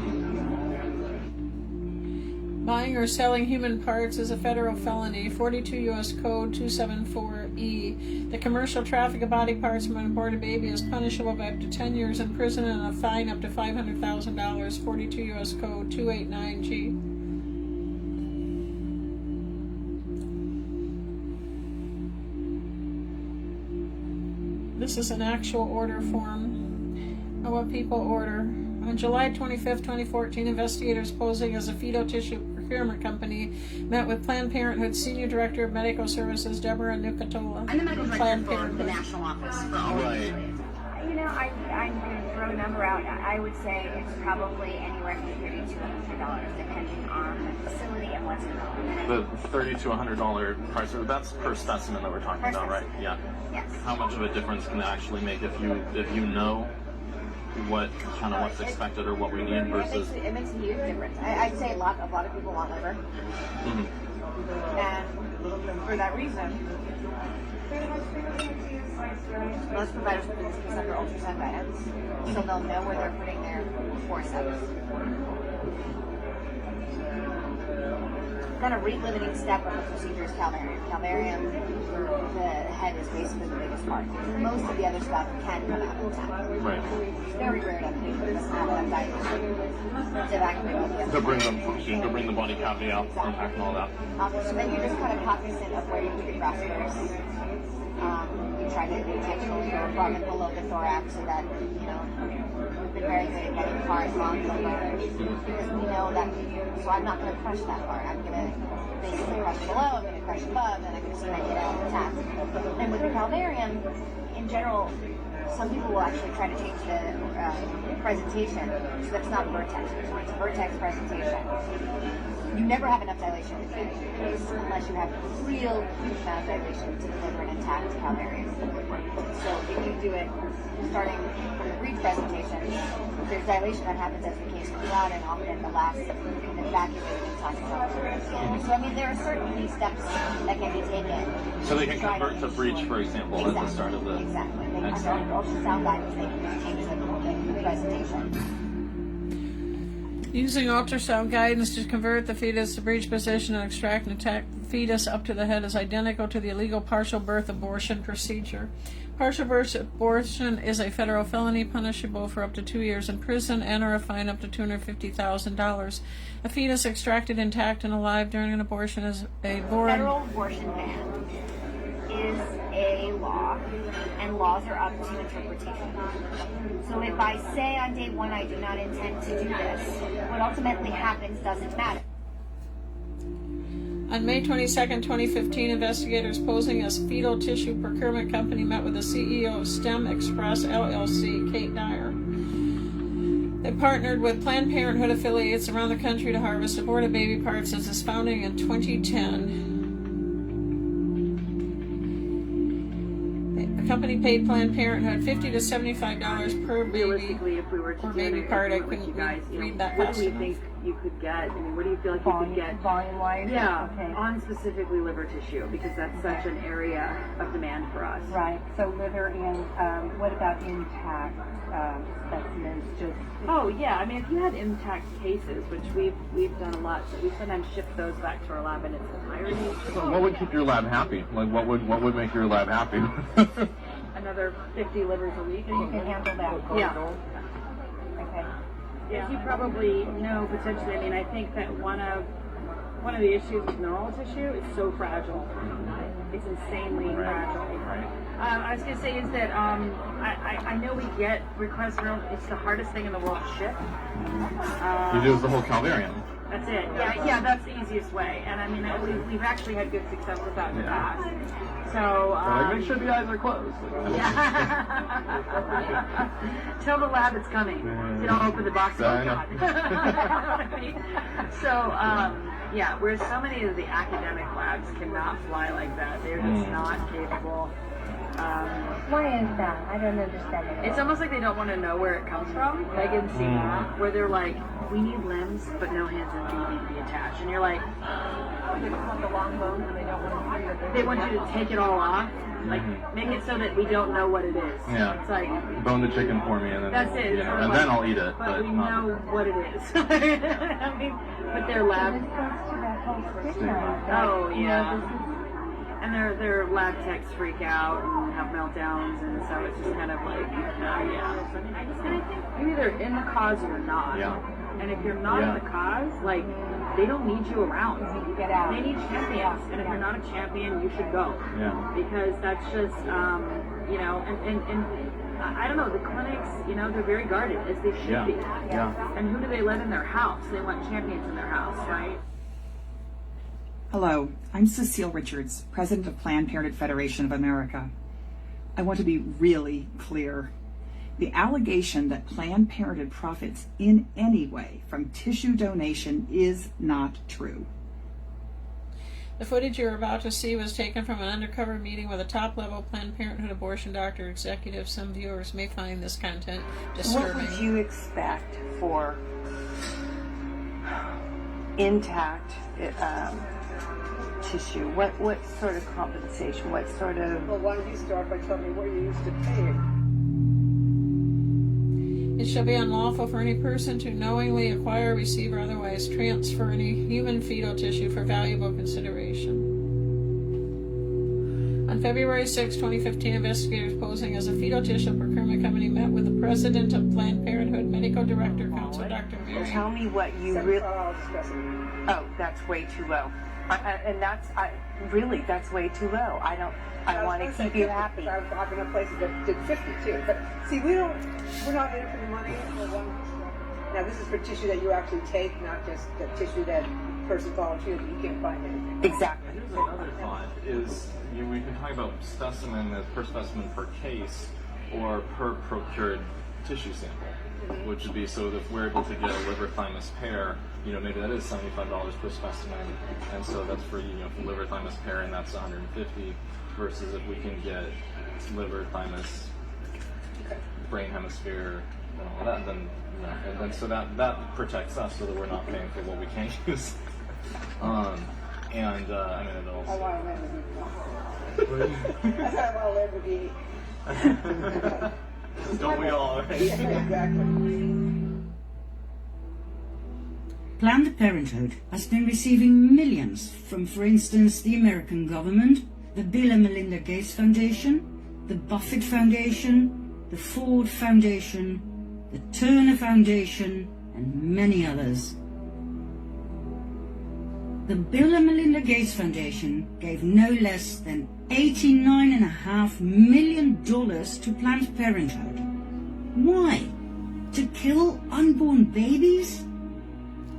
S1: Buying or selling human parts is a federal felony, 42 U.S. Code 274E. The commercial traffic of body parts from an aborted baby is punishable by up to 10 years in prison and a fine up to $500,000, 42 U.S. Code 289G. This is an actual order form of what people order. On July 25, 2014, investigators posing as a fetal tissue procurement company met with Planned Parenthood Senior Director of Medical Services, Deborah Nucatola.
S5: I'm the medical director
S1: Planned
S5: for the
S1: Parenthood.
S5: national office for all
S6: Right.
S5: You know, I'm going to throw a number out. I would say it's probably anywhere from $30 to $100, depending on the facility and what's involved.
S6: The $30 to $100 price, that's per specimen that we're talking
S5: Per
S6: about, right?
S5: specimen.
S6: Yeah.
S5: Yes.
S6: How much of a difference can it actually make if you know what kind of what's expected or what we need versus?
S5: It makes a huge difference. I'd say a lot of people want liver.
S6: Mm-hmm.
S5: And for that reason, most providers put this case under ultrasound guidance, so they'll know where they're putting their forceps. Kind of rate-limiting step of the procedure is calvarium. Calvarium, the head is basically the biggest part. Most of the other stuff can come out intact.
S6: Right.
S5: It's very rare to have a patient that doesn't have enough dilation to evacuate all the other
S6: To bring the body cavity out, intact and all that.
S5: So then you're just kind of cognizant of where you put your thrusters. You try to intentionally go above and below the thorax so that, you know, we've been very good at getting cars on the lower because we know that, so I'm not going to crush that part. I'm going to basically crush below, I'm going to crush above, and I'm going to see if I get out intact. And with the calvarium, in general, some people will actually try to change the presentation so that it's not vertex. So it's a vertex presentation. You never have enough dilation in the case unless you have real huge amount of dilation to deliver an intact calvarium. So if you do it starting from the breech presentation, there's dilation that happens as the case comes out, and often the last evacuated intact calvarium. So I mean, there are certainly steps that can be taken.
S6: So they can convert to breech, for example,
S5: exactly.
S6: at the start of the.
S5: Exactly. They can ultrasound guidance. They can just change the presentation.
S1: Using ultrasound guidance to convert the fetus to breech position and extract and attack the fetus up to the head is identical to the illegal partial birth abortion procedure. Partial birth abortion is a federal felony punishable for up to 2 years in prison and/or a fine up to $250,000. A fetus extracted intact and alive during an abortion is a
S5: Federal abortion ban is a law, and laws are up to interpretation. So if I say on day one I do not intend to do this, what ultimately happens doesn't matter.
S1: On May 22, 2015, investigators posing as fetal tissue procurement company met with the CEO of STEM Express LLC, Kate Dyer. They partnered with Planned Parenthood affiliates around the country to harvest aborted baby parts since its founding in 2010. The company paid Planned Parenthood $50 to $75 per baby.
S7: Realistically, if we were to
S1: baby part, I couldn't read that
S7: what
S1: fast
S7: do we
S1: enough.
S7: think you could get? I mean, what do you feel like you could get?
S8: Volume-wise?
S7: Yeah,
S8: Okay.
S7: on specifically liver tissue, because that's such an area of demand for us.
S8: Right. So liver and what about intact specimens?
S7: Oh yeah, I mean, if you had intact cases, which we've done a lot, so we sometimes ship those back to our lab in its entirety.
S6: So what would keep your lab happy? Like, what would make your lab happy?
S7: Another 50 livers a week.
S8: You can handle that.
S7: Yeah.
S8: Okay.
S7: Yeah, you probably know potentially. I mean, I think that one of the issues with neural tissue is so fragile. It's insanely fragile.
S6: Right.
S7: I was going to say is that I know we get requests for it's the hardest thing in the world to ship.
S6: You do the whole calvarium.
S7: That's it. Yeah, that's the easiest way. And I mean, we've actually had good success with that in the past. So,
S6: like, make sure the eyes are closed.
S7: Tell the lab it's coming. You don't open the box. Oh, God. So, yeah, whereas so many of the academic labs cannot fly like that. They're just not capable.
S8: Why is that? I don't understand it.
S7: It's almost like they don't want to know where it comes from. I can see that. Where they're like, we need limbs, but no hands and feet need to be attached. And you're like,
S8: They just want the long bones and they don't want to see that
S7: they want you to take it all off. Like, make it so that we don't know what it is.
S6: Yeah.
S7: It's like,
S6: Bone the chicken for me, and then
S7: that's it.
S6: Yeah,
S7: Or
S6: and
S7: like,
S6: then I'll eat it.
S7: But we
S6: not.
S7: know what it is. I mean, but their lab.
S8: This goes to that whole stigma.
S7: Oh
S8: You know,
S7: yeah.
S8: this is-
S7: And their lab techs freak out and have meltdowns, and so it's just kind of like, yeah. So, I mean, I think you're either in the cause or you're not.
S6: Yeah.
S7: And if you're not in the cause, like, they don't need you around.
S8: Get out.
S7: They need champions, and if you're not a champion, you should go.
S6: Yeah.
S7: Because that's just, you know, and I don't know, the clinics, you know, they're very guarded, as they should be.
S6: Yeah.
S7: And who do they let in their house? They want champions in their house, right?
S9: Hello, I'm Cecile Richards, President of Planned Parenthood Federation of America. I want to be really clear. The allegation that Planned Parenthood profits in any way from tissue donation is not true.
S1: The footage you're about to see was taken from an undercover meeting with a top-level Planned Parenthood abortion doctor executive. Some viewers may find this content disturbing.
S10: What would you expect for intact tissue? What sort of compensation? What sort of...
S8: Well, why don't you start by telling me what you're used to paying?
S1: It shall be unlawful for any person to knowingly acquire, receive, or otherwise transfer any human fetal tissue for valuable consideration. On February 6, 2015, investigators posing as a fetal tissue procurement company met with the president of Planned Parenthood Medical Director Council, Dr. Mary.
S10: Tell me what you really...
S8: $7
S10: Oh, that's way too low. And that's way too low. I want to keep you happy.
S8: I've been at places that did 50 too. But see, we're not in it for the money. Now this is for tissue that you actually take, not just the tissue that person volunteered that you can't find anything.
S10: Exactly.
S6: Here's another thought is we can talk about specimen as per specimen per case or per procured tissue sample, which would be so that if we're able to get a liver thymus pair, maybe that is $75 per specimen, and so that's for liver thymus pair, and that's $150 versus if we can get liver thymus, brain hemisphere, and all that, then and then so that protects us so that we're not paying for what we can't use. I mean, it also.
S8: I want to live with you.
S6: Don't we all? Right?
S8: Yeah, exactly.
S4: Planned Parenthood has been receiving millions from, for instance, the American government, the Bill and Melinda Gates Foundation, the Buffett Foundation, the Ford Foundation, the Turner Foundation, and many others. The Bill and Melinda Gates Foundation gave no less than $89.5 million to Planned Parenthood. Why? To kill unborn babies?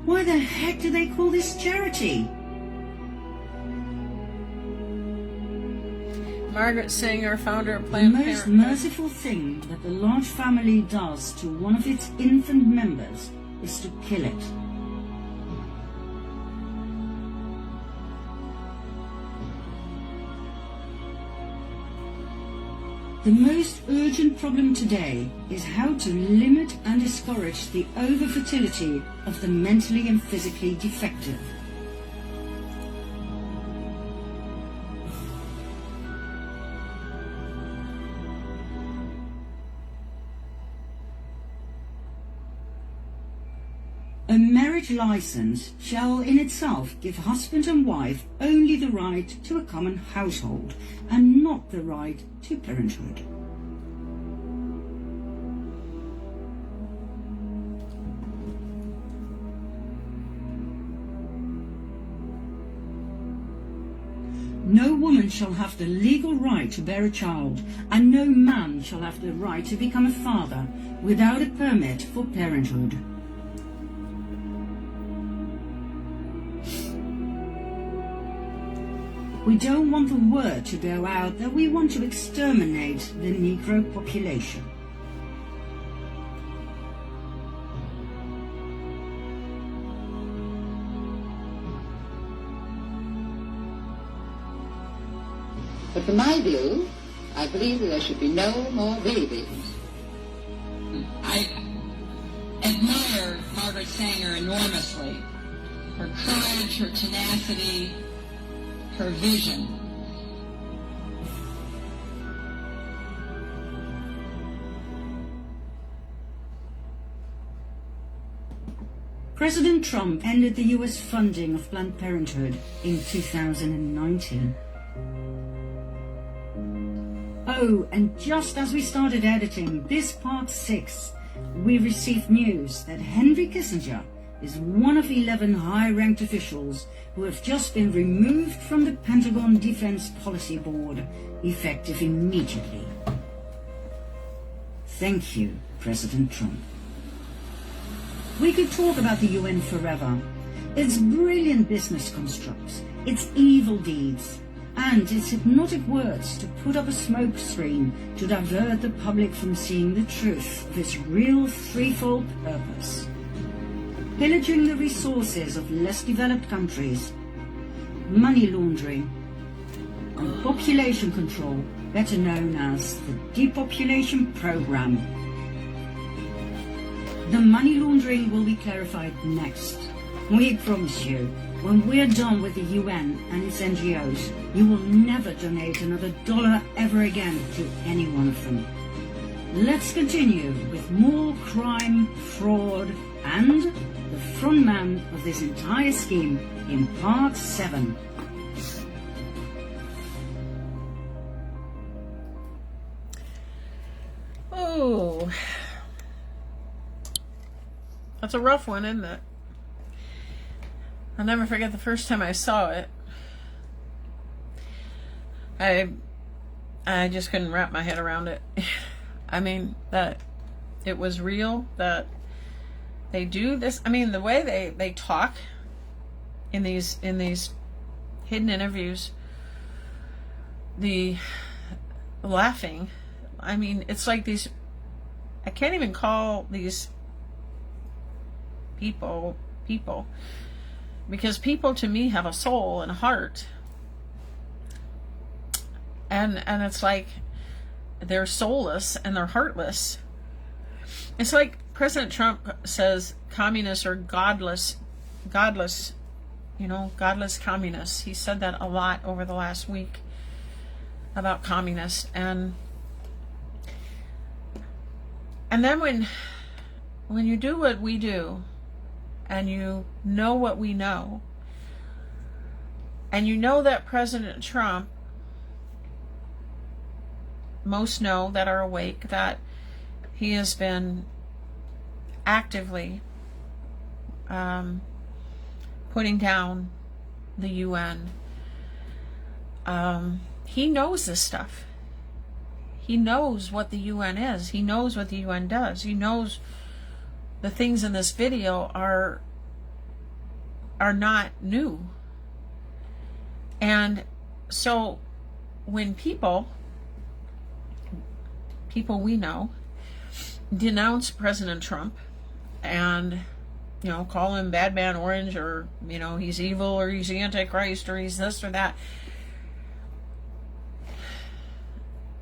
S4: Why the heck do they call this charity?
S1: Margaret Sanger, founder of
S4: The
S1: Planned
S4: most
S1: Parenthood.
S4: merciful thing that the large family does to one of its infant members is to kill it. The most urgent problem today is how to limit and discourage the over-fertility of the mentally and physically defective. A marriage license shall in itself give husband and wife only the right to a common household and not the right to parenthood. No woman shall have the legal right to bear a child, and no man shall have the right to become a father without a permit for parenthood. We don't want the word to go out that we want to exterminate the Negro population.
S11: But for my view, I believe that there should be no more babies.
S12: I admire Margaret Sanger enormously. Her courage, her tenacity, her vision.
S4: President Trump ended the U.S. funding of Planned Parenthood in 2019. Oh, and just as we started editing this part 6, we received news that Henry Kissinger is one of 11 high-ranked officials who have just been removed from the Pentagon Defense Policy Board, effective immediately. Thank you, President Trump. We could talk about the UN forever, its brilliant business constructs, its evil deeds, and its hypnotic words to put up a smoke screen to divert the public from seeing the truth of its real threefold purpose. Pillaging the resources of less developed countries, money laundering, and population control, better known as the depopulation program. The money laundering will be clarified next. We promise you, When we're done with the UN and its NGOs, you will never donate another dollar ever again to any one of them. Let's continue with more crime, fraud, and the frontman of this entire scheme in part 7.
S1: Oh, that's a rough one, isn't it? I'll never forget the first time I saw it. I just couldn't wrap my head around it. I mean, that it was real, that they do this. I mean, the way they talk in these hidden interviews, the laughing, I mean, it's like these, I can't even call these people, because people to me have a soul and a heart, and it's like they're soulless and they're heartless. It's like President Trump says communists are godless, you know, godless communists. He said that a lot over the last week about communists. And then when you do what we do, and you know what we know, and you know that President Trump, most know that are awake, that he has been actively putting down the UN. He knows this stuff. He knows what the UN is. He knows what the UN does. He knows the things in this video are not new. And so when people we know denounce President Trump and, you know, call him Bad Man Orange, or, you know, he's evil, or he's the Antichrist, or he's this or that,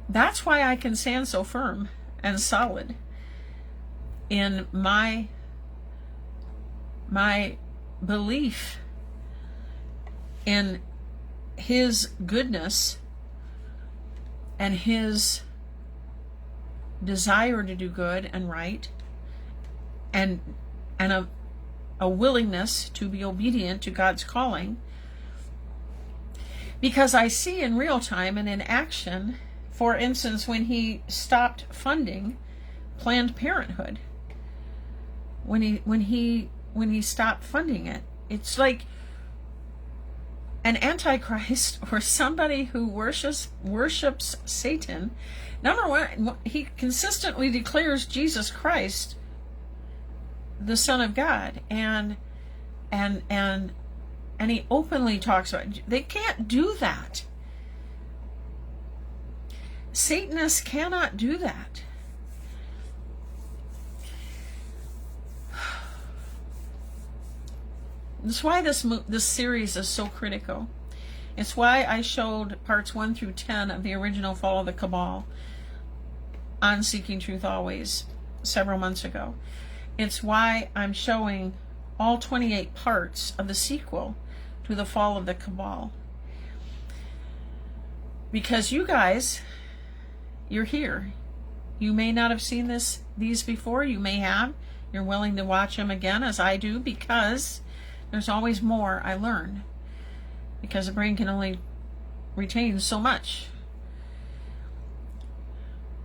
S1: that's why I can stand so firm and solid in my belief in his goodness and his desire to do good and right, and a willingness to be obedient to God's calling, because I see in real time and in action, for instance, when he stopped funding Planned Parenthood, when he stopped funding it, it's like an antichrist or somebody who worships Satan. Number one, he consistently declares Jesus Christ the Son of God, and he openly talks about it. They can't do that. Satanists cannot do that. That's why this series is so critical. It's why I showed parts 1 through 10 of the original Fall of the Cabal on Seeking Truth Always several months ago. It's why I'm showing all 28 parts of the sequel to the Fall of the Cabal. Because you guys, you're here. You may not have seen these before. You may have. You're willing to watch them again, as I do, because there's always more I learn. Because the brain can only retain so much.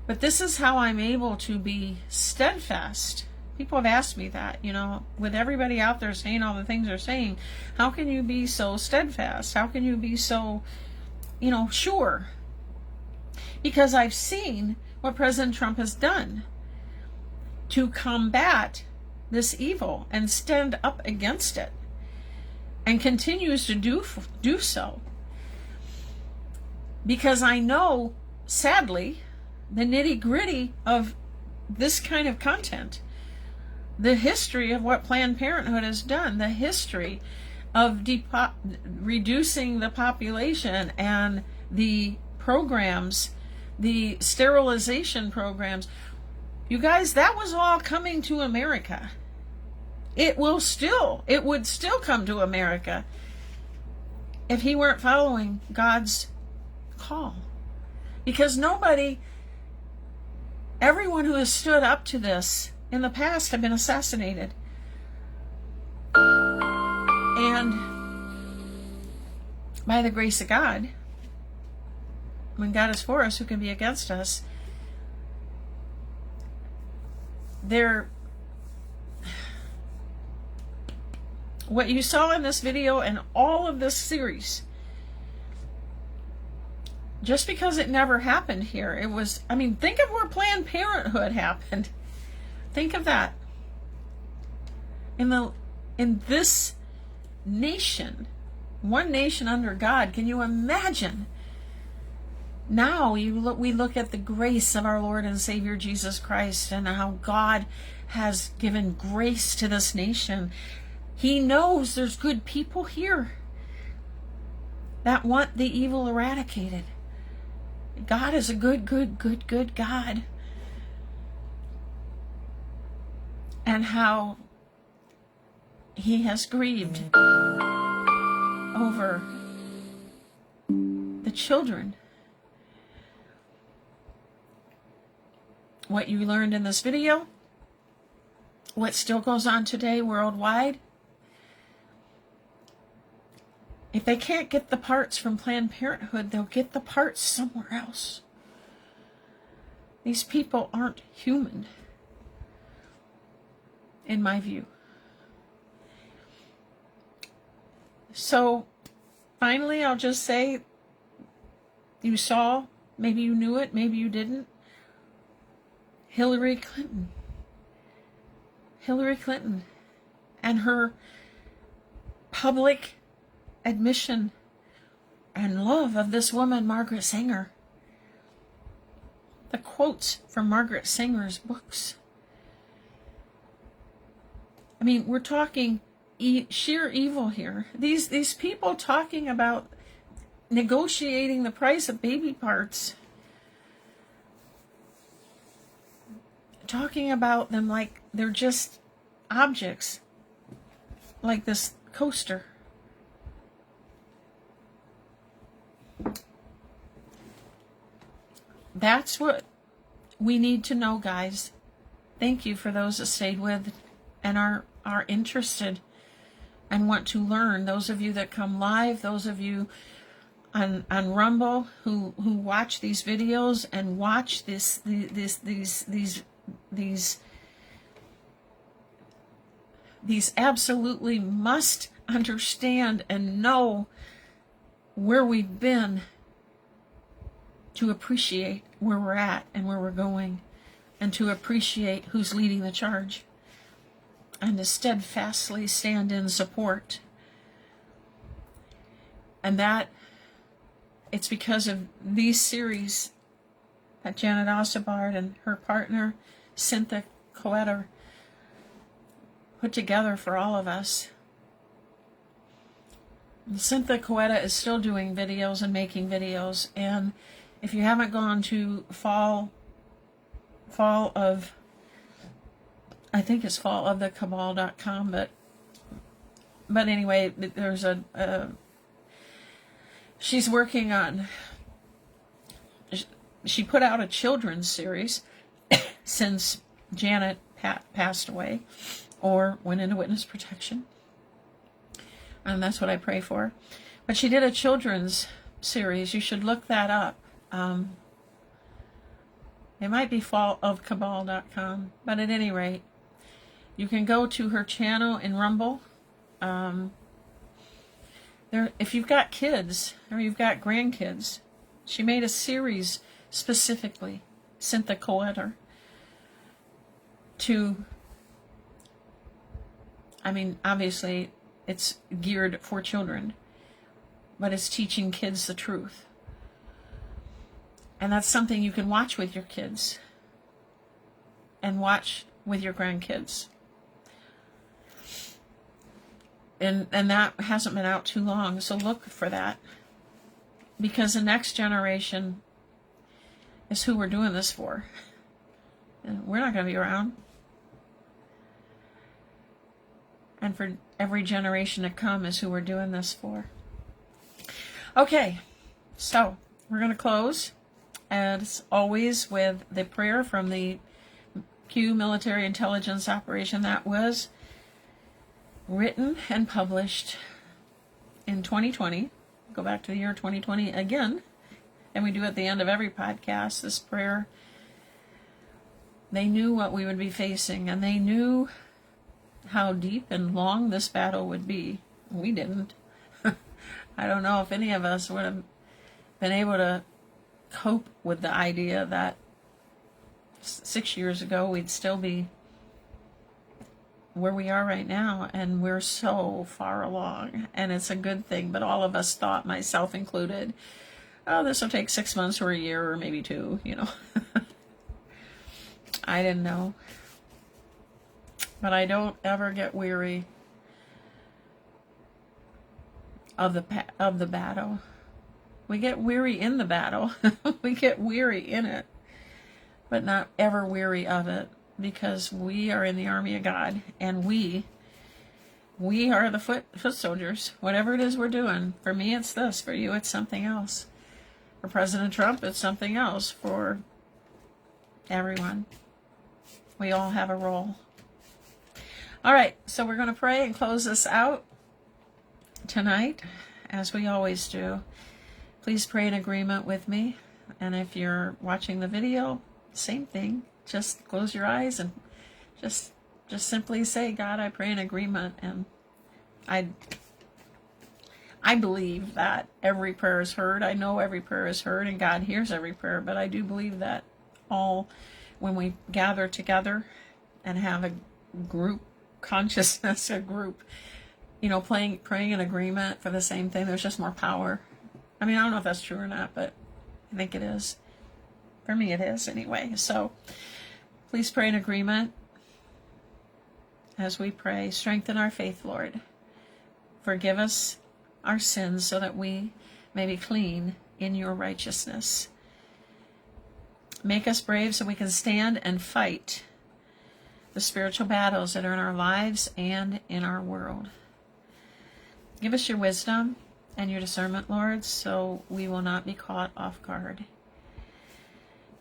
S1: But this is how I'm able to be steadfast. People have asked me that, you know, with everybody out there saying all the things they're saying, how can you be so steadfast? How can you be so, you know, sure? Because I've seen what President Trump has done to combat this evil and stand up against it, and continues to do so. Because I know, sadly, the nitty-gritty of this kind of content, the history of what Planned Parenthood has done, the history of reducing the population and the programs, the sterilization programs. You guys, that was all coming to America. It would still come to America if he weren't following God's call. Because everyone who has stood up to this in the past have been assassinated. And by the grace of God, when God is for us, who can be against us? What you saw in this video and all of this series, just because it never happened here, it was, I mean, think of where Planned Parenthood happened. Think of that. In this nation, one nation under God, can you imagine? Now we look at the grace of our Lord and Savior Jesus Christ and how God has given grace to this nation. He knows there's good people here that want the evil eradicated. God is a good God. And how he has grieved over the children. What you learned in this video, what still goes on today worldwide. If they can't get the parts from Planned Parenthood, they'll get the parts somewhere else. These people aren't human, in my view. So, finally, I'll just say, you saw, maybe you knew it, maybe you didn't, Hillary Clinton and her public admission and love of this woman, Margaret Sanger. The quotes from Margaret Sanger's books. I mean, we're talking sheer evil here. These people talking about negotiating the price of baby parts, talking about them like they're just objects, like this coaster. That's what we need to know, guys. Thank you for those that stayed with and are interested and want to learn. Those of you that come live, those of you on Rumble who watch these videos and watch these absolutely must understand and know where we've been to appreciate where we're at and where we're going, and to appreciate who's leading the charge, and to steadfastly stand in support. And that it's because of these series that Janet Ossebaard and her partner Cyntha Koeter put together for all of us. Cyntha Koeter is still doing videos and making videos, and if you haven't gone to fall of the cabal.com, but anyway, there's she's working on, she put out a children's series since Janet passed away or went into witness protection, and that's what I pray for. But she did a children's series. You should look that up. It might be fallofcabal.com, but at any rate, you can go to her channel in Rumble. If you've got kids or you've got grandkids, she made a series specifically, Cyntha Koeter, obviously it's geared for children, but it's teaching kids the truth. And that's something you can watch with your kids and watch with your grandkids. And that hasn't been out too long, so look for that. Because the next generation is who we're doing this for. And we're not going to be around. And for every generation to come is who we're doing this for. Okay, so we're going to close, as always, with the prayer from the Q military intelligence operation that was written and published in 2020. Go back to the year 2020 again, and we do at the end of every podcast this prayer. They knew what we would be facing, and they knew how deep and long this battle would be. We didn't. I don't know if any of us would have been able to cope with the idea that 6 years ago we'd still be where we are right now, and we're so far along, and it's a good thing. But all of us thought, myself included, oh, this will take 6 months or a year or maybe 2, you know. I didn't know. But I don't ever get weary of the battle. We get weary in the battle. We get weary in it, but not ever weary of it, because we are in the army of God, and we are the foot soldiers. Whatever it is we're doing, for me it's this, for you it's something else. For President Trump it's something else. For everyone, we all have a role. All right, so we're going to pray and close this out tonight, as we always do. Please pray in agreement with me, and if you're watching the video, same thing. Just close your eyes and just simply say, God, I pray in agreement. And I believe that every prayer is heard. I know every prayer is heard, and God hears every prayer, but I do believe that when we gather together and have a group consciousness, a group, praying in agreement for the same thing, there's just more power. I mean, I don't know if that's true or not, but I think it is. For me, it is anyway. So please pray in agreement as we pray. Strengthen our faith, Lord. Forgive us our sins so that we may be clean in your righteousness. Make us brave so we can stand and fight the spiritual battles that are in our lives and in our world. Give us your wisdom and your discernment, Lord, so we will not be caught off guard.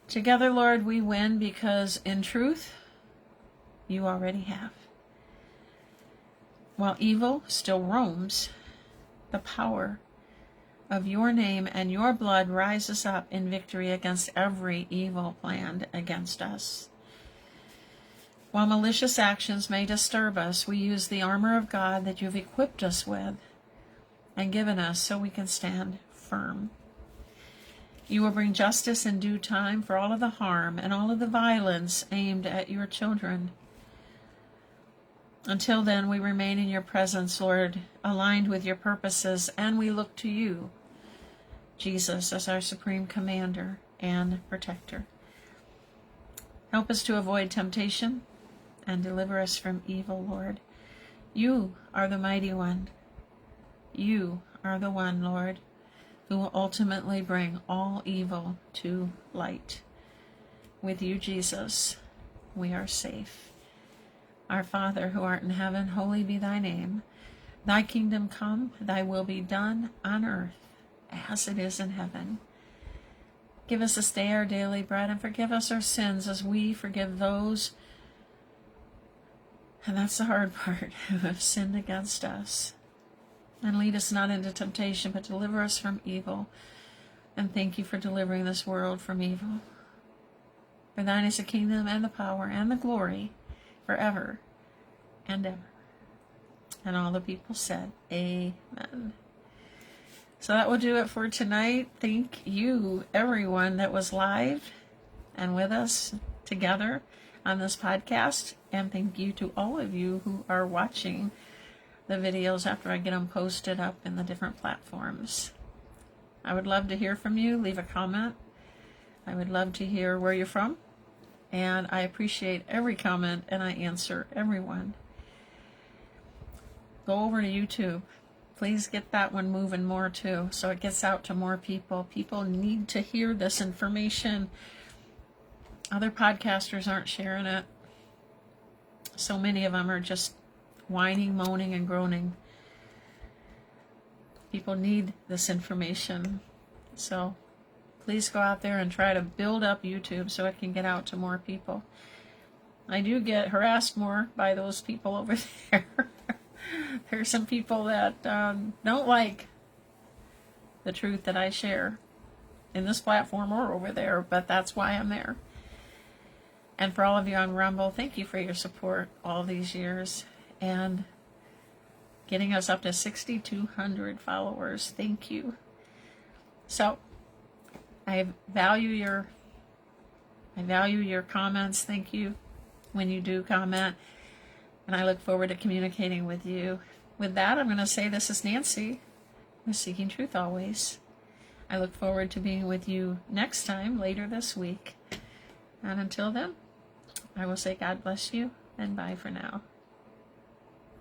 S1: Together, Lord, we win, because in truth, you already have. While evil still roams, the power of your name and your blood rises up in victory against every evil planned against us. While malicious actions may disturb us, we use the armor of God that you've equipped us with and given us so we can stand firm. You will bring justice in due time for all of the harm and all of the violence aimed at your children. Until then, we remain in your presence, Lord, aligned with your purposes, and we look to you, Jesus, as our supreme commander and protector. Help us to avoid temptation and deliver us from evil, Lord. You are the mighty one. You are the one, Lord, who will ultimately bring all evil to light. With you, Jesus, we are safe. Our Father, who art in heaven, holy be thy name. Thy kingdom come, thy will be done on earth as it is in heaven. Give us this day our daily bread, and forgive us our sins as we forgive those, and that's the hard part, who have sinned against us. And lead us not into temptation, but deliver us from evil. And thank you for delivering this world from evil. For thine is the kingdom and the power and the glory forever and ever. And all the people said, amen. So that will do it for tonight. Thank you, everyone that was live and with us together on this podcast. And thank you to all of you who are watching the videos after I get them posted up in the different platforms. I would love to hear from you. Leave a comment. I would love to hear where you're from. And I appreciate every comment, and I answer everyone. Go over to YouTube. Please get that one moving more too, so it gets out to more people. People need to hear this information. Other podcasters aren't sharing it. So many of them are just whining, moaning, and groaning. People need this information. So please go out there and try to build up YouTube so it can get out to more people. I do get harassed more by those people over there. There's some people that don't like the truth that I share in this platform or over there, but that's why I'm there. And for all of you on Rumble, thank you for your support all these years and getting us up to 6,200 followers. Thank you. So I value your comments. Thank you when you do comment, and I look forward to communicating with you. With that, I'm going to say this is Nancy with Seeking Truth Always. I look forward to being with you next time later this week. And until then, I will say God bless you and bye for now.